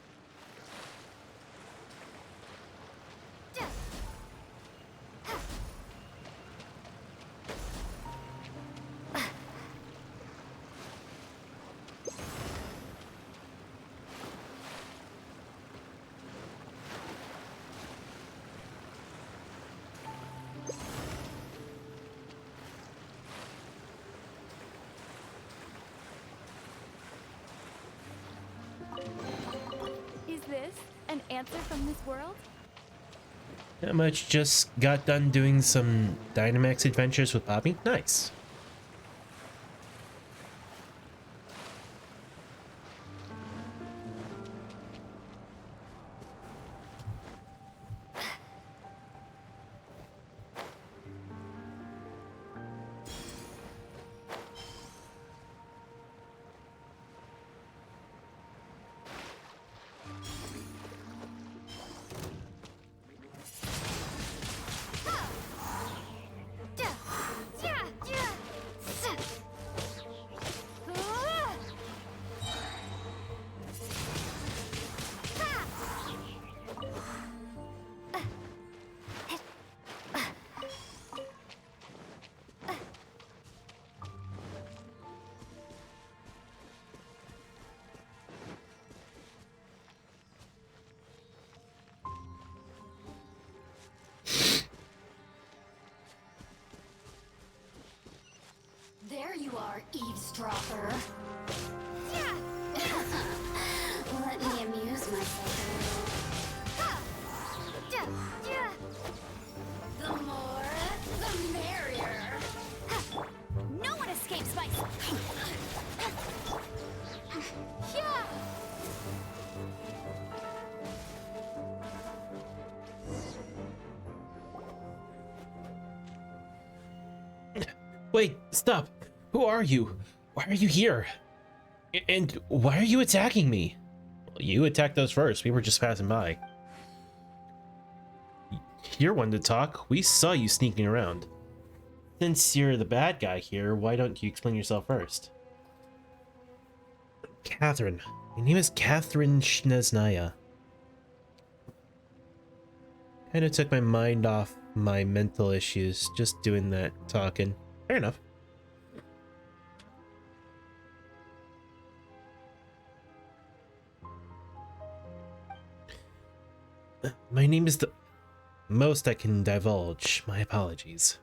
Is this an answer from this world? Not much, just got done doing some Dynamax adventures with Poppy. Nice. There you are, eavesdropper. Let me amuse myself a little. The more, the merrier. No one escapes my... Wait, stop. Who are you? Why are you here? And why are you attacking me? Well, you attacked us first. We were just passing by. You're one to talk. We saw you sneaking around. Since you're the bad guy here, why don't you explain yourself first? Catherine. My name is Catherine Schneznaya. Kinda took my mind off my mental issues just doing that talking. Fair enough. My name is the most I can divulge. My apologies.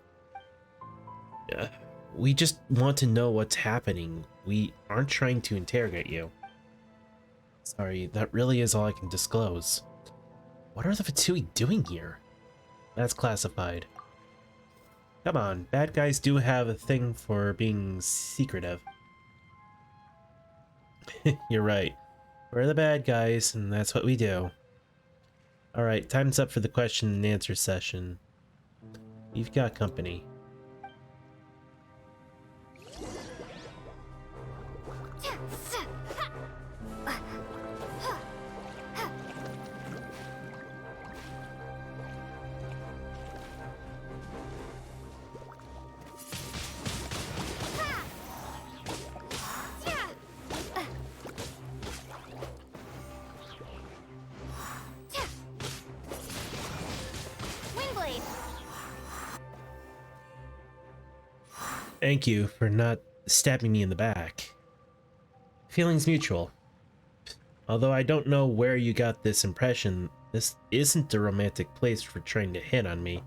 We just want to know what's happening. We aren't trying to interrogate you. Sorry, that really is all I can disclose. What are the Fatui doing here? That's classified. Come on, bad guys do have a thing for being secretive. You're right. We're the bad guys, and that's what we do. Alright, time's up for the question and answer session. You've got company. Thank you for not stabbing me in the back. Feelings mutual. Although I don't know where you got this impression, this isn't a romantic place for trying to hit on me.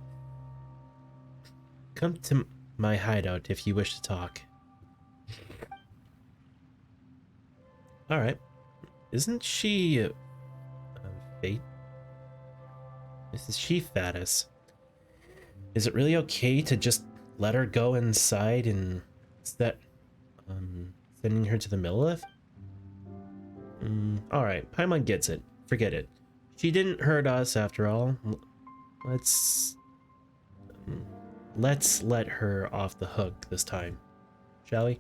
Come to my hideout if you wish to talk. Alright. Isn't she... Fate? Mrs. Chief Faddis. Is it really okay to just let her go inside and instead sending her to the Millith? Alright, Paimon gets it. Forget it. She didn't hurt us after all. Let's let her off the hook this time, shall we?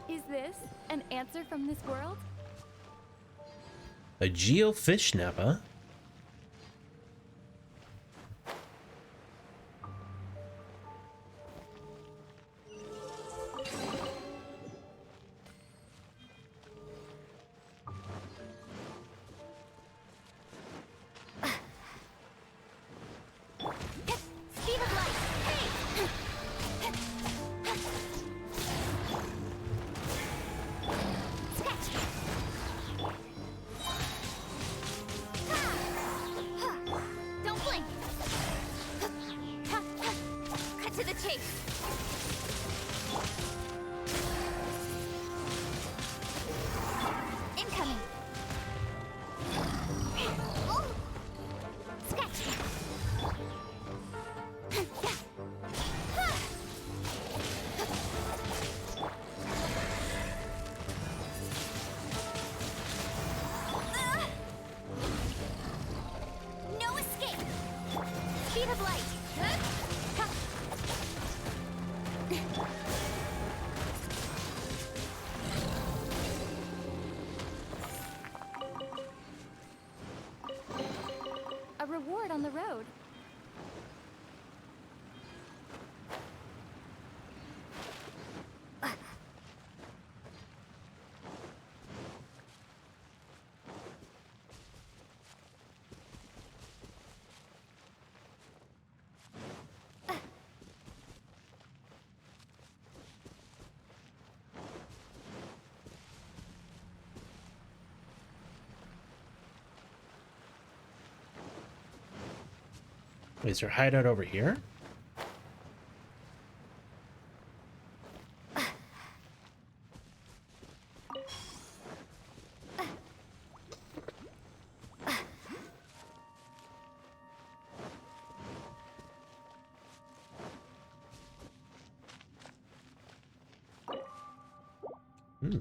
Is this an answer from this world? A geofish snapper? A reward on the road. Wait, is her hideout over here? Hmm.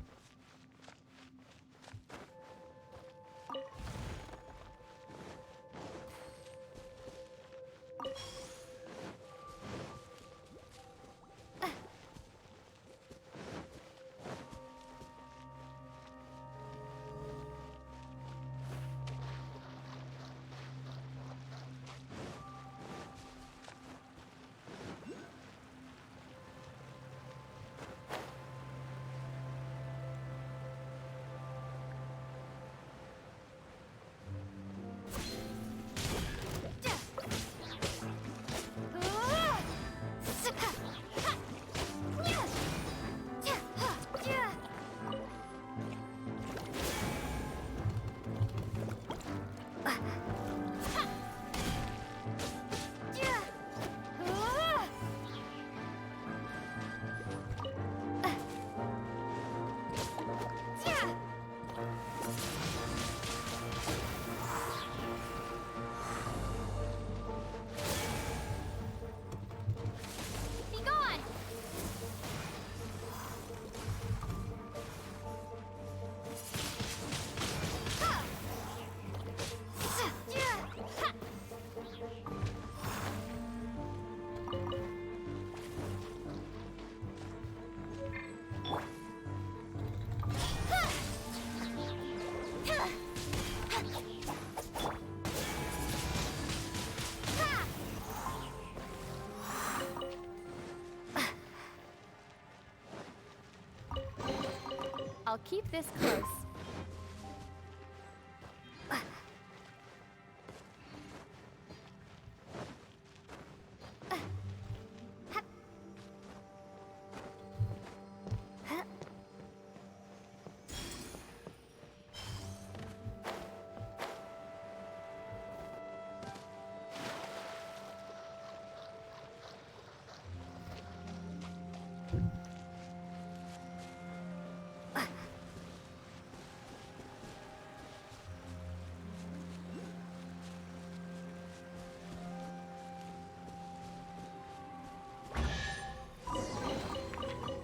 I'll keep this close.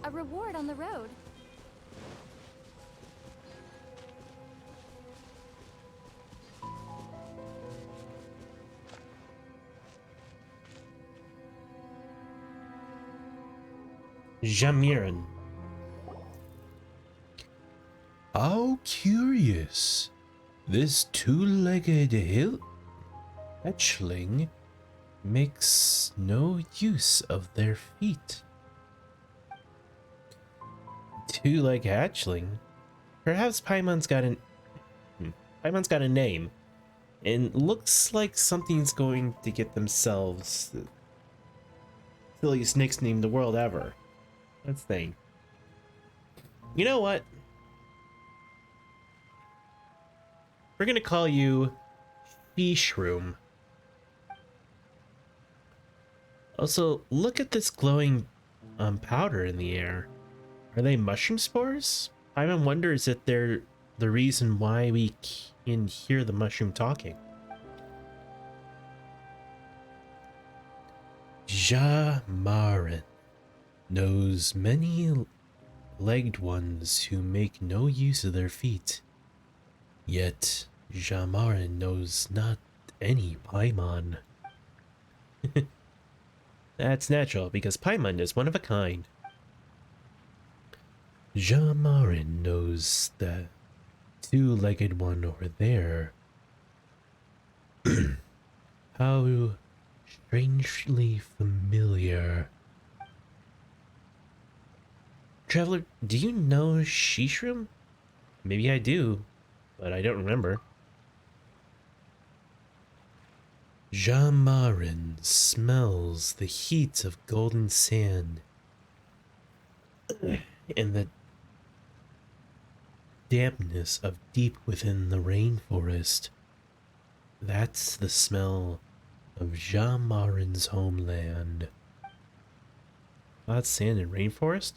A reward on the road. Jamirin. How curious. This two-legged hatchling makes no use of their feet. Two-leg hatchling? Perhaps Paimon's got a name. And looks like something's going to get themselves the silliest nickname in the world ever. Let's think. You know what? We're gonna call you Shroom. Also, look at this glowing powder in the air. Are they mushroom spores? Paimon wonders if they're the reason why we can hear the mushroom talking. Jamarin knows many legged ones who make no use of their feet. Yet Jamarin knows not any Paimon. That's natural, because Paimon is one of a kind. Jamarin knows that two-legged one over there. How strangely familiar. Traveler, do you know Shishroom? Maybe I do, but I don't remember. Jamarin smells the heat of golden sand and the dampness of deep within the rainforest. That's the smell of Jamarin's homeland. Hot sand and rainforest?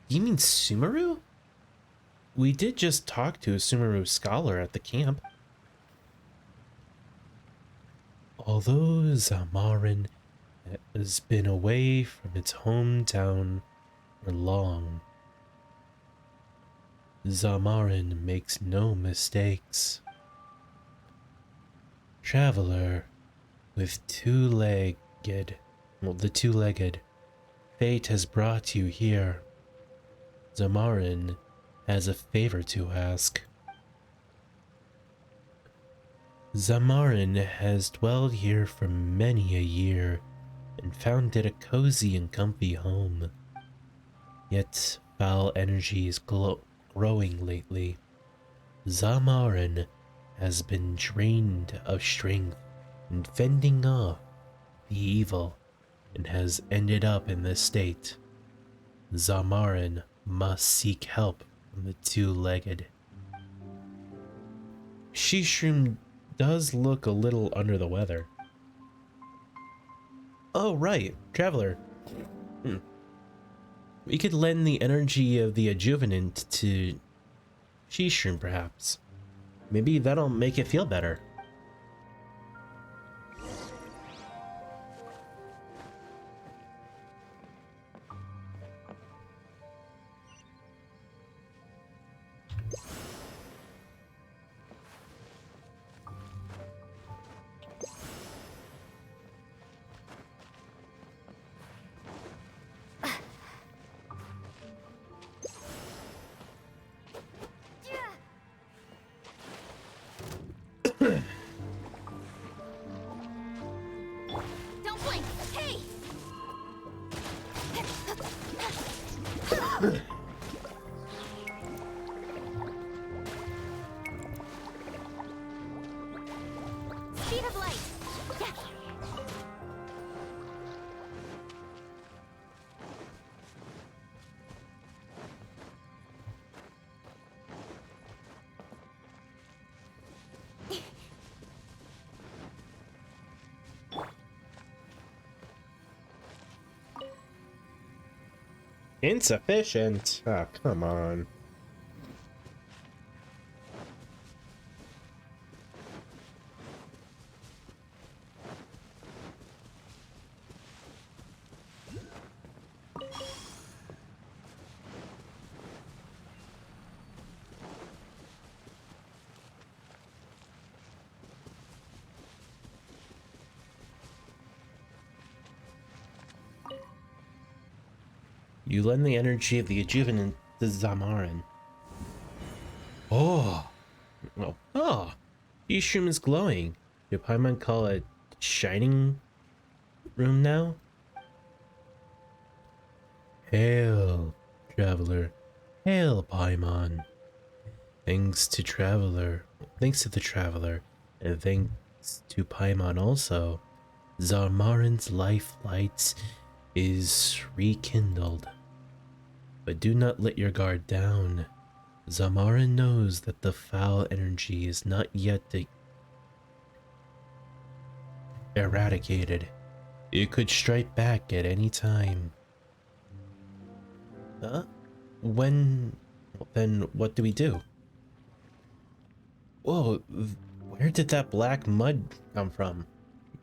You mean Sumeru? We did just talk to a Sumeru scholar at the camp. Although Jamarin has been away from its hometown for long, Jamarin makes no mistakes. Traveler with the two-legged, fate has brought you here. Jamarin has a favor to ask. Jamarin has dwelled here for many a year and found it a cozy and comfy home. Yet foul energy is growing lately. Jamarin has been drained of strength and fending off the evil and has ended up in this state. Jamarin must seek help from the two-legged. Shishroom does look a little under the weather. Oh, right, Traveler. We could lend the energy of the adjuvanant to Shishroom, perhaps. Maybe that'll make it feel better. Don't blink! Hey! Insufficient? Oh, come on. You lend the energy of the adjuvinant to Zamarin. Oh. Oh. The shroom is glowing. Do Paimon call it shining room now? Hail, traveler. Hail, Paimon. Thanks to the traveler, and thanks to Paimon also, Zamarin's life light is rekindled. But do not let your guard down. Zamarin knows that the foul energy is not yet eradicated. It could strike back at any time. Huh? Then what do we do? Whoa, where did that black mud come from?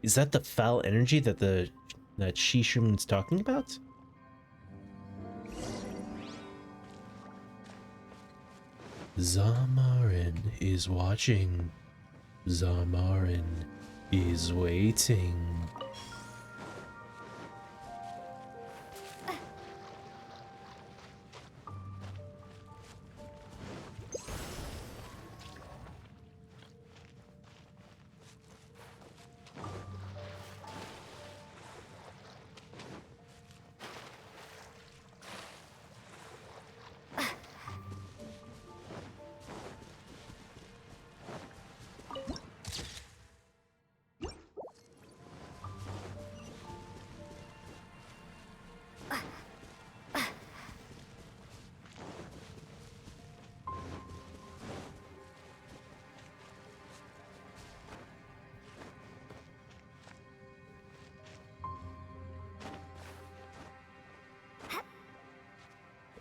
Is that the foul energy that Shishrim's talking about? Zamarin is watching. Zamarin is waiting.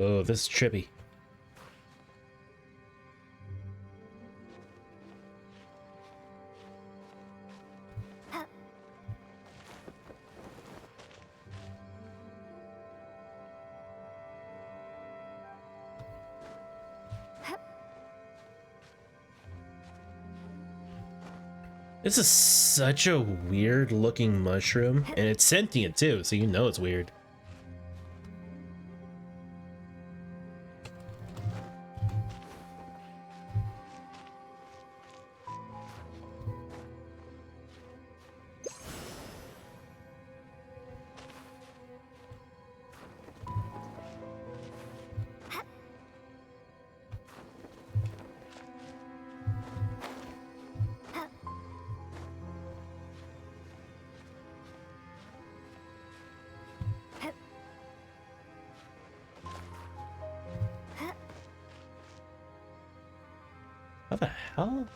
Oh, this is trippy. This is such a weird looking mushroom, and it's sentient too, so you know it's weird. How the hell?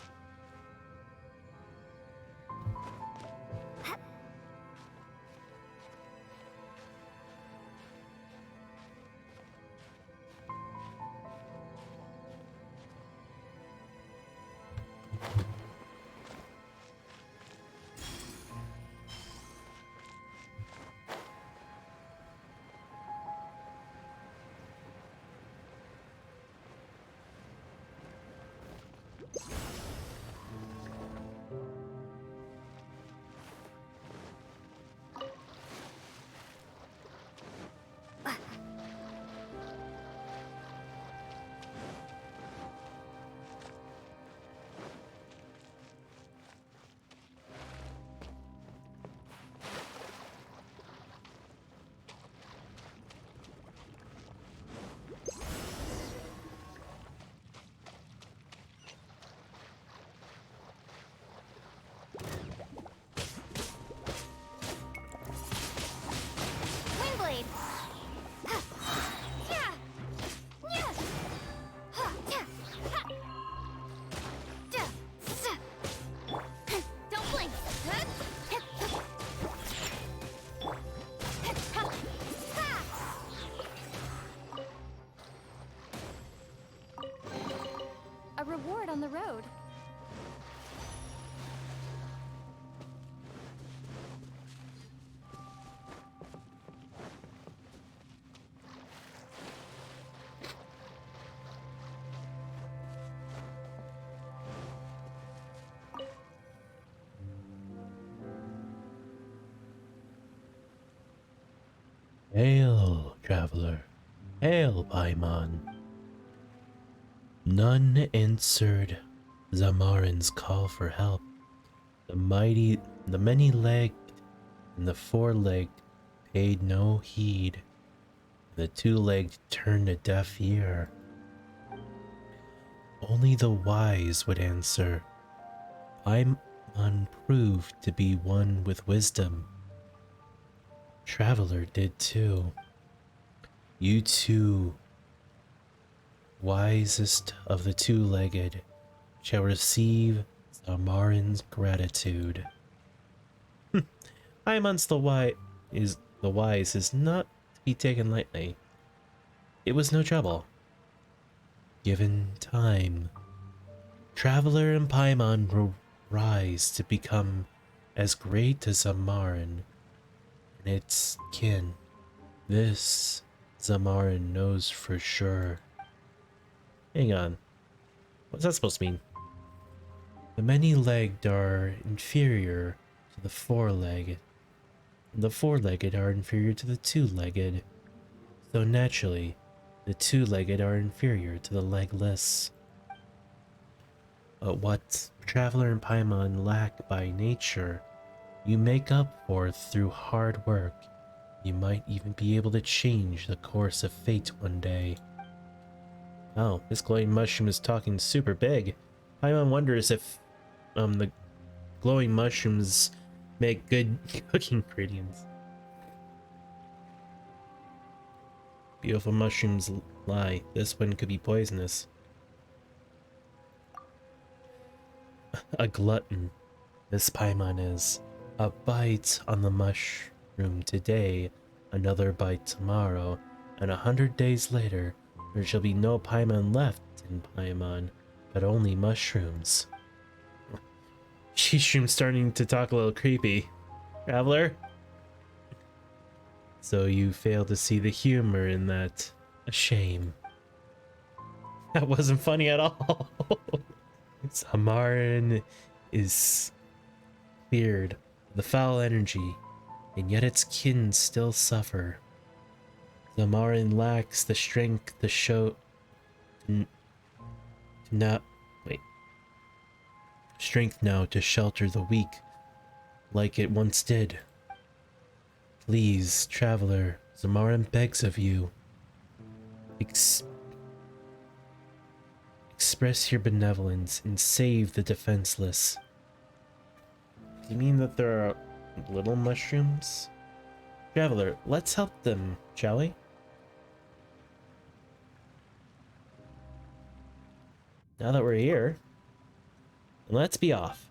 Hail, traveler. Hail, Paimon. None answered Zamarin's call for help. The many-legged, and the four-legged paid no heed. The two-legged turned a deaf ear. Only the wise would answer. Paimon proved to be one with wisdom. Traveler did too. You two, wisest of the two-legged, shall receive Zamarin's gratitude. Paimon's the wise is not to be taken lightly. It was no trouble. Given time, Traveler and Paimon will rise to become as great as Zamarin and its kin. This Zamarin knows for sure. Hang on. What's that supposed to mean? The many-legged are inferior to the four-legged. The four-legged are inferior to the two-legged. So naturally, the two-legged are inferior to the legless. But what Traveler and Paimon lack by nature, you make up for through hard work. You might even be able to change the course of fate one day. Oh, this glowing mushroom is talking super big. Paimon wonders if the glowing mushrooms make good cooking ingredients. Beautiful mushrooms lie. This one could be poisonous. A glutton, this Paimon is. A bite on the mushroom today, another bite tomorrow, and 100 days later, there shall be no Paimon left in Paimon, but only mushrooms. Shishroom's starting to talk a little creepy. Traveler? So you fail to see the humor in that. A shame. That wasn't funny at all. Zamarin is cleared of the foul energy, and yet its kin still suffer. Zamarin lacks the strength to show... Strength now to shelter the weak, like it once did. Please, traveler, Zamarin begs of you. Express your benevolence and save the defenseless. Do you mean that there are little mushrooms? Traveler, let's help them, shall we? Now that we're here, let's be off.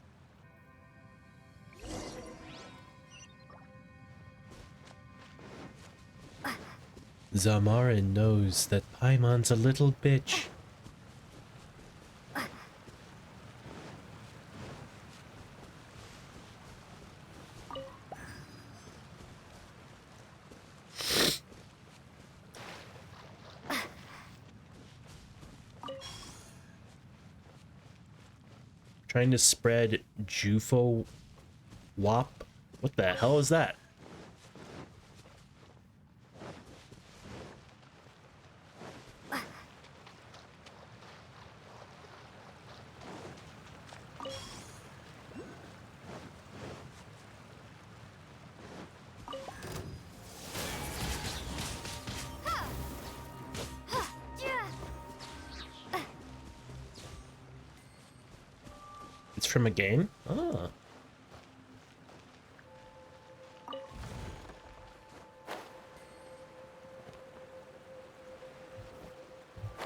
Zamarin knows that Paimon's a little bitch. Trying to spread Jufo Wop? What the hell is that? It's from a game? Ah.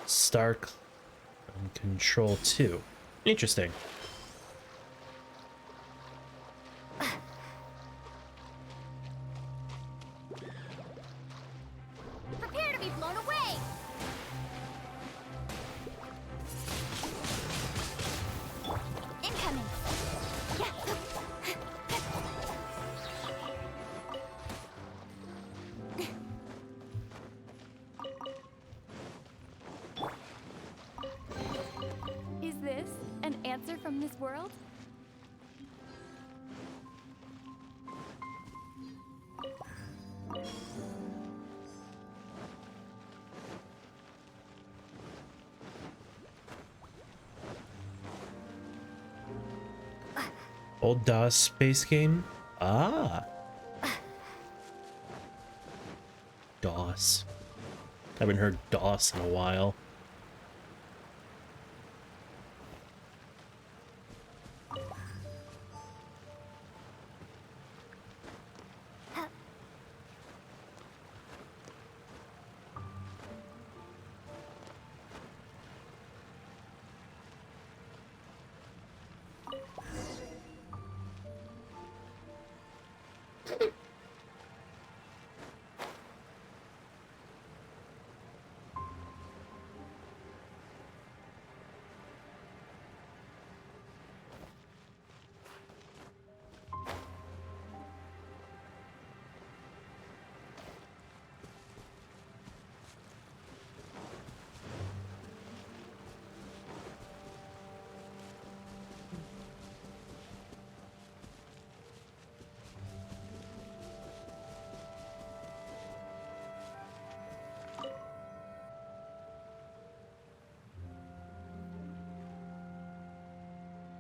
Stark on Control 2. Interesting. Prepare to be blown away! Incoming! Is this an answer from this world? old DOS space game? Ah. DOS. Haven't heard DOS in a while.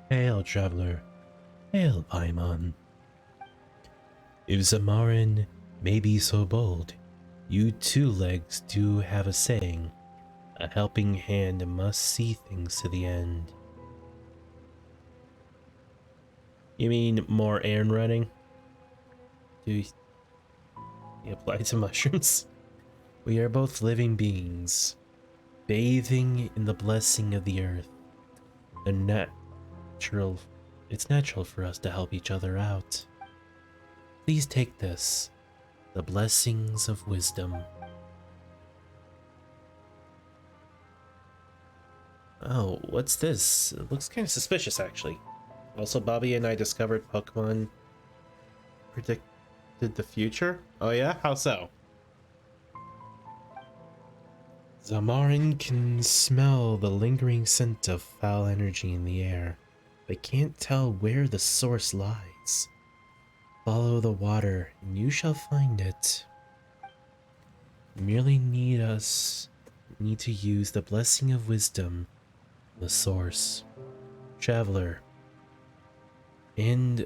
Hail, traveler. Hail, Paimon. If Zamarin may be so bold, you two legs do have a saying. A helping hand must see things to the end. You mean more Aaron running? Do you apply to mushrooms? We are both living beings, bathing in the blessing of the earth. It's natural for us to help each other out. Please take this, the blessings of wisdom. Oh, what's this? It looks kind of suspicious, actually. Also, Bobby and I discovered Pokemon predicted the future. Oh yeah? How so? Zamarin can smell the lingering scent of foul energy in the air, but can't tell where the source lies. Follow the water, and you shall find it. You merely need to use the blessing of wisdom, the source. Traveler, and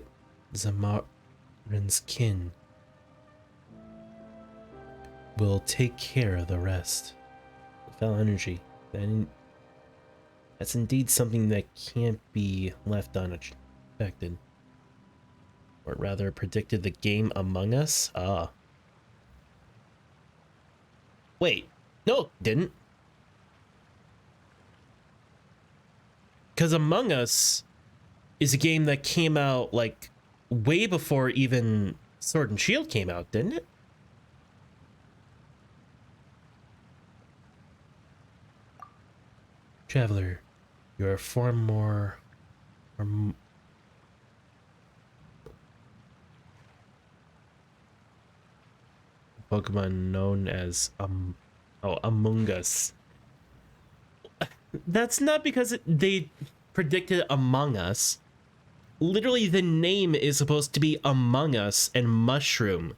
Zamarin's kin will take care of the rest. Foul energy. That's indeed something that can't be left unaffected. Or rather, predicted the game Among Us? Ah. Wait. No, didn't. Because Among Us is a game that came out, like, way before even Sword and Shield came out, didn't it? Traveler, you are far more... Pokemon known as, Among Us. That's not because they predicted Among Us. Literally, the name is supposed to be Among Us and Mushroom.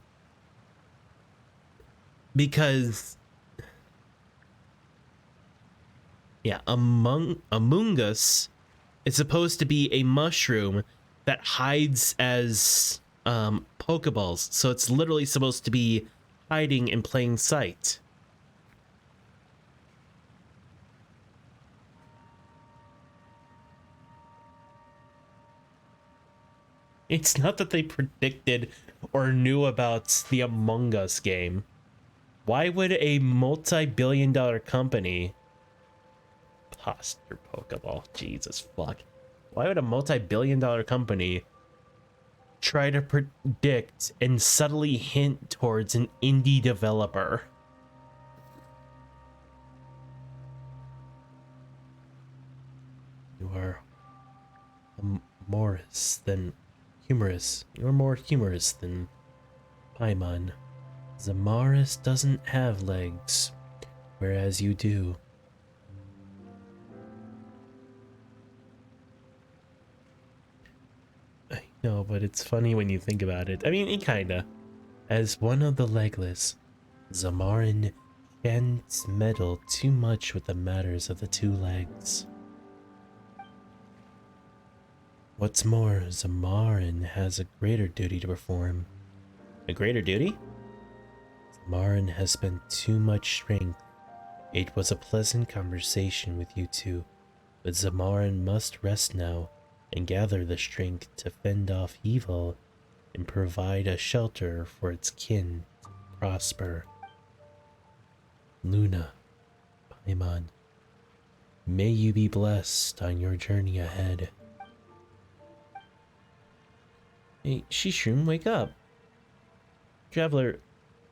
Because... yeah, Among Us is supposed to be a mushroom that hides as Pokeballs. So it's literally supposed to be hiding in plain sight. It's not that they predicted or knew about the Among Us game. Why would a multi-billion-dollar company... Poster Pokeball, Jesus fuck. Why would a multi-billion-dollar company try to predict and subtly hint towards an indie developer? You are You're more humorous than Paimon. Zamaris doesn't have legs, whereas you do. I know, but it's funny when you think about it. I mean, kinda. As one of the legless, Zamarin can't meddle too much with the matters of the two legs. What's more, Zamarin has a greater duty to perform. A greater duty? Zamarin has spent too much strength. It was a pleasant conversation with you two, but Zamarin must rest now and gather the strength to fend off evil and provide a shelter for its kin to prosper. Luna, Paimon, may you be blessed on your journey ahead. Hey, Shishroom, wake up. Traveler,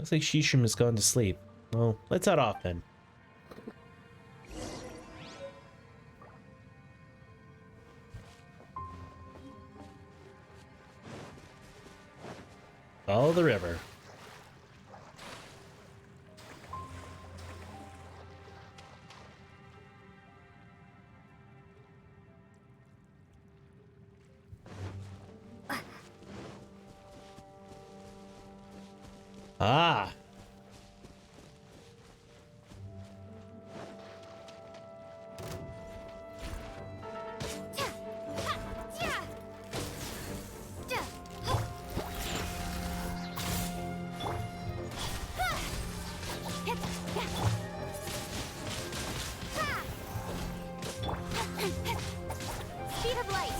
looks like Shishroom has gone to sleep. Well, let's head off then. Follow the river. Ah. Speed of light.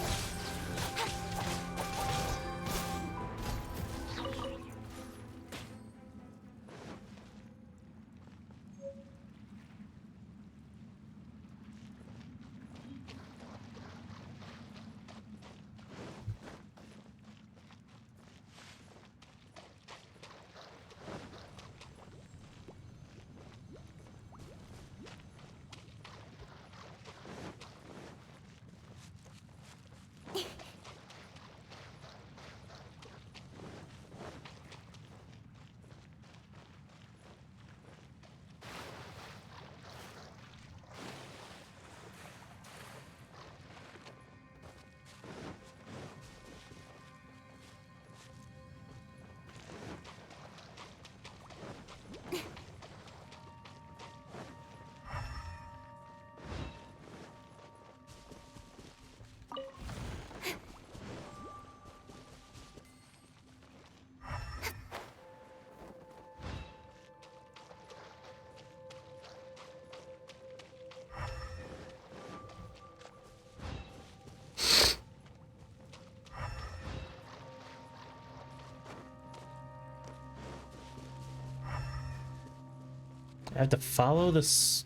I have to follow this.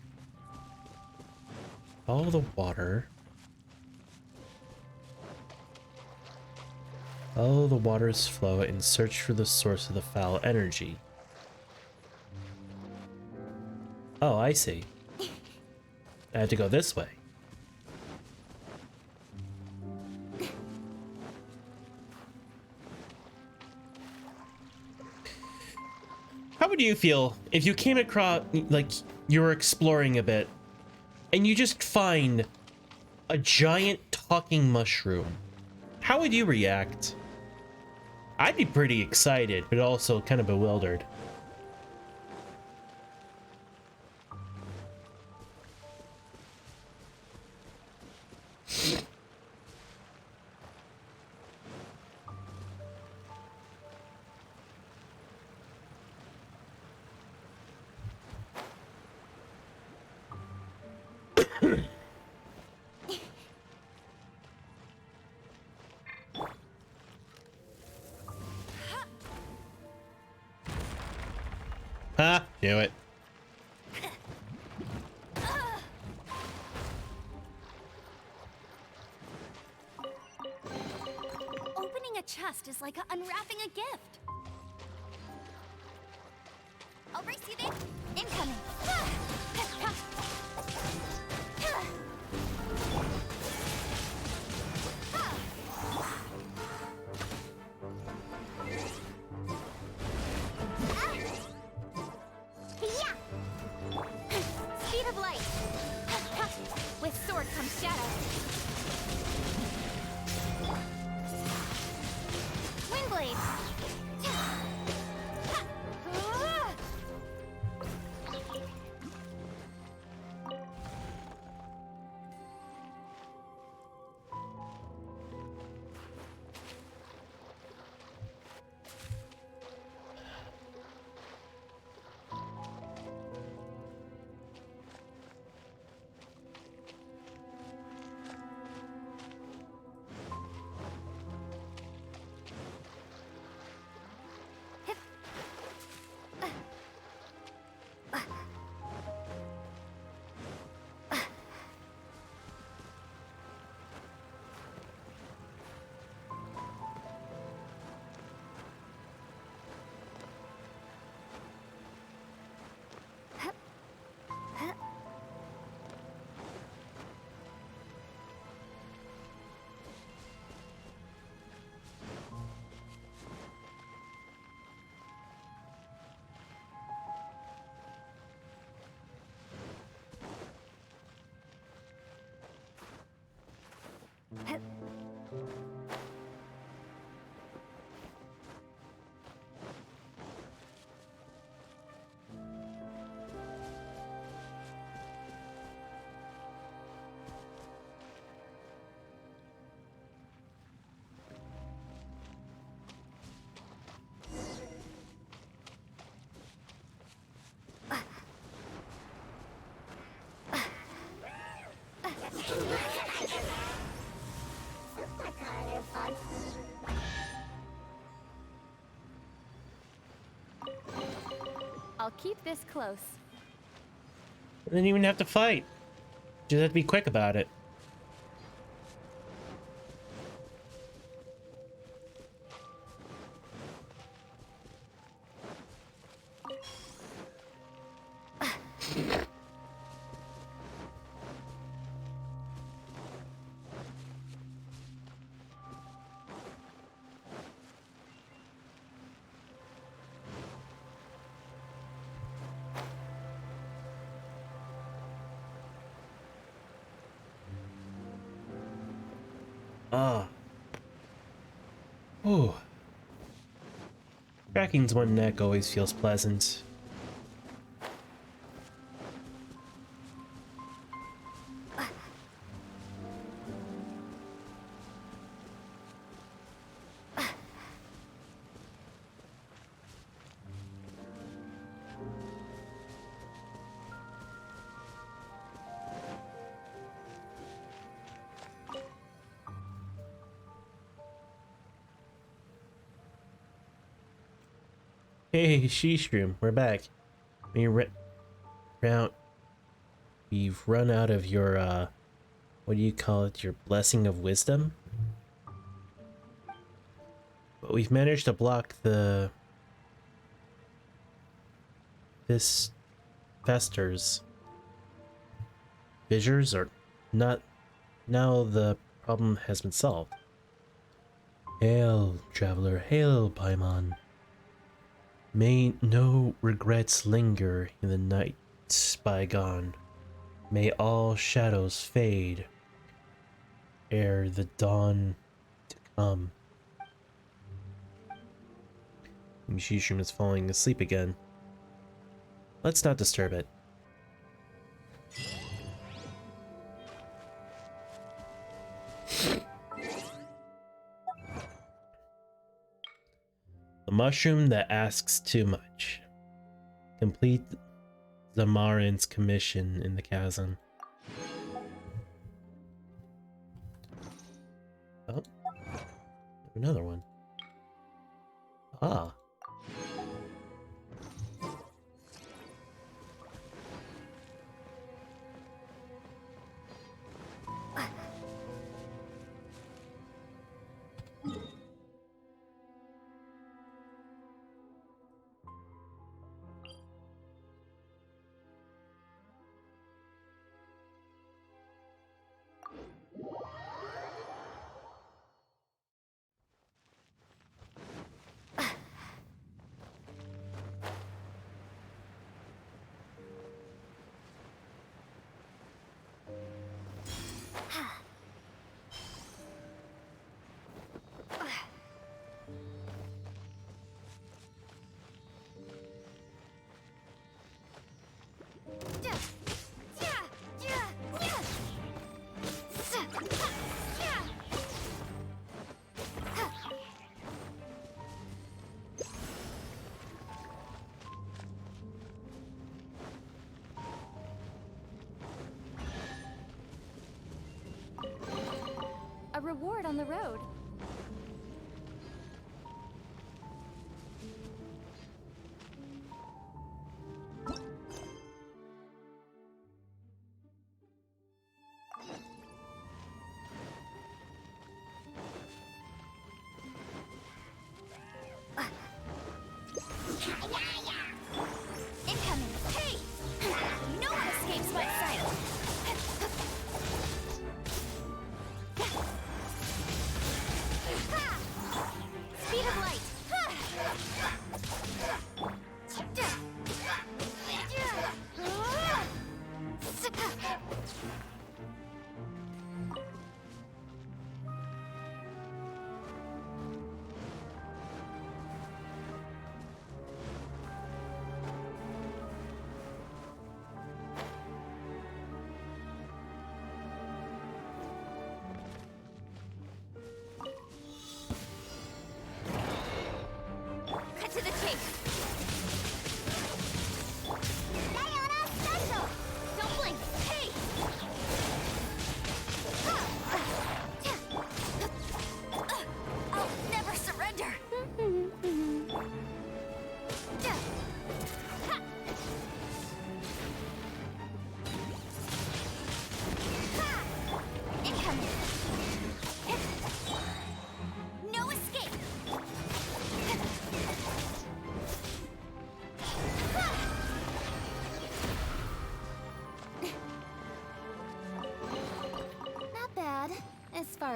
Follow the water. Follow the water's flow and search for the source of the foul energy. Oh, I see. I have to go this way. How would you feel if you came across, like, you were exploring a bit, and you just find a giant talking mushroom? How would you react? I'd be pretty excited, but also kind of bewildered. Ha! Knew it. Opening a chest is like unwrapping a gift. I'll race you there. Incoming. Speed of light. With sword comes shadow. Windblade. I'll keep this close. I didn't even have to fight. Just have to be quick about it. Ah. Ooh. Tracking's one neck always feels pleasant. Hey, Sheeshroom, we're back. We've run out of your, what do you call it? Your blessing of wisdom? But we've managed to block this Fester's fissures are not. Now the problem has been solved. Hail, traveler, hail, Paimon. May no regrets linger in the nights bygone. May all shadows fade ere the dawn to come. Sheeshroom is falling asleep again. Let's not disturb it. The mushroom that asks too much. Complete Zamarin's commission in the chasm. Oh, another one. Ah. A reward on the road. Incoming! Hey! No one escapes my sight! Speed of light!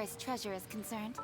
as treasure is concerned.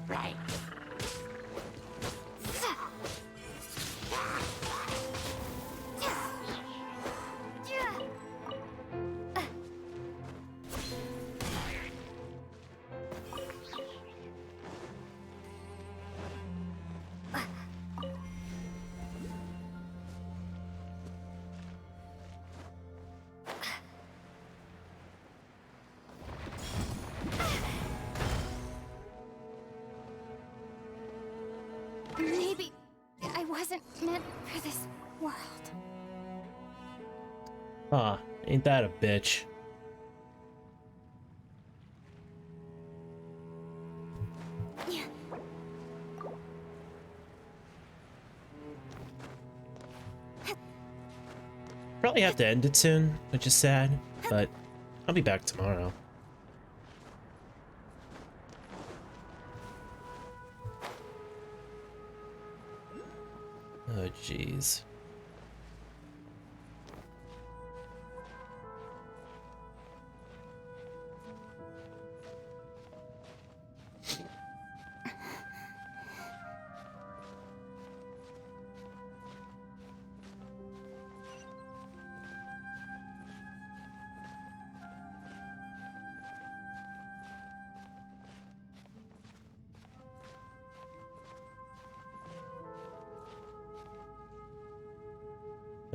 Right. Maybe I wasn't meant for this world. Ah, ain't that a bitch? Probably have to end it soon, which is sad, but I'll be back tomorrow. Oh, jeez.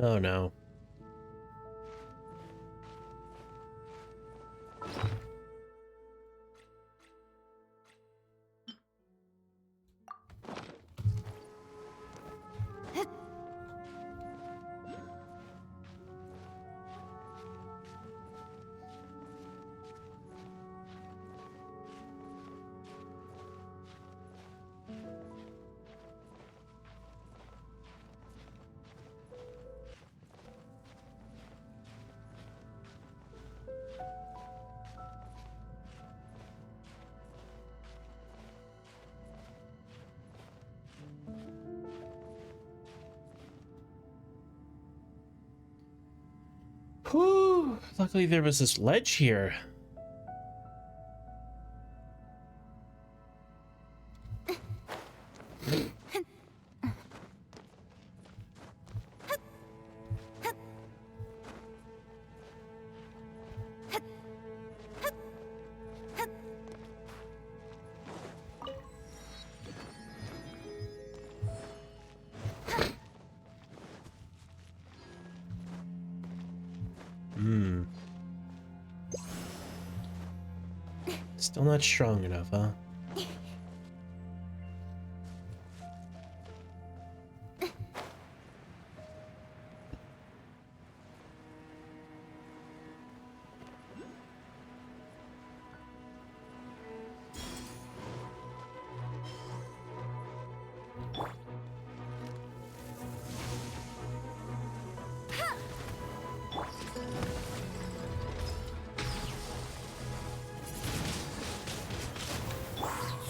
Oh no. Whew, luckily there was this ledge here. Still not strong enough, huh?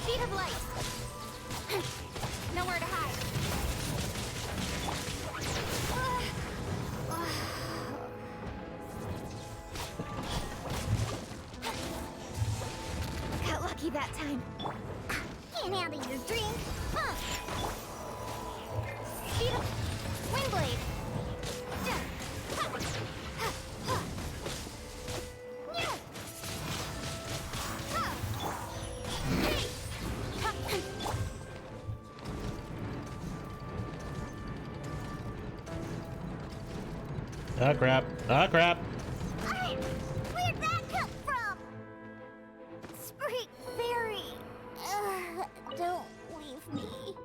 Speed of light. Nowhere to hide. Got lucky that time. Can't handle your drink. Huh. Speed of wind blade. Ah, crap. Ah, crap. Where'd that come from? Spring Fairy. Don't leave me.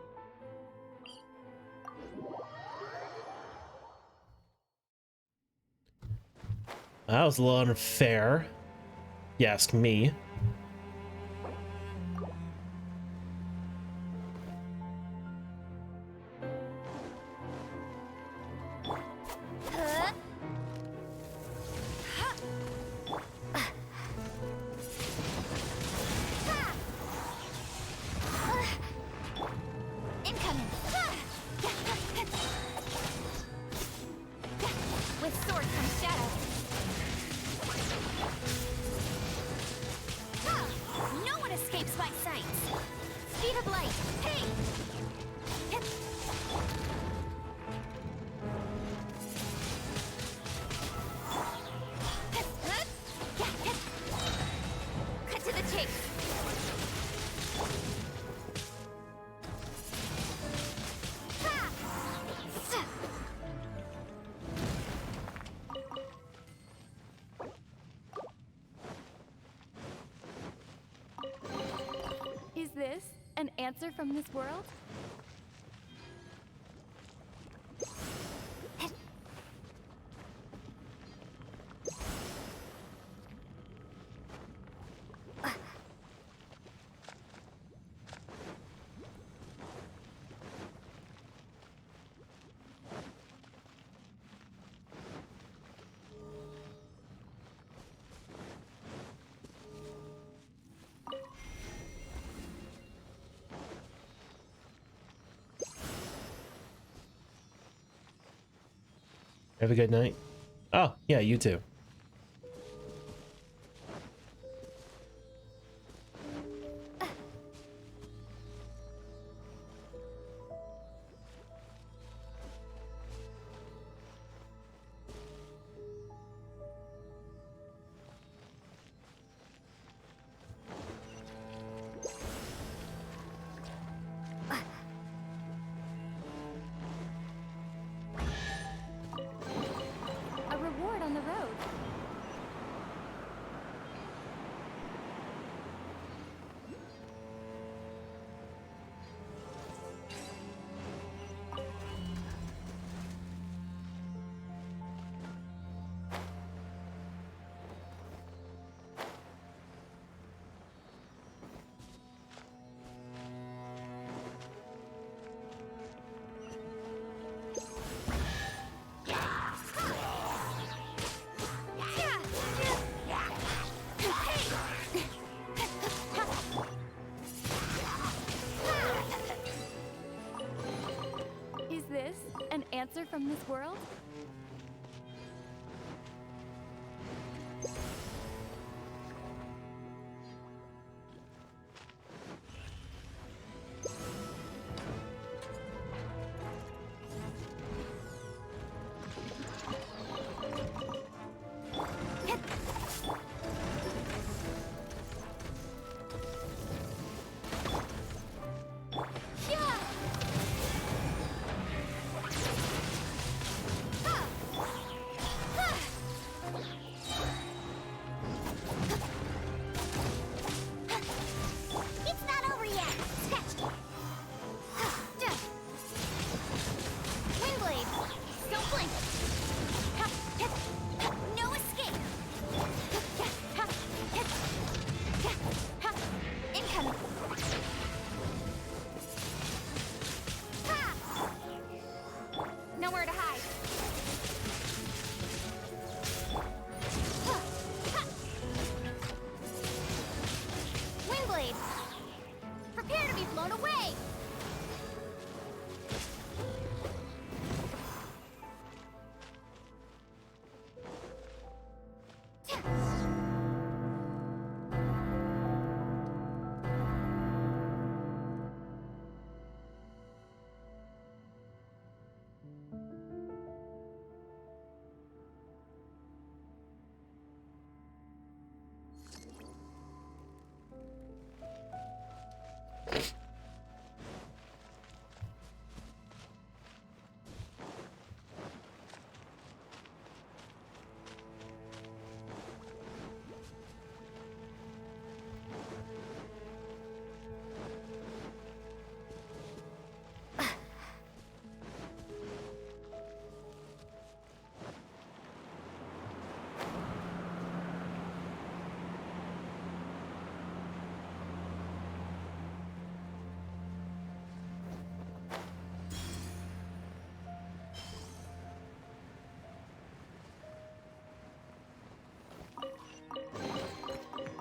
That was a little unfair. You ask me. Incoming. With sword comes shadow. No one escapes my sight. Speed of light. Hey! Cut to the chase. Is this an answer from this world? Have a good night. Oh, yeah, you too. A reward on the road. Is this an answer from this world? Yeah!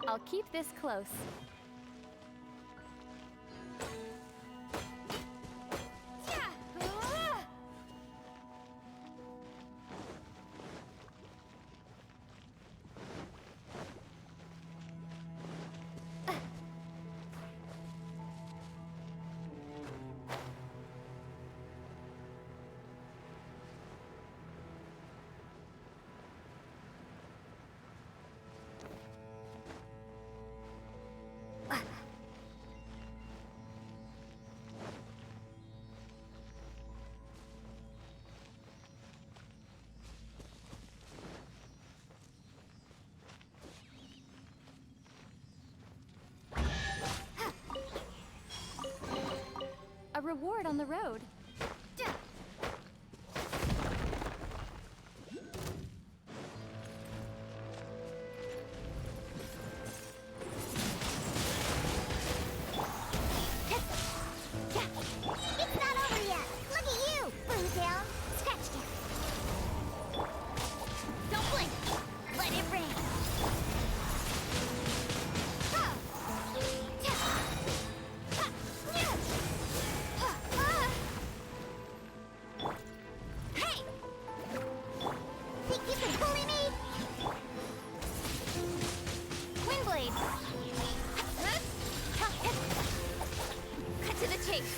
I'll keep this close. A reward on the road. It's not over yet! Look at you, Boomtail! Scratch it! Don't blink! Let it rain! Hey! Think you can bully me? Windblade! Cut to the chase!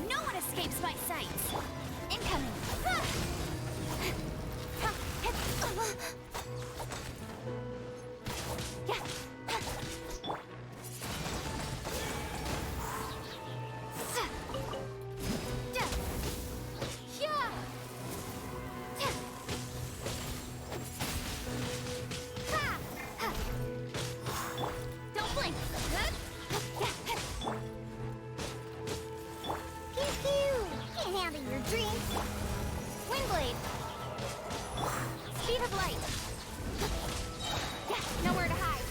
No one escapes my sights! Incoming! Don't blink! Pew-pew! Can't handle your dreams! Windblade! Speed of light! Nowhere to hide!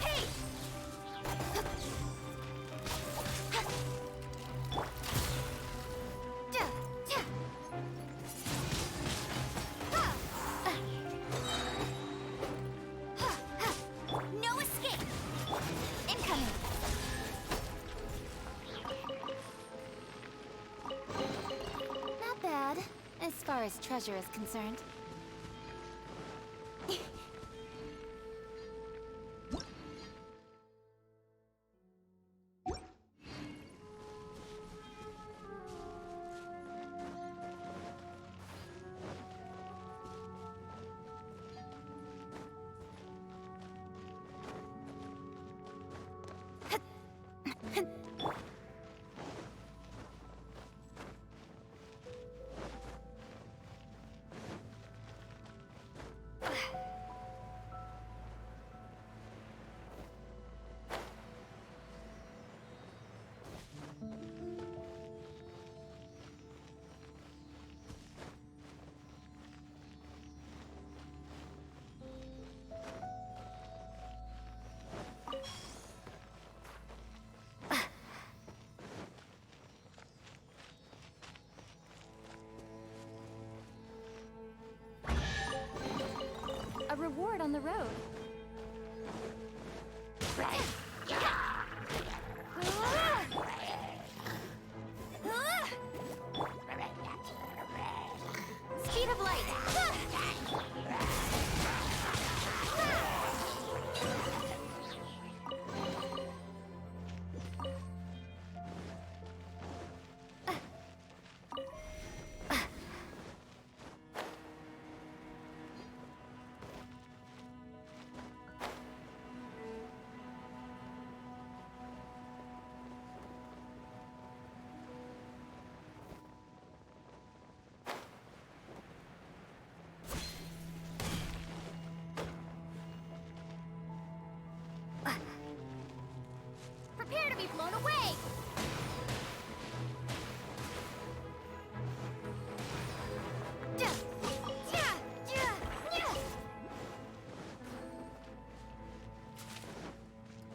Hey! No escape! Incoming! Not bad, as far as treasure is concerned. A reward on the road. Speed of light.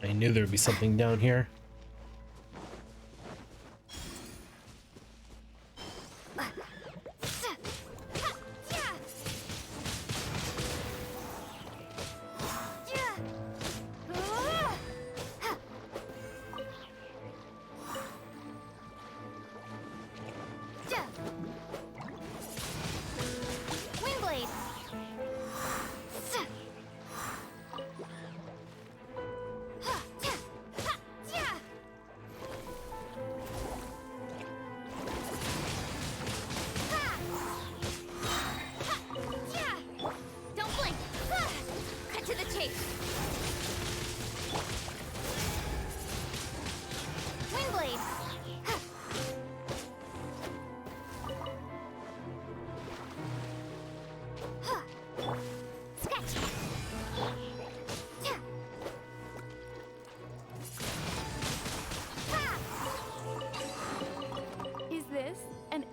I knew there'd be something down here.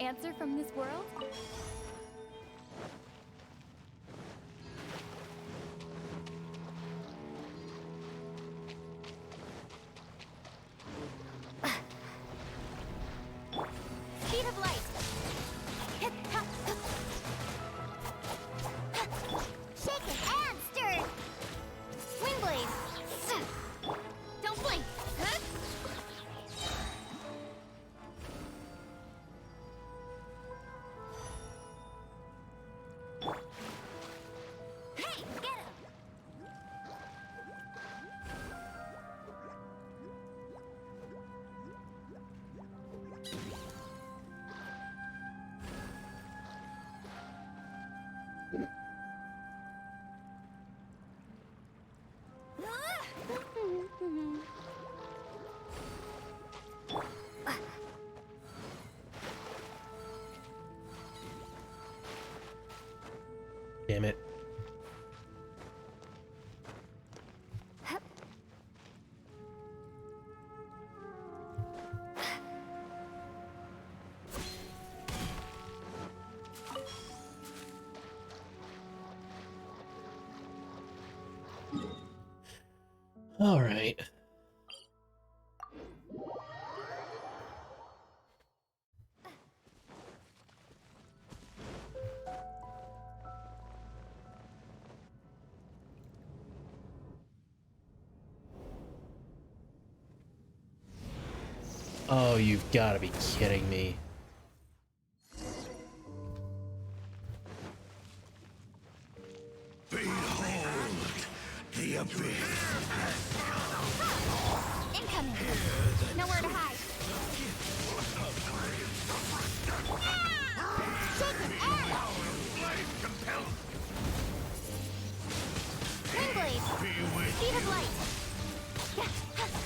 Answer from this world? Speed of light. Shaken and stirred. Wind blade. Don't blink. Damn it. All right. Oh, you've got to be kidding me. Behold the abyss. Incoming. Nowhere to hide. Shaken and Wind blade. Speed of light.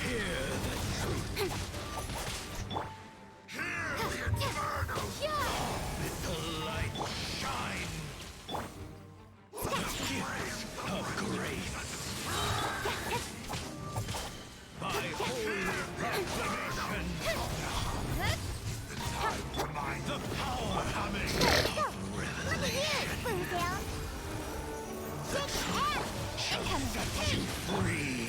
Hear the truth. Let the light shine. The gift of grace. By holy proclamation. The power of revelation. Shall set you free.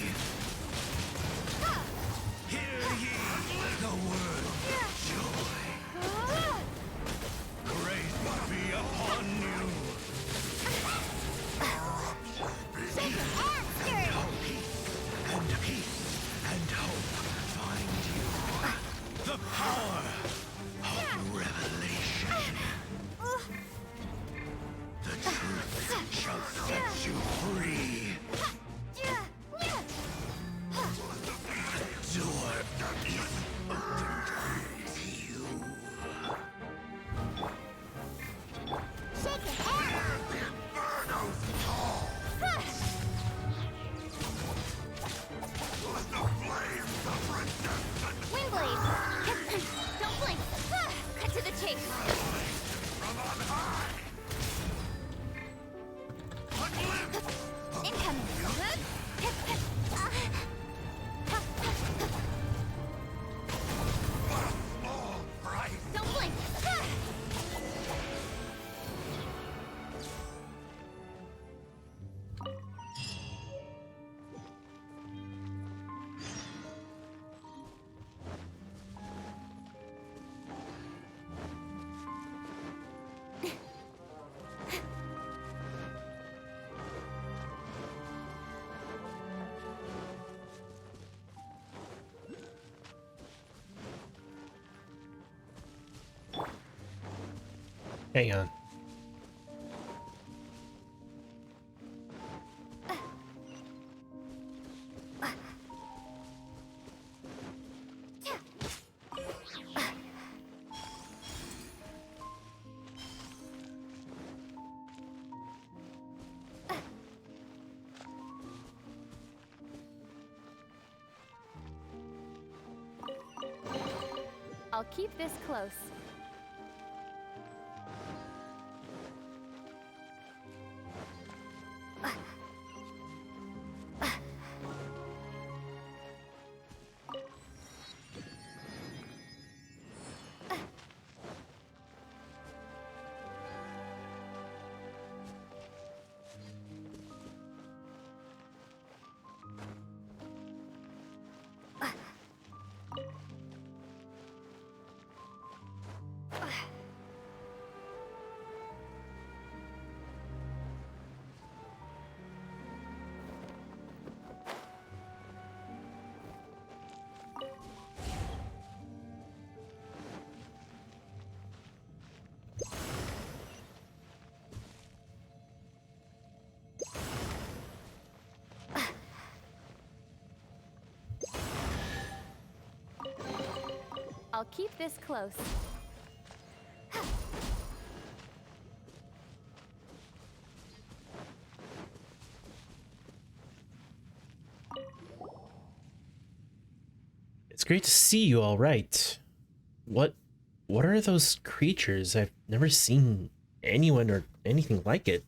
Hear ye the word of joy. Grace be upon you. And peace and hope find you. The power of revelation. The truth shall set you free. Absorb the open days. Hang on. I'll keep this close. I'll keep this close. It's great to see you all right. What are those creatures? I've never seen anyone or anything like it.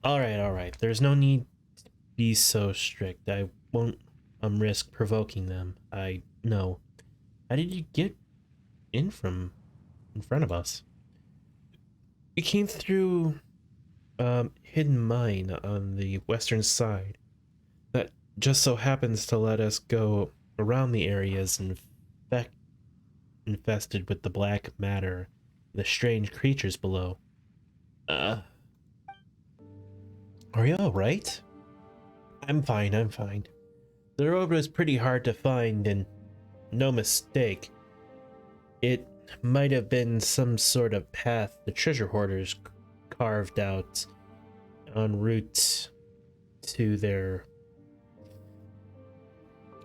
All right. There's no need to be so strict. I won't risk provoking them. I know. How did you get in from in front of us? We came through hidden mine on the western side. That just so happens to let us go around the areas infested with the black matter, the strange creatures below. Are you alright? I'm fine. The road was pretty hard to find, and no mistake. It might have been some sort of path the treasure hoarders carved out en route to their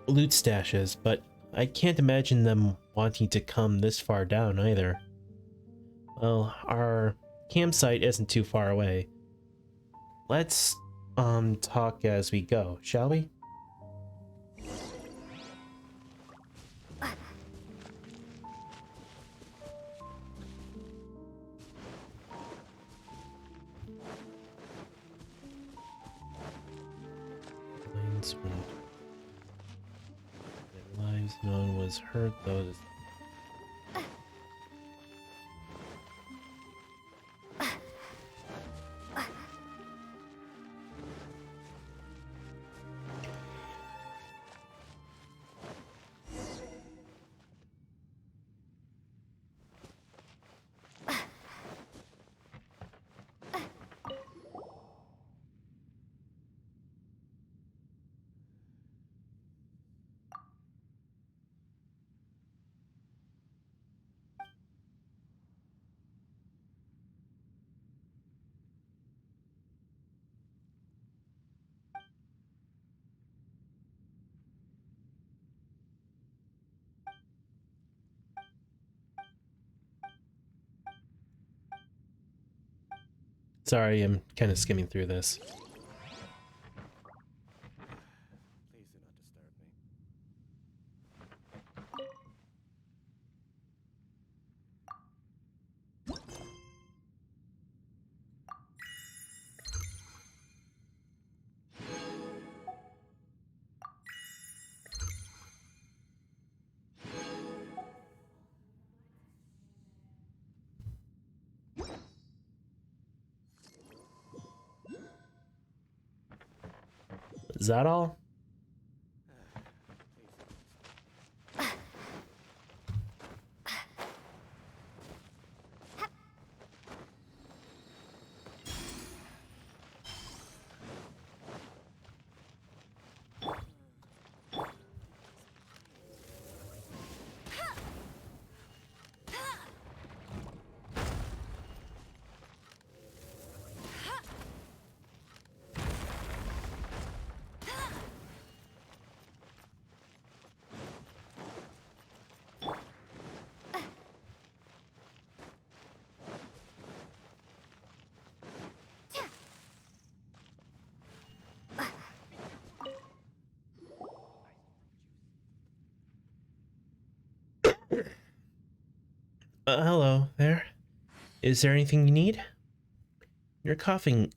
loot stashes, but I can't imagine them wanting to come this far down either. Well, our campsite isn't too far away. Let's talk as we go, shall we? Lives, no one was hurt though. Sorry, I'm kind of skimming through this. Is that all? Hello there. Is there anything you need? You're coughing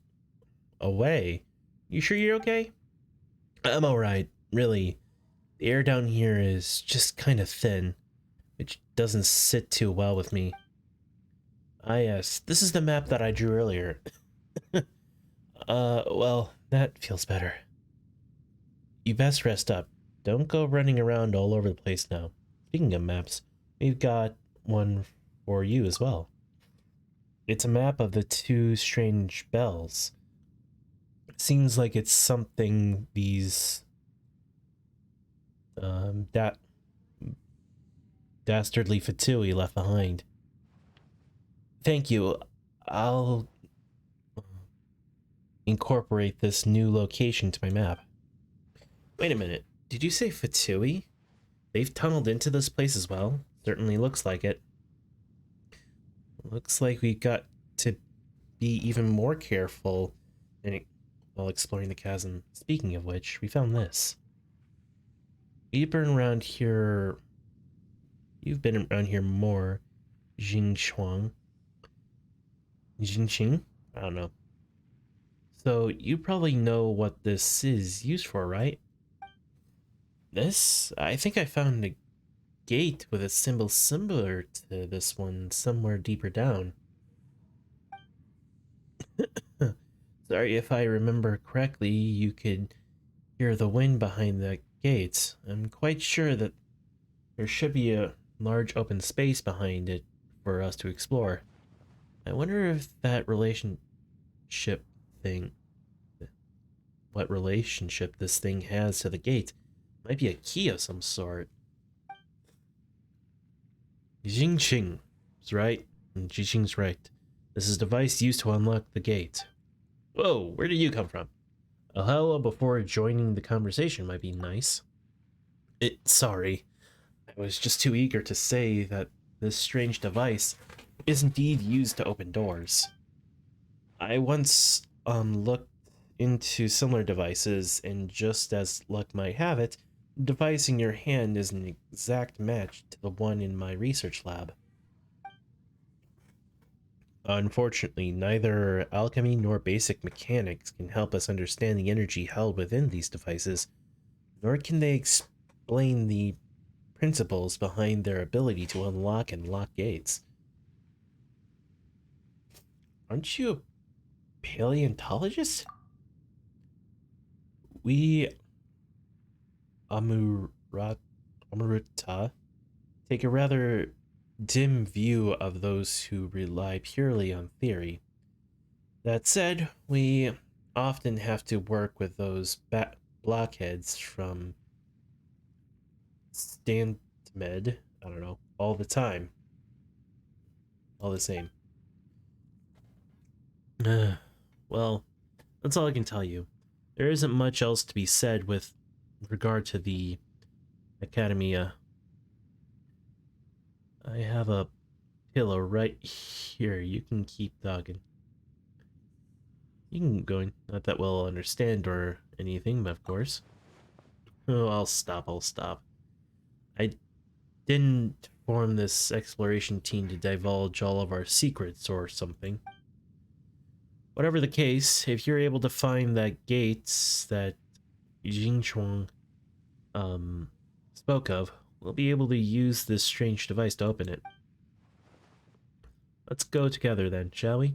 away. You sure you're okay? I'm alright, really. The air down here is just kind of thin, which doesn't sit too well with me. Ah yes, this is the map that I drew earlier. Well, that feels better. You best rest up. Don't go running around all over the place now. Speaking of maps, we've got one for you as well. It's a map of the two strange bells. Seems like it's something these dastardly Fatui left behind. Thank you. I'll incorporate this new location to my map. Wait a minute. Did you say Fatui? They've tunneled into this place as well? Certainly looks like it. Looks like we got to be even more careful while exploring the chasm. Speaking of which, we found this. You've been around here more, Jingxing? I don't know. So you probably know what this is used for, right? This? I think I found a gate with a symbol similar to this one somewhere deeper down. Sorry, if I remember correctly, you could hear the wind behind that gate. I'm quite sure that there should be a large open space behind it for us to explore. I wonder if that what relationship this thing has to the gate. Might be a key of some sort. Jingxing is right, and Jixing's right. This is a device used to unlock the gate. Whoa, where did you come from? A hello before joining the conversation might be nice. Sorry. I was just too eager to say that this strange device is indeed used to open doors. I once looked into similar devices, and just as luck might have it, the device in your hand is an exact match to the one in my research lab. Unfortunately, neither alchemy nor basic mechanics can help us understand the energy held within these devices, nor can they explain the principles behind their ability to unlock and lock gates. Aren't you a paleontologist? We Amuruta take a rather dim view of those who rely purely on theory. That said, we often have to work with those blockheads from Standmed, I don't know, all the time. All the same. Well, that's all I can tell you. There isn't much else to be said with regard to the Khaenri'ah. I have a pillow right here. You can keep dogging. You can go in. Not that we'll understand or anything, but of course. Oh, I'll stop. I didn't form this exploration team to divulge all of our secrets or something. Whatever the case, if you're able to find that gate that Jingchuang spoke of, we'll be able to use this strange device to open it. Let's go together then, shall we?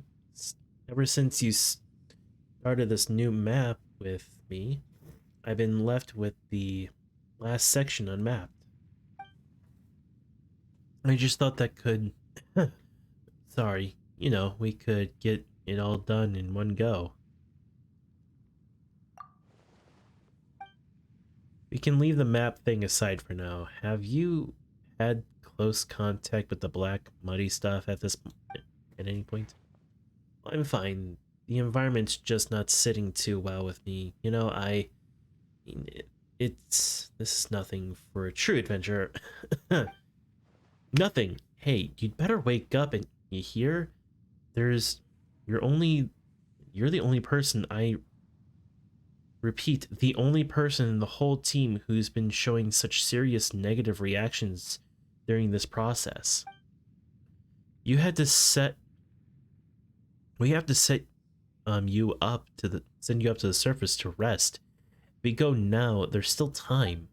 Ever since you started this new map with me, I've been left with the last section unmapped. I just thought that could... Sorry, you know, we could get it all done in one go. We can leave the map thing aside for now. Have you had close contact with the black muddy stuff at any point? Well, I'm fine. The environment's just not sitting too well with me. You know, this is nothing for a true adventurer. Nothing. Hey, you'd better wake up, and you hear? You're the only person repeat, the only person in the whole team who's been showing such serious negative reactions during this process. You had to set... We have to set you up to the... Send you up to the surface to rest. If we go now, there's still time.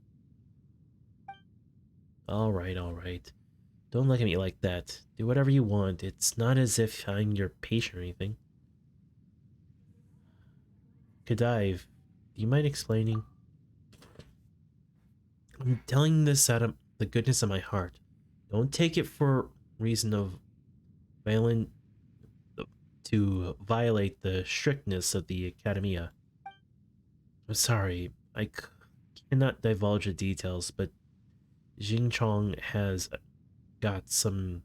Alright, alright. Don't look at me like that. Do whatever you want. It's not as if I'm your patient or anything. Godive, do you mind explaining? I'm telling this out of the goodness of my heart. Don't take it for reason of to violate the strictness of the Academia. I'm sorry, I cannot divulge the details, but Xingchong has got some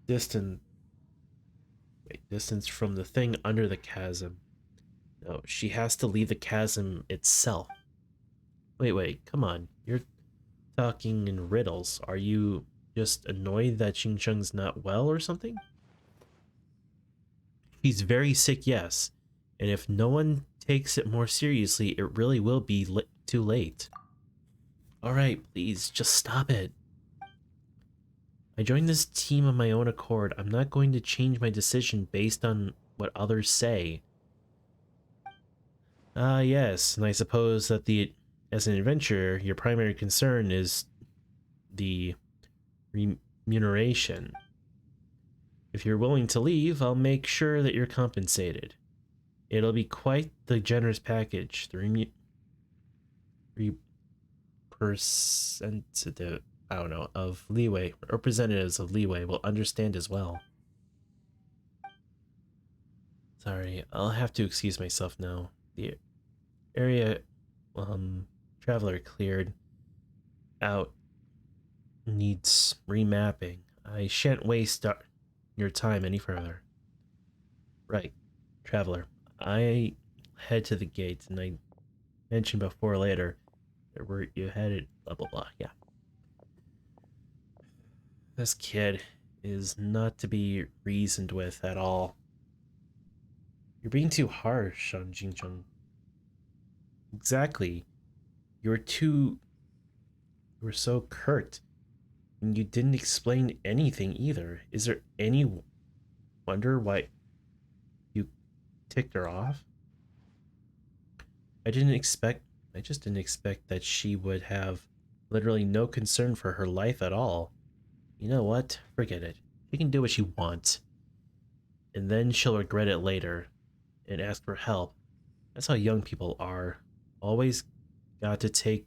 distance from the thing under the chasm. No, she has to leave the chasm itself. Wait, come on. You're talking in riddles. Are you just annoyed that Xingcheng's not well or something? He's very sick, yes. And if no one takes it more seriously, it really will be too late. Alright, please, just stop it. I joined this team of my own accord. I'm not going to change my decision based on what others say. Yes, and I suppose that as an adventurer, your primary concern is the remuneration. If you're willing to leave, I'll make sure that you're compensated. It'll be quite the generous package. The representative, I don't know, of leeway, representatives of leeway will understand as well. Sorry, I'll have to excuse myself now. The area traveler cleared out needs remapping. I shan't waste your time any further. Right, traveler. I head to the gates, and I mentioned before or later where you headed, blah blah blah. Yeah. This kid is not to be reasoned with at all. You're being too harsh on Xingcheng. Exactly. You were so curt. And you didn't explain anything either. Is there any wonder why you ticked her off? I just didn't expect that she would have literally no concern for her life at all. You know what? Forget it. She can do what she wants. And then she'll regret it later and ask for help. That's how young people are. Always got to take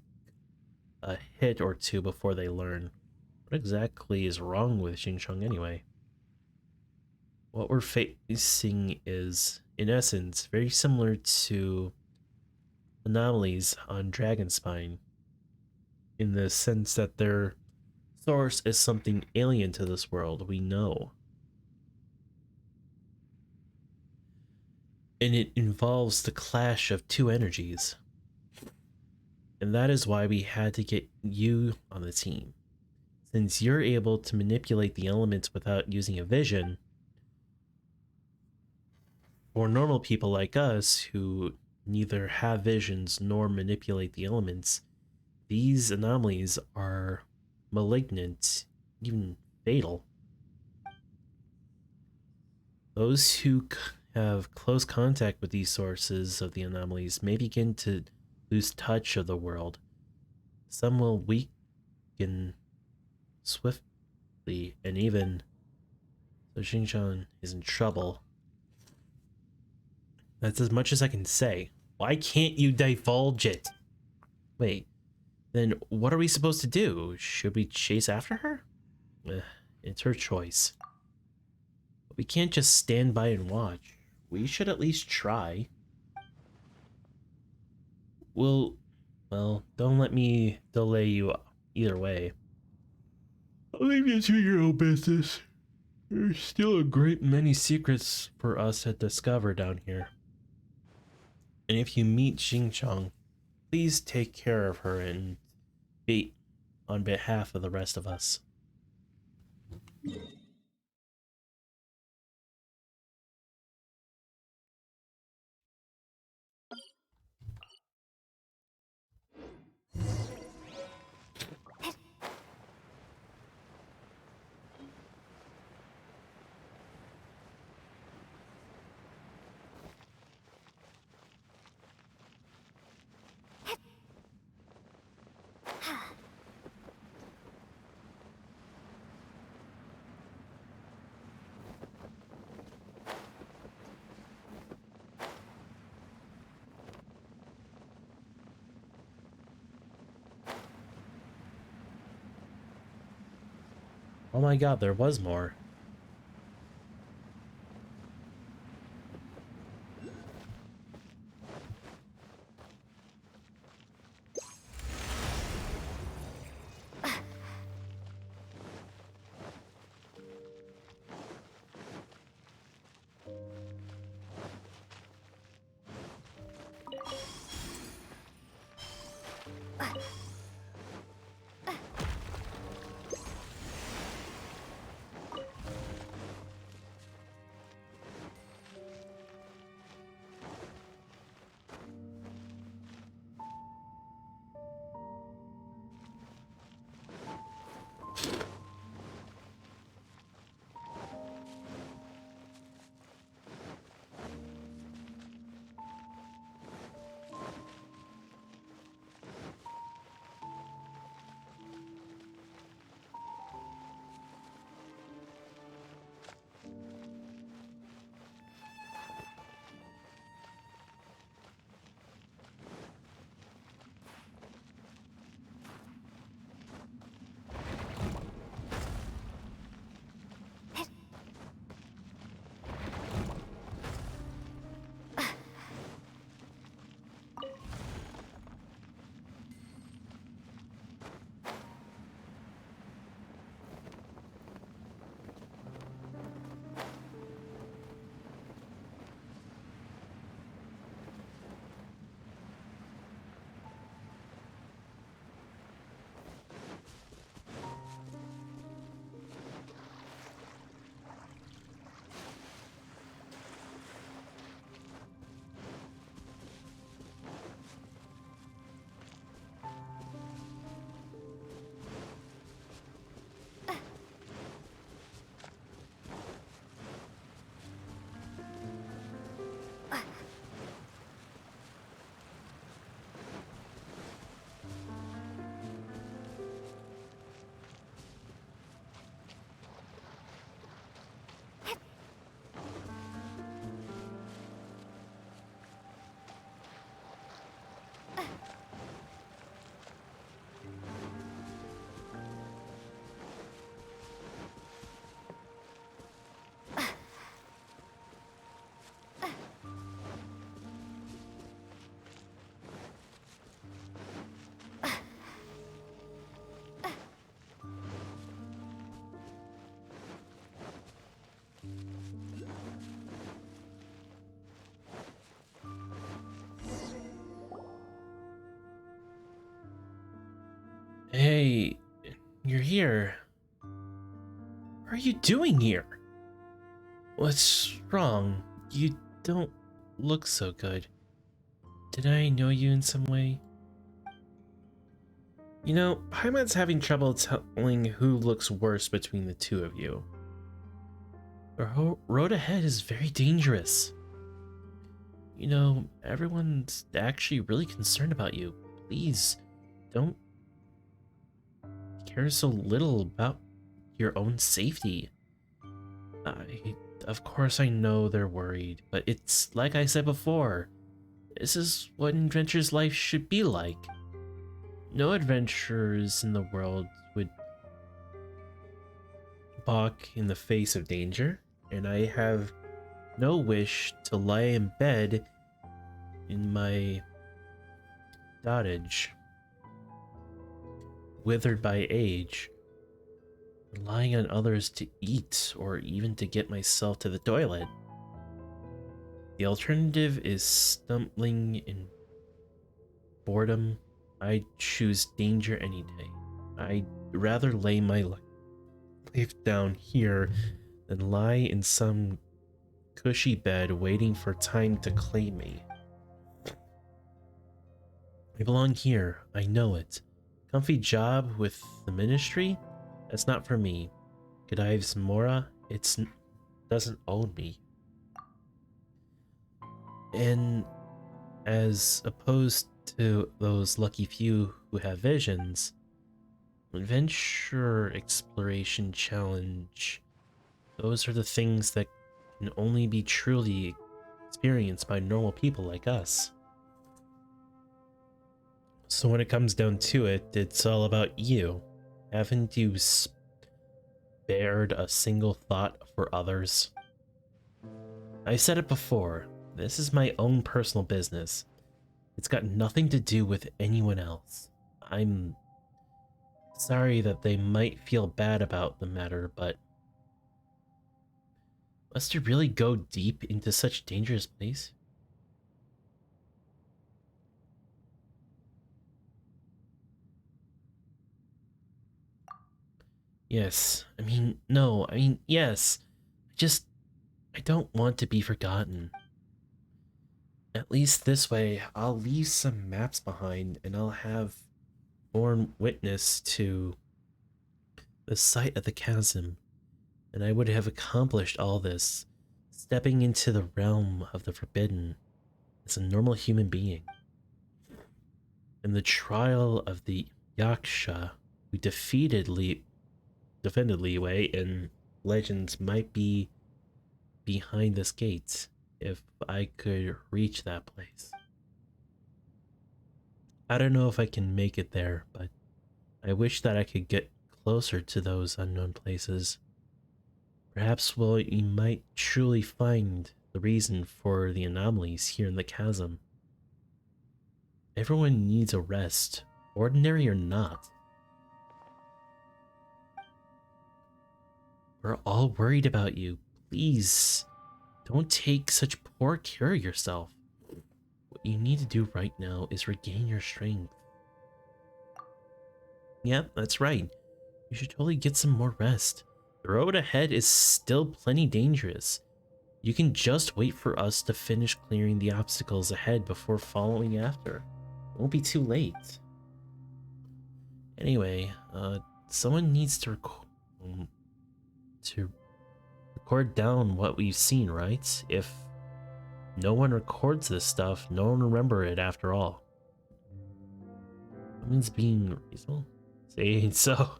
a hit or two before they learn. What exactly is wrong with Xingcheng anyway? What we're facing is, in essence, very similar to anomalies on Dragonspine, in the sense that their source is something alien to this world we know. And it involves the clash of two energies. And that is why we had to get you on the team. Since you're able to manipulate the elements without using a vision, for normal people like us who neither have visions nor manipulate the elements, these anomalies are malignant, even fatal. Those who have close contact with these sources of the anomalies may begin to lose touch of the world. Some will weaken swiftly, and even so Xingcheng is in trouble. That's as much as I can say. Why can't you divulge it? Wait, then what are we supposed to do? Should we chase after her? It's her choice. But we can't just stand by and watch. We should at least try. Well, don't let me delay you either way. I'll leave you to your own business. There's still a great many secrets for us to discover down here. And if you meet Xingcheng, please take care of her and be on behalf of the rest of us. Oh my god, there was more. Hey, you're here. What are you doing here? What's wrong? You don't look so good. Did I know you in some way? You know, Paimon's having trouble telling who looks worse between the two of you. The road ahead is very dangerous. You know, everyone's actually really concerned about you. Please, don't care so little about your own safety. Of course I know they're worried, but it's like I said before, this is what an adventurer's life should be like. No adventurers in the world would balk in the face of danger, and I have no wish to lie in bed in my dotage, withered by age, relying on others to eat or even to get myself to the toilet. The alternative is stumbling in boredom. I'd choose danger any day. I'd rather lay my life down here than lie in some cushy bed waiting for time to claim me. I belong here, I know it. Comfy job with the ministry? That's not for me. Godive's Mora, doesn't own me. And as opposed to those lucky few who have visions, adventure, exploration, challenge, those are the things that can only be truly experienced by normal people like us. So when it comes down to it, it's all about you. Haven't you spared a single thought for others? I've said it before, this is my own personal business. It's got nothing to do with anyone else. I'm sorry that they might feel bad about the matter, but must you really go deep into such dangerous place? Yes, yes. I don't want to be forgotten. At least this way, I'll leave some maps behind and I'll have borne witness to the site of the chasm, and I would have accomplished all this, stepping into the realm of the forbidden as a normal human being. In the trial of the Yaksha, who defended Liyue, and legends might be behind this gate if I could reach that place. I don't know if I can make it there, but I wish that I could get closer to those unknown places. Perhaps you might truly find the reason for the anomalies here in the chasm. Everyone needs a rest, ordinary or not. We're all worried about you. Please, don't take such poor care of yourself. What you need to do right now is regain your strength. Yep, that's right. You should totally get some more rest. The road ahead is still plenty dangerous. You can just wait for us to finish clearing the obstacles ahead before following after. It won't be too late. Anyway, someone needs to record down what we've seen, right? If no one records this stuff, no one will remember it after all. That means being reasonable. Saying so.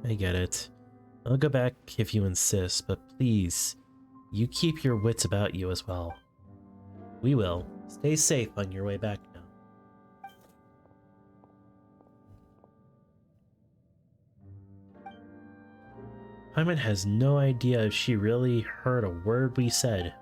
I get it. I'll go back if you insist, but please, you keep your wits about you as well. We will. Stay safe on your way back now. Paimon has no idea if she really heard a word we said.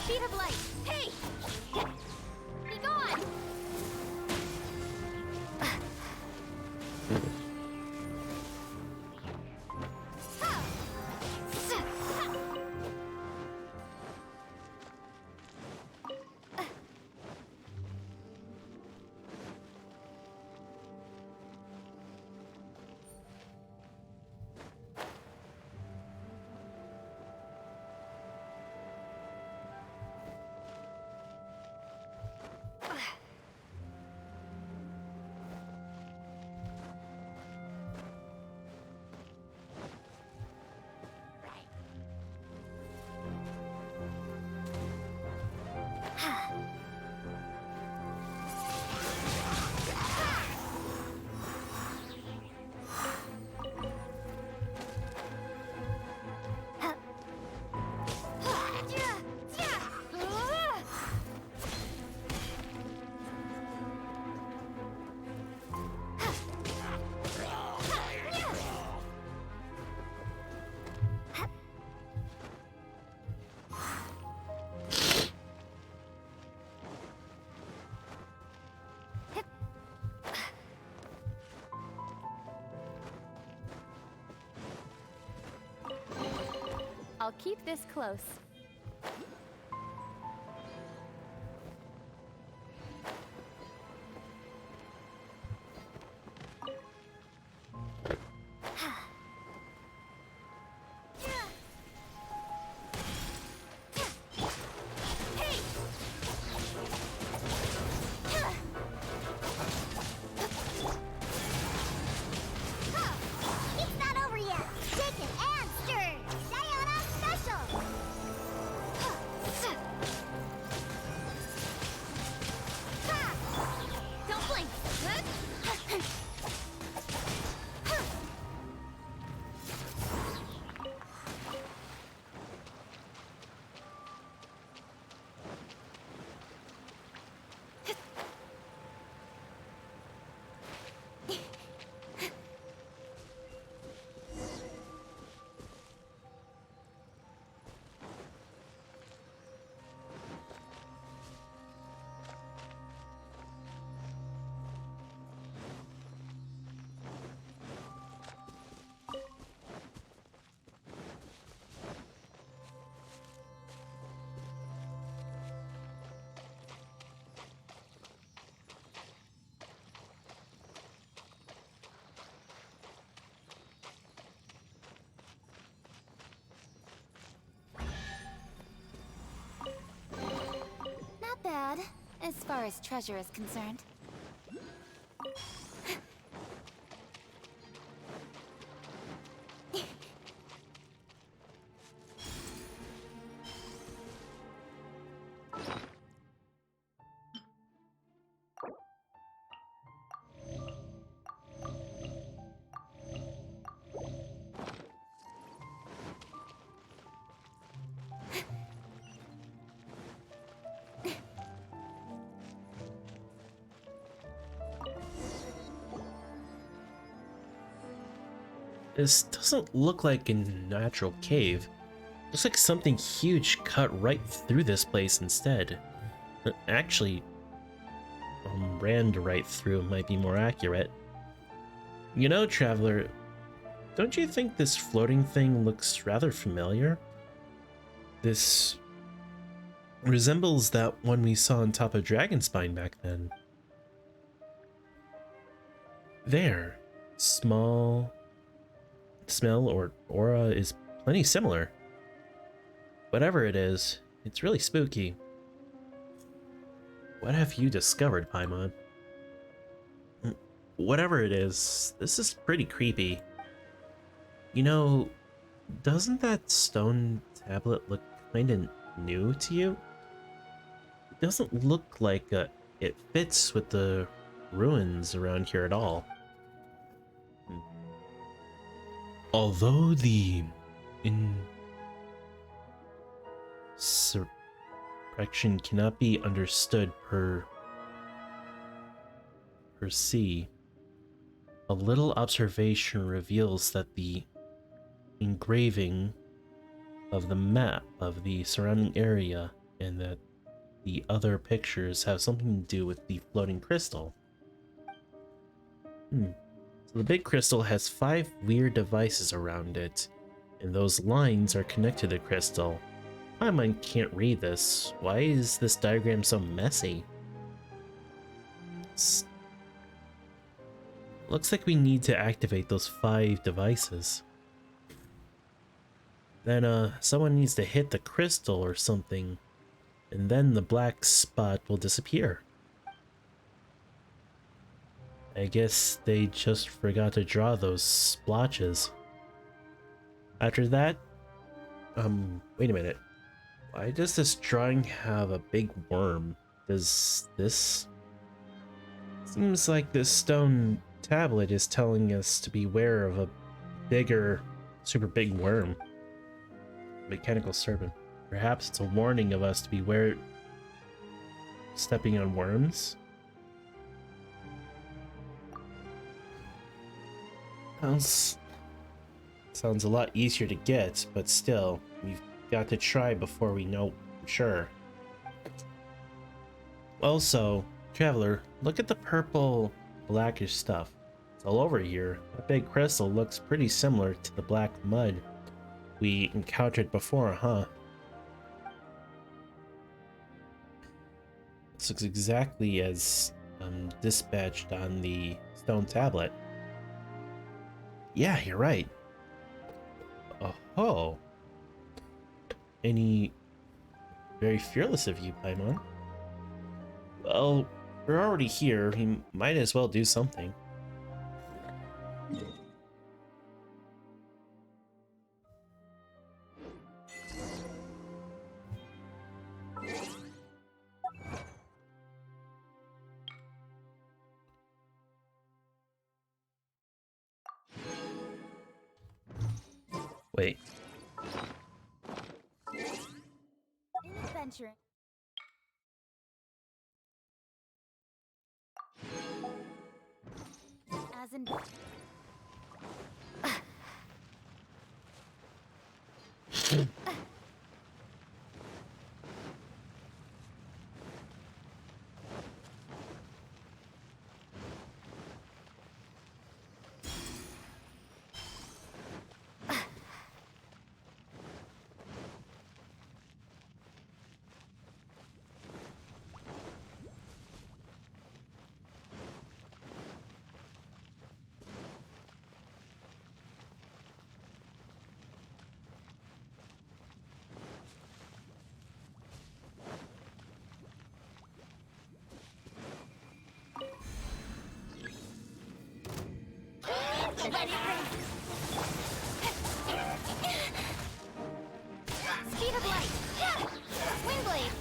Speed of light! Hey! Be gone! I'll keep this close. as far as treasure is concerned. This doesn't look like a natural cave. Looks like something huge cut right through this place instead. Actually, ran right through might be more accurate. You know, Traveler, don't you think this floating thing looks rather familiar? This resembles that one we saw on top of Dragonspine back then. There, smell or aura is plenty similar. Whatever it is, it's really spooky. What have you discovered, Paimon? Whatever it is, this is pretty creepy. You know, doesn't that stone tablet look kinda new to you? It doesn't look like it fits with the ruins around here at all. Although the insurrection cannot be understood per se, a little observation reveals that the engraving of the map of the surrounding area and that the other pictures have something to do with the floating crystal. So the big crystal has 5 weird devices around it, and those lines are connected to the crystal. My mind can't read this. Why is this diagram so messy? Looks like we need to activate those 5 devices. Then someone needs to hit the crystal or something, and then the black spot will disappear. I guess they just forgot to draw those splotches. After that, wait a minute. Why does this drawing have a big worm? Does this... Seems like this stone tablet is telling us to beware of a bigger, super big worm. Mechanical serpent. Perhaps it's a warning of us to beware stepping on worms? Sounds a lot easier to get, but still, we've got to try before we know for sure. Also, Traveler, look at the purple blackish stuff. It's all over here. That big crystal looks pretty similar to the black mud we encountered before, huh? This looks exactly as dispatched on the stone tablet. Yeah, you're right. Oh. Very fearless of you, Paimon. Well, we're already here. We might as well do something. Wait. Adventure. As in... Let it rain. Speed of light. Wind blade.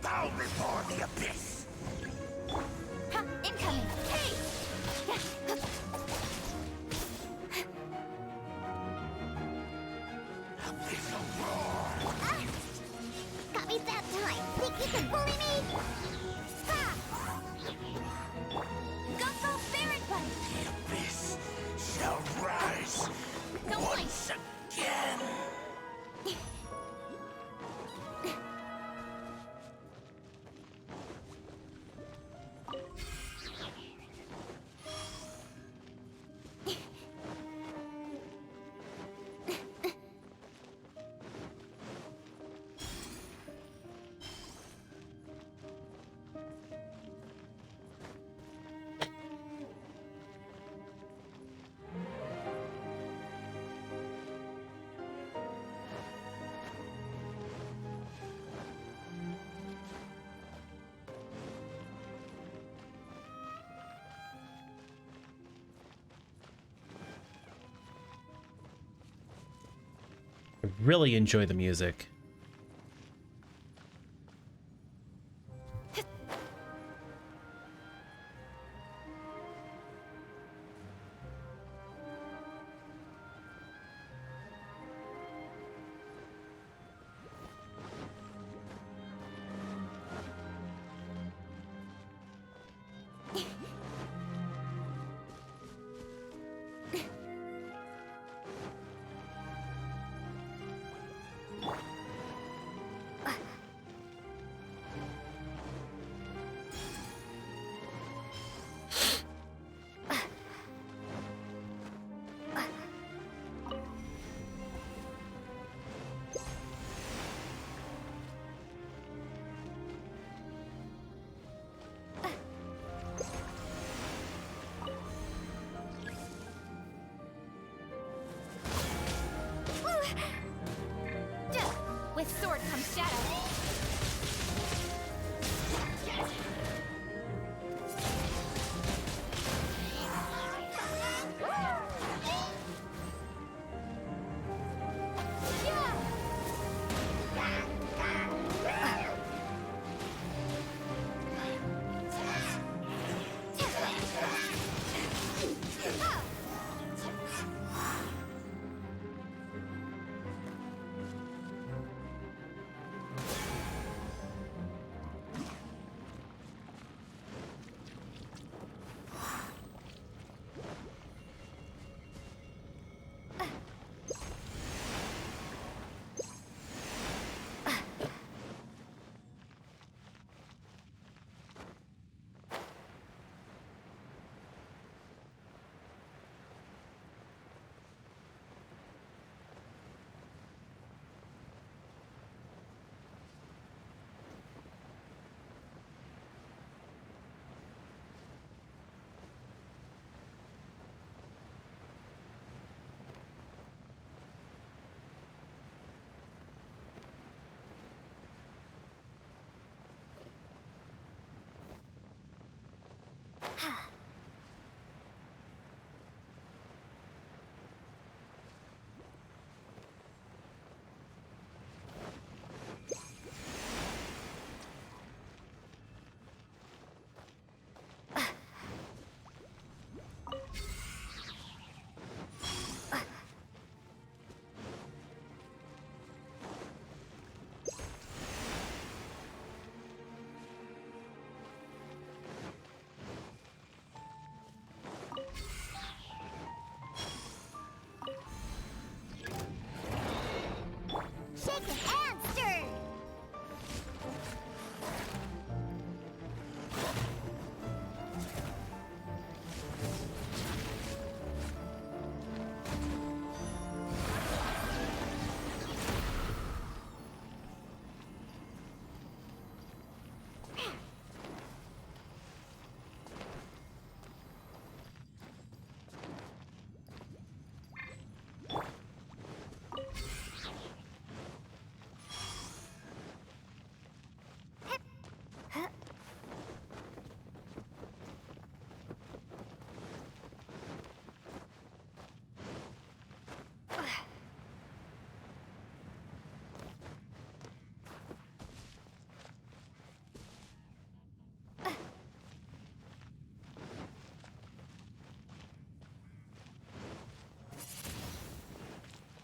Bow before the abyss! Ha! Incoming! Hey! Abyssal roar! Ah! Got me that time! Think you can bully me? Ha! Go Spirit Bite! The abyss shall rise once again! I really enjoy the music.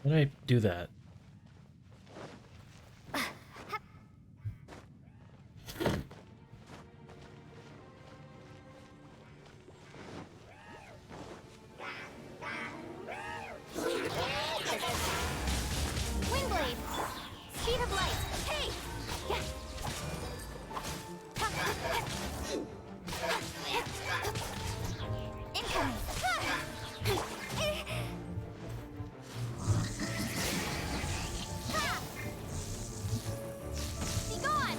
How did I do that? Wingblade! Speed of light! Hey! Incoming! Be gone!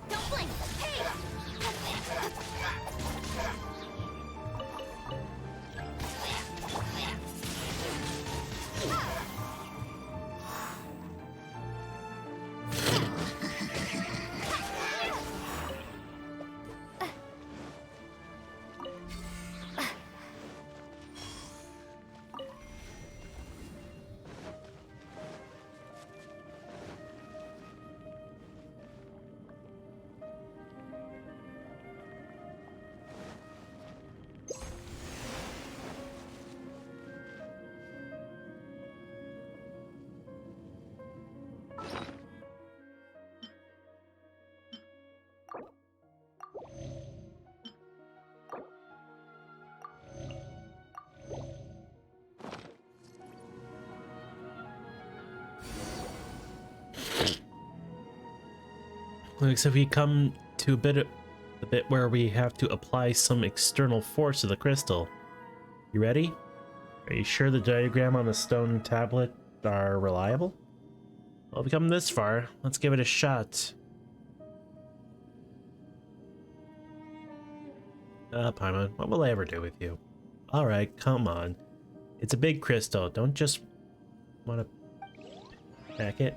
Don't blink! Hey! Looks like we come to the bit where we have to apply some external force to the crystal. You ready? Are you sure the diagram on the stone tablet are reliable? Well, we've come this far. Let's give it a shot. Paimon, what will I ever do with you? Alright, come on. It's a big crystal. Don't just want to pack it.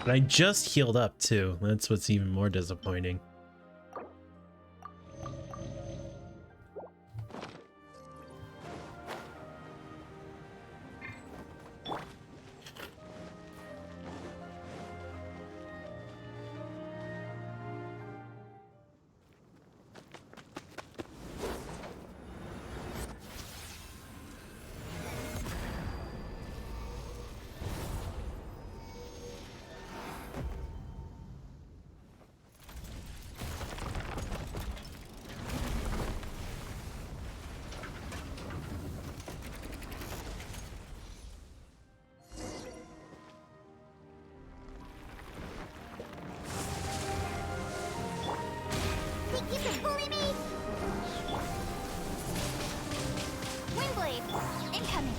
But I just healed up too. That's what's even more disappointing. You can bully me! Wingblade! Incoming!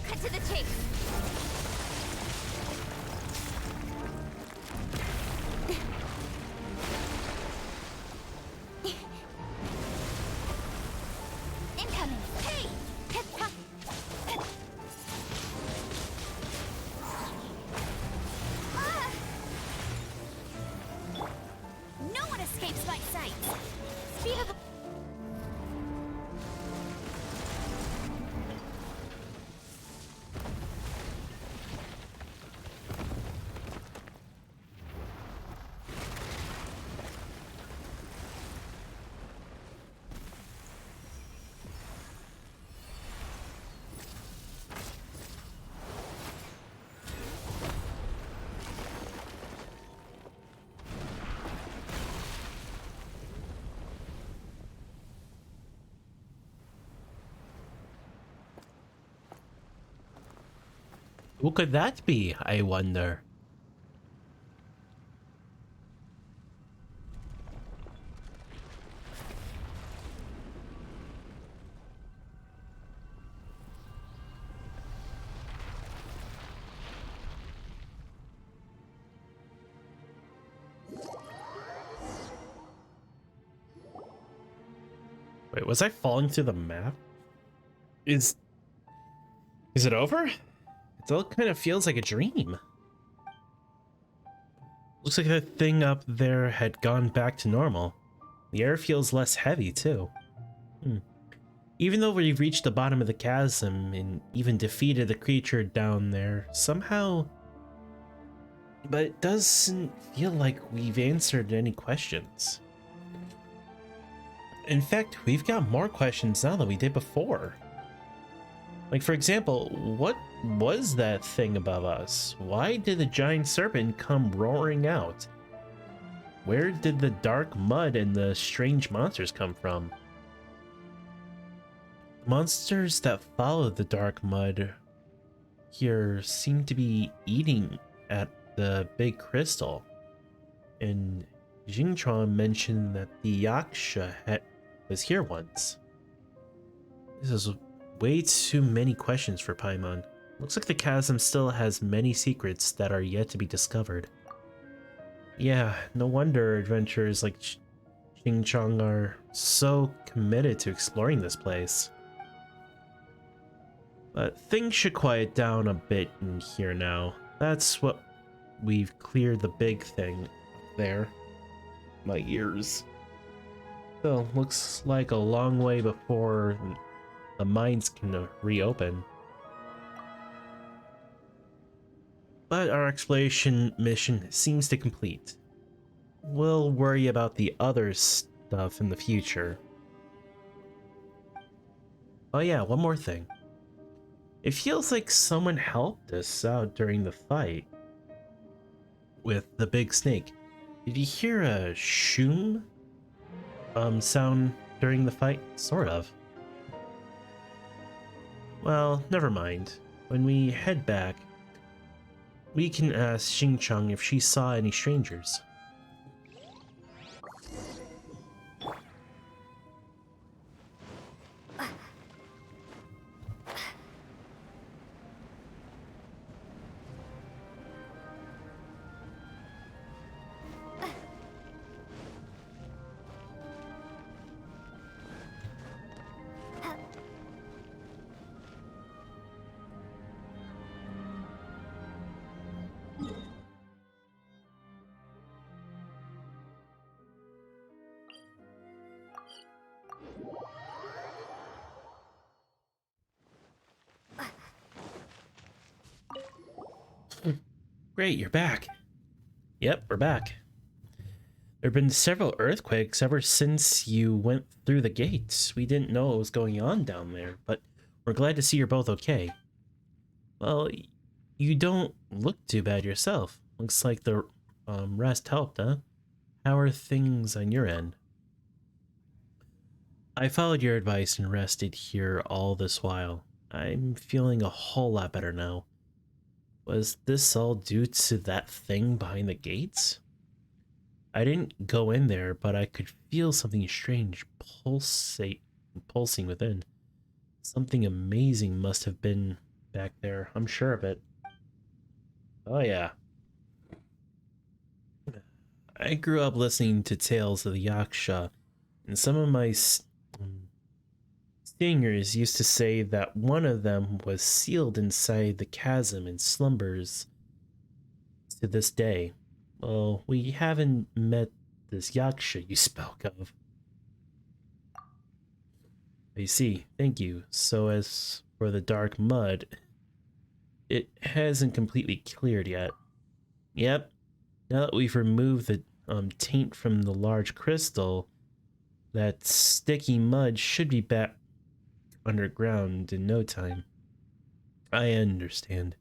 Cut to the chase. Incoming. Hey! No one escapes my sight. Speed of the... Who could that be, I wonder? Wait, was I falling through the map? Is it over? It all kind of feels like a dream. Looks like the thing up there had gone back to normal. The air feels less heavy, too. Even though we've reached the bottom of the chasm and even defeated the creature down there, somehow... But it doesn't feel like we've answered any questions. In fact, we've got more questions now than we did before. Like, for example, what was that thing above us? Why did the giant serpent come roaring out? Where did the dark mud and the strange monsters come from? Monsters that follow the dark mud here seem to be eating at the big crystal. And Xingchuan mentioned that the Yaksha was here once. This is way too many questions for Paimon. Looks like the chasm still has many secrets that are yet to be discovered. Yeah, no wonder adventurers like Xingchuan are so committed to exploring this place. But things should quiet down a bit in here now. That's what we've cleared the big thing there. My ears. Still, looks like a long way before the mines can reopen. But our exploration mission seems to complete. We'll worry about the other stuff in the future. Oh yeah, one more thing. It feels like someone helped us out during the fight with the big snake. Did you hear a shoom sound during the fight? Sort of. Well, never mind. When we head back, we can ask Xingchuan if she saw any strangers. Great, you're back. Yep, we're back. There have been several earthquakes ever since you went through the gates. We didn't know what was going on down there, but we're glad to see you're both okay. Well, you don't look too bad yourself. Looks like the rest helped, huh? How are things on your end? I followed your advice and rested here all this while. I'm feeling a whole lot better now. Was this all due to that thing behind the gates? I didn't go in there, but I could feel something strange pulsing within. Something amazing must have been back there. I'm sure of it. Oh yeah. I grew up listening to tales of the Yaksha, and some of my singers used to say that one of them was sealed inside the chasm and slumbers to this day. Well, we haven't met this Yaksha you spoke of. I see, thank you. So as for the dark mud, it hasn't completely cleared yet. Yep, now that we've removed the taint from the large crystal, that sticky mud should be back underground in no time. I understand.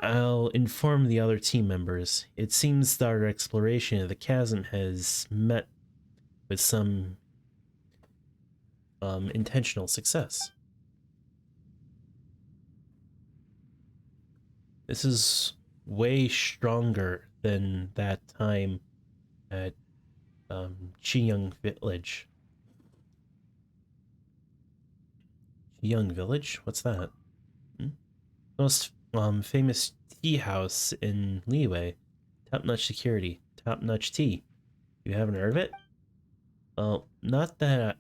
I'll inform the other team members. It seems that our exploration of the chasm has met with some intentional success. This is way stronger than that time at Chiyang Village. Chiyang Village? What's that? Most famous tea house in Liyue. Top-notch security. Top-notch tea. You haven't heard of it? Well, not that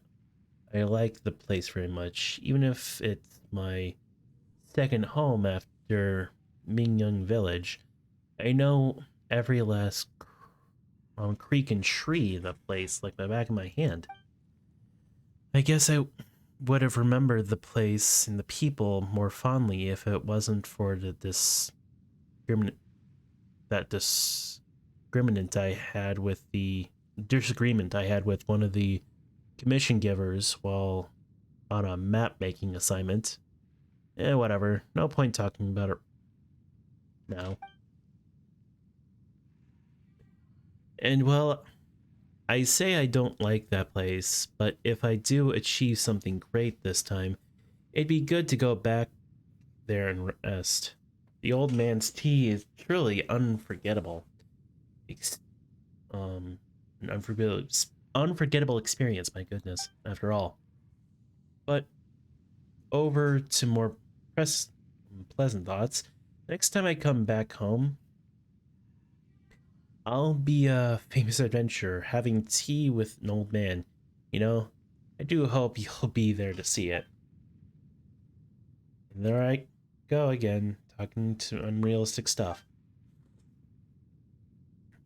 I like the place very much, even if it's my second home after Mingyang Village. I know every last creek and tree in the place like the back of my hand. I guess I would have remembered the place and the people more fondly if it wasn't for disagreement I had with one of the commission givers while on a map making assignment. Whatever. No point talking about it now. And well, I say I don't like that place, but if I do achieve something great this time, it'd be good to go back there and rest. The old man's tea is truly unforgettable. An unforgettable experience, my goodness, after all. But over to more pleasant thoughts. Next time I come back home, I'll be a famous adventurer having tea with an old man. You know, I do hope you'll be there to see it. And there I go again, talking to unrealistic stuff.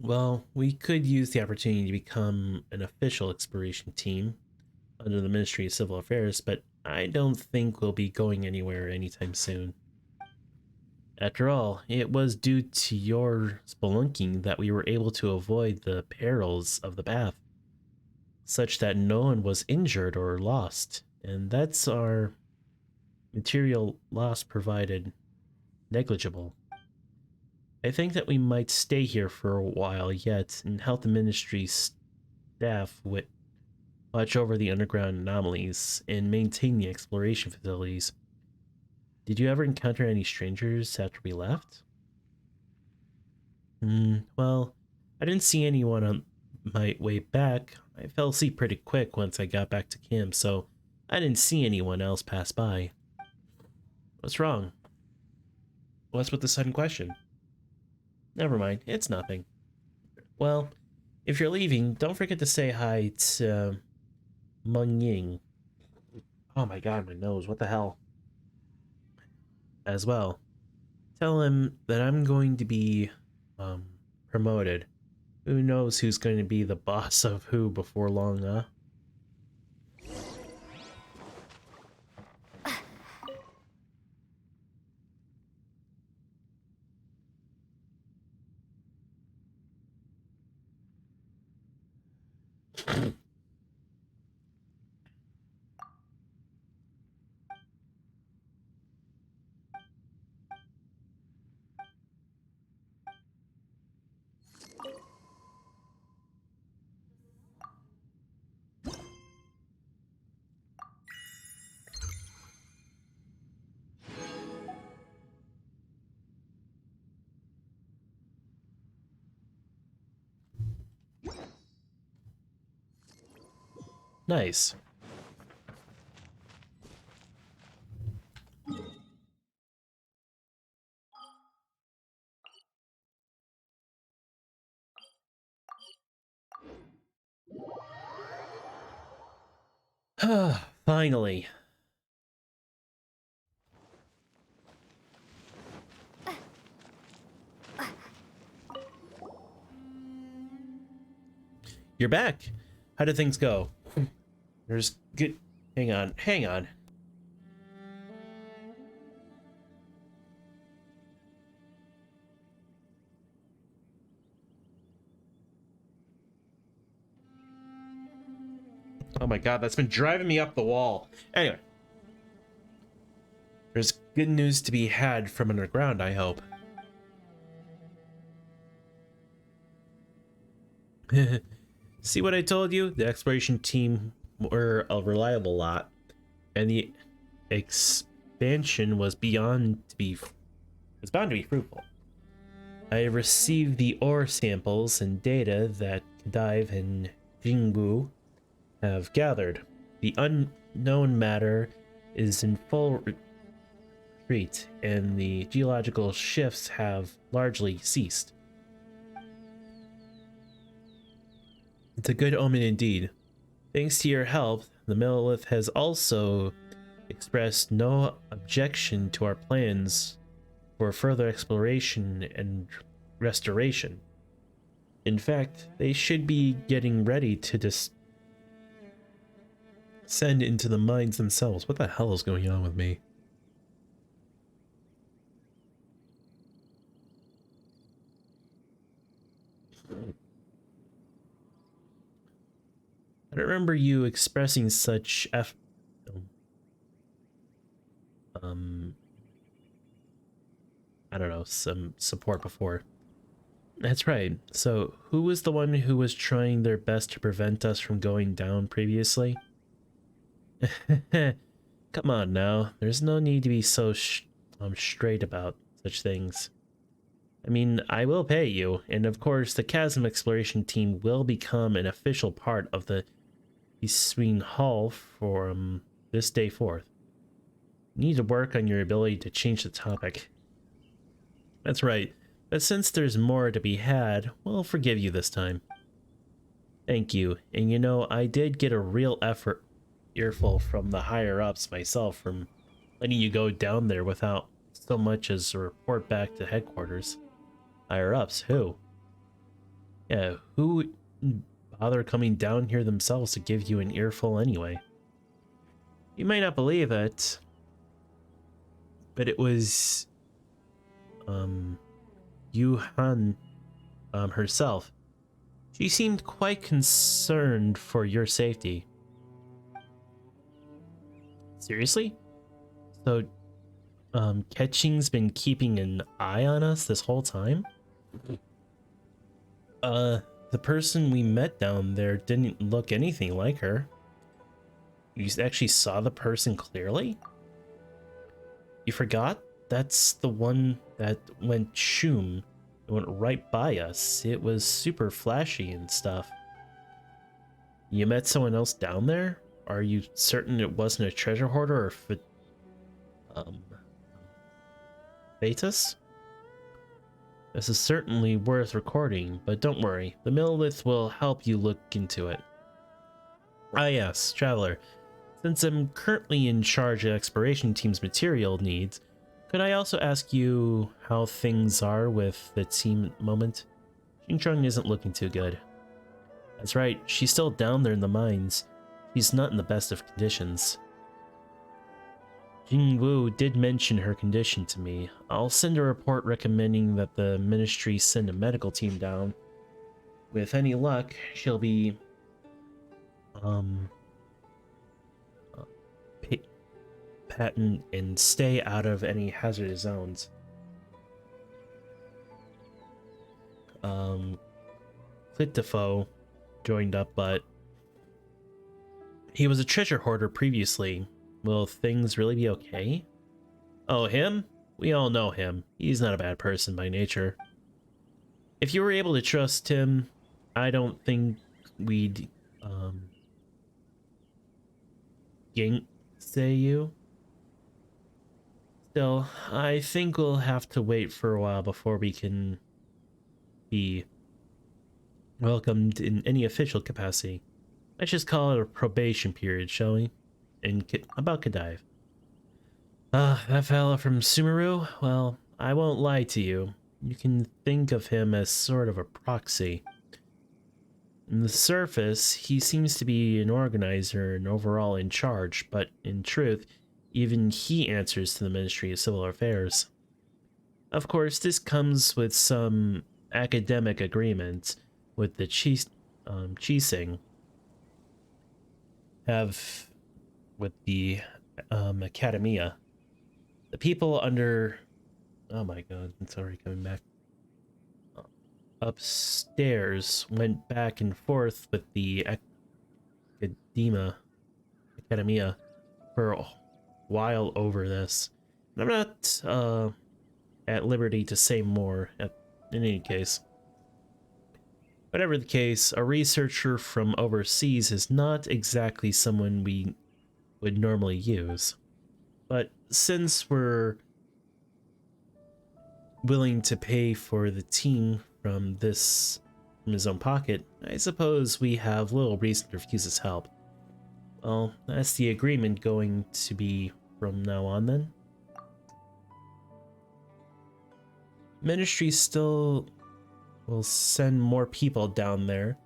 Well, we could use the opportunity to become an official exploration team under the Ministry of Civil Affairs, but I don't think we'll be going anywhere anytime soon. After all, it was due to your spelunking that we were able to avoid the perils of the path, such that no one was injured or lost, and that's our material loss provided negligible. I think that we might stay here for a while yet and help the ministry's staff watch over the underground anomalies and maintain the exploration facilities. Did you ever encounter any strangers after we left? Well, I didn't see anyone on my way back. I fell asleep pretty quick once I got back to camp, so I didn't see anyone else pass by. What's wrong? What's with the sudden question? Never mind, it's nothing. Well, if you're leaving, don't forget to say hi to Meng Ying. Oh my god, my nose, what the hell? As well. Tell him that I'm going to be promoted. Who knows who's going to be the boss of who before long, huh? Nice. Finally. You're back. How did things go? There's good. Hang on. Hang on. Oh my god, that's been driving me up the wall. Anyway. There's good news to be had from underground, I hope. See what I told you? The exploration team were a reliable lot, and the expansion was bound to be fruitful. I received the ore samples and data that Dive and Jingwu have gathered. The unknown matter is in full retreat, and the geological shifts have largely ceased. It's a good omen indeed. Thanks to your help, the Millelith has also expressed no objection to our plans for further exploration and restoration. In fact, they should be getting ready to descend into the mines themselves. What the hell is going on with me? I don't remember you expressing such I don't know, some support before. That's right. So, who was the one who was trying their best to prevent us from going down previously? Come on now. There's no need to be so straight about such things. I mean, I will pay you, and of course, the Chasm exploration team will become an official part of the Sween Hall from this day forth. You need to work on your ability to change the topic. That's right, but since there's more to be had, we'll forgive you this time. Thank you, and you know, I did get a real earful from the higher-ups myself from letting you go down there without so much as a report back to headquarters. Higher-ups, who? Yeah, who would bother coming down here themselves to give you an earful anyway? You may not believe it, but it was Yuhan herself. She seemed quite concerned for your safety. Seriously? So, Ketching's been keeping an eye on us this whole time? The person we met down there didn't look anything like her. You actually saw the person clearly? You forgot? That's the one that went shoom. It went right by us. It was super flashy and stuff. You met someone else down there? Are you certain it wasn't a treasure hoarder or Thetis? This is certainly worth recording, but don't worry. The Millelith will help you look into it. Ah yes, Traveler. Since I'm currently in charge of exploration team's material needs, could I also ask you how things are with the team at the moment? Xingcheng isn't looking too good. That's right, she's still down there in the mines. She's not in the best of conditions. Jingwu did mention her condition to me. I'll send a report recommending that the ministry send a medical team down. With any luck, she'll be patent and stay out of any hazardous zones. Clittifo joined up, but he was a treasure hoarder previously. Will things really be okay? Oh, him? We all know him. He's not a bad person by nature. If you were able to trust him, I don't think we'd say you. Still, I think we'll have to wait for a while before we can be welcomed in any official capacity. Let's just call it a probation period, shall we? And about Kadive. That fella from Sumeru? Well, I won't lie to you. You can think of him as sort of a proxy. On the surface, he seems to be an organizer and overall in charge, but in truth, even he answers to the Ministry of Civil Affairs. Of course, this comes with some academic agreement with the Chising have with the Academia. The people under... Oh my god, it's already coming back. Upstairs went back and forth with the Academia for a while over this. And I'm not at liberty to say more in any case. Whatever the case, a researcher from overseas is not exactly someone we would normally use. But since we're willing to pay for the team from his own pocket, I suppose we have little reason to refuse his help. Well, that's the agreement going to be from now on then. Ministry still will send more people down there.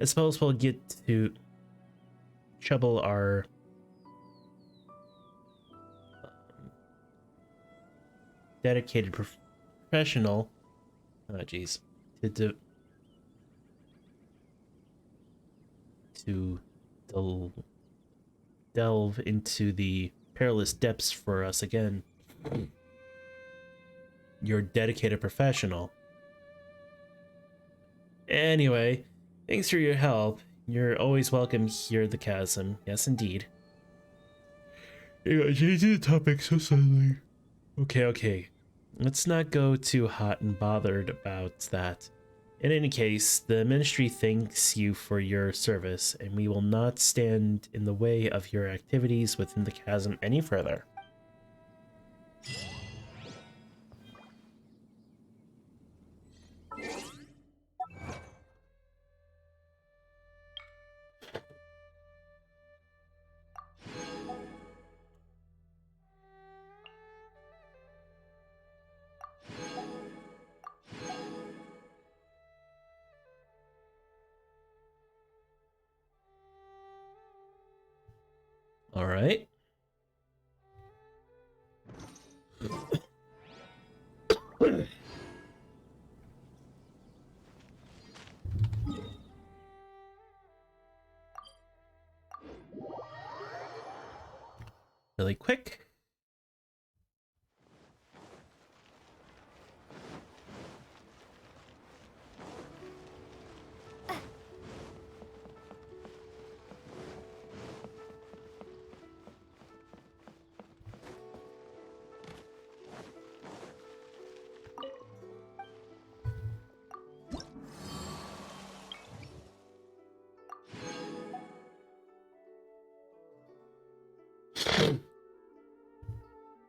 I suppose we'll get to trouble our dedicated professional. Oh jeez. To delve into the perilous depths for us again. Your dedicated professional. Anyway, thanks for your help. You're always welcome here at the Chasm. Yes, indeed. Anyway, changing the topic so suddenly. Okay. Let's not go too hot and bothered about that. In any case, the Ministry thanks you for your service, and we will not stand in the way of your activities within the Chasm any further. All right. Really quick.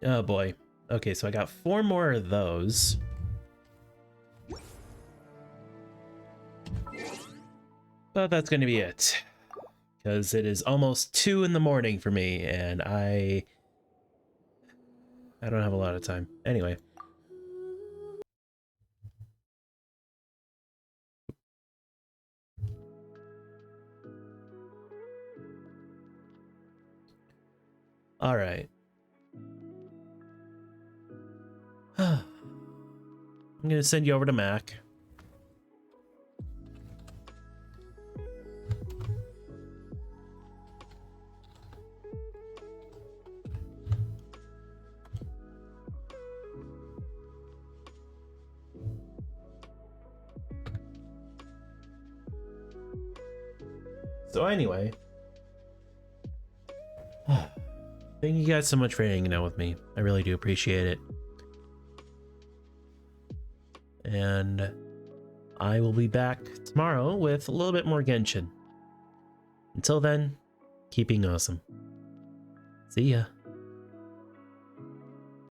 Oh boy. Okay, so I got 4 more of those. But that's going to be it. Because it is almost 2 in the morning for me, and I don't have a lot of time. Anyway. All right. I'm going to send you over to Mac. So anyway, thank you guys so much for hanging out with me. I really do appreciate it. And I will be back tomorrow with a little bit more Genshin. Until then, keep being awesome. See ya.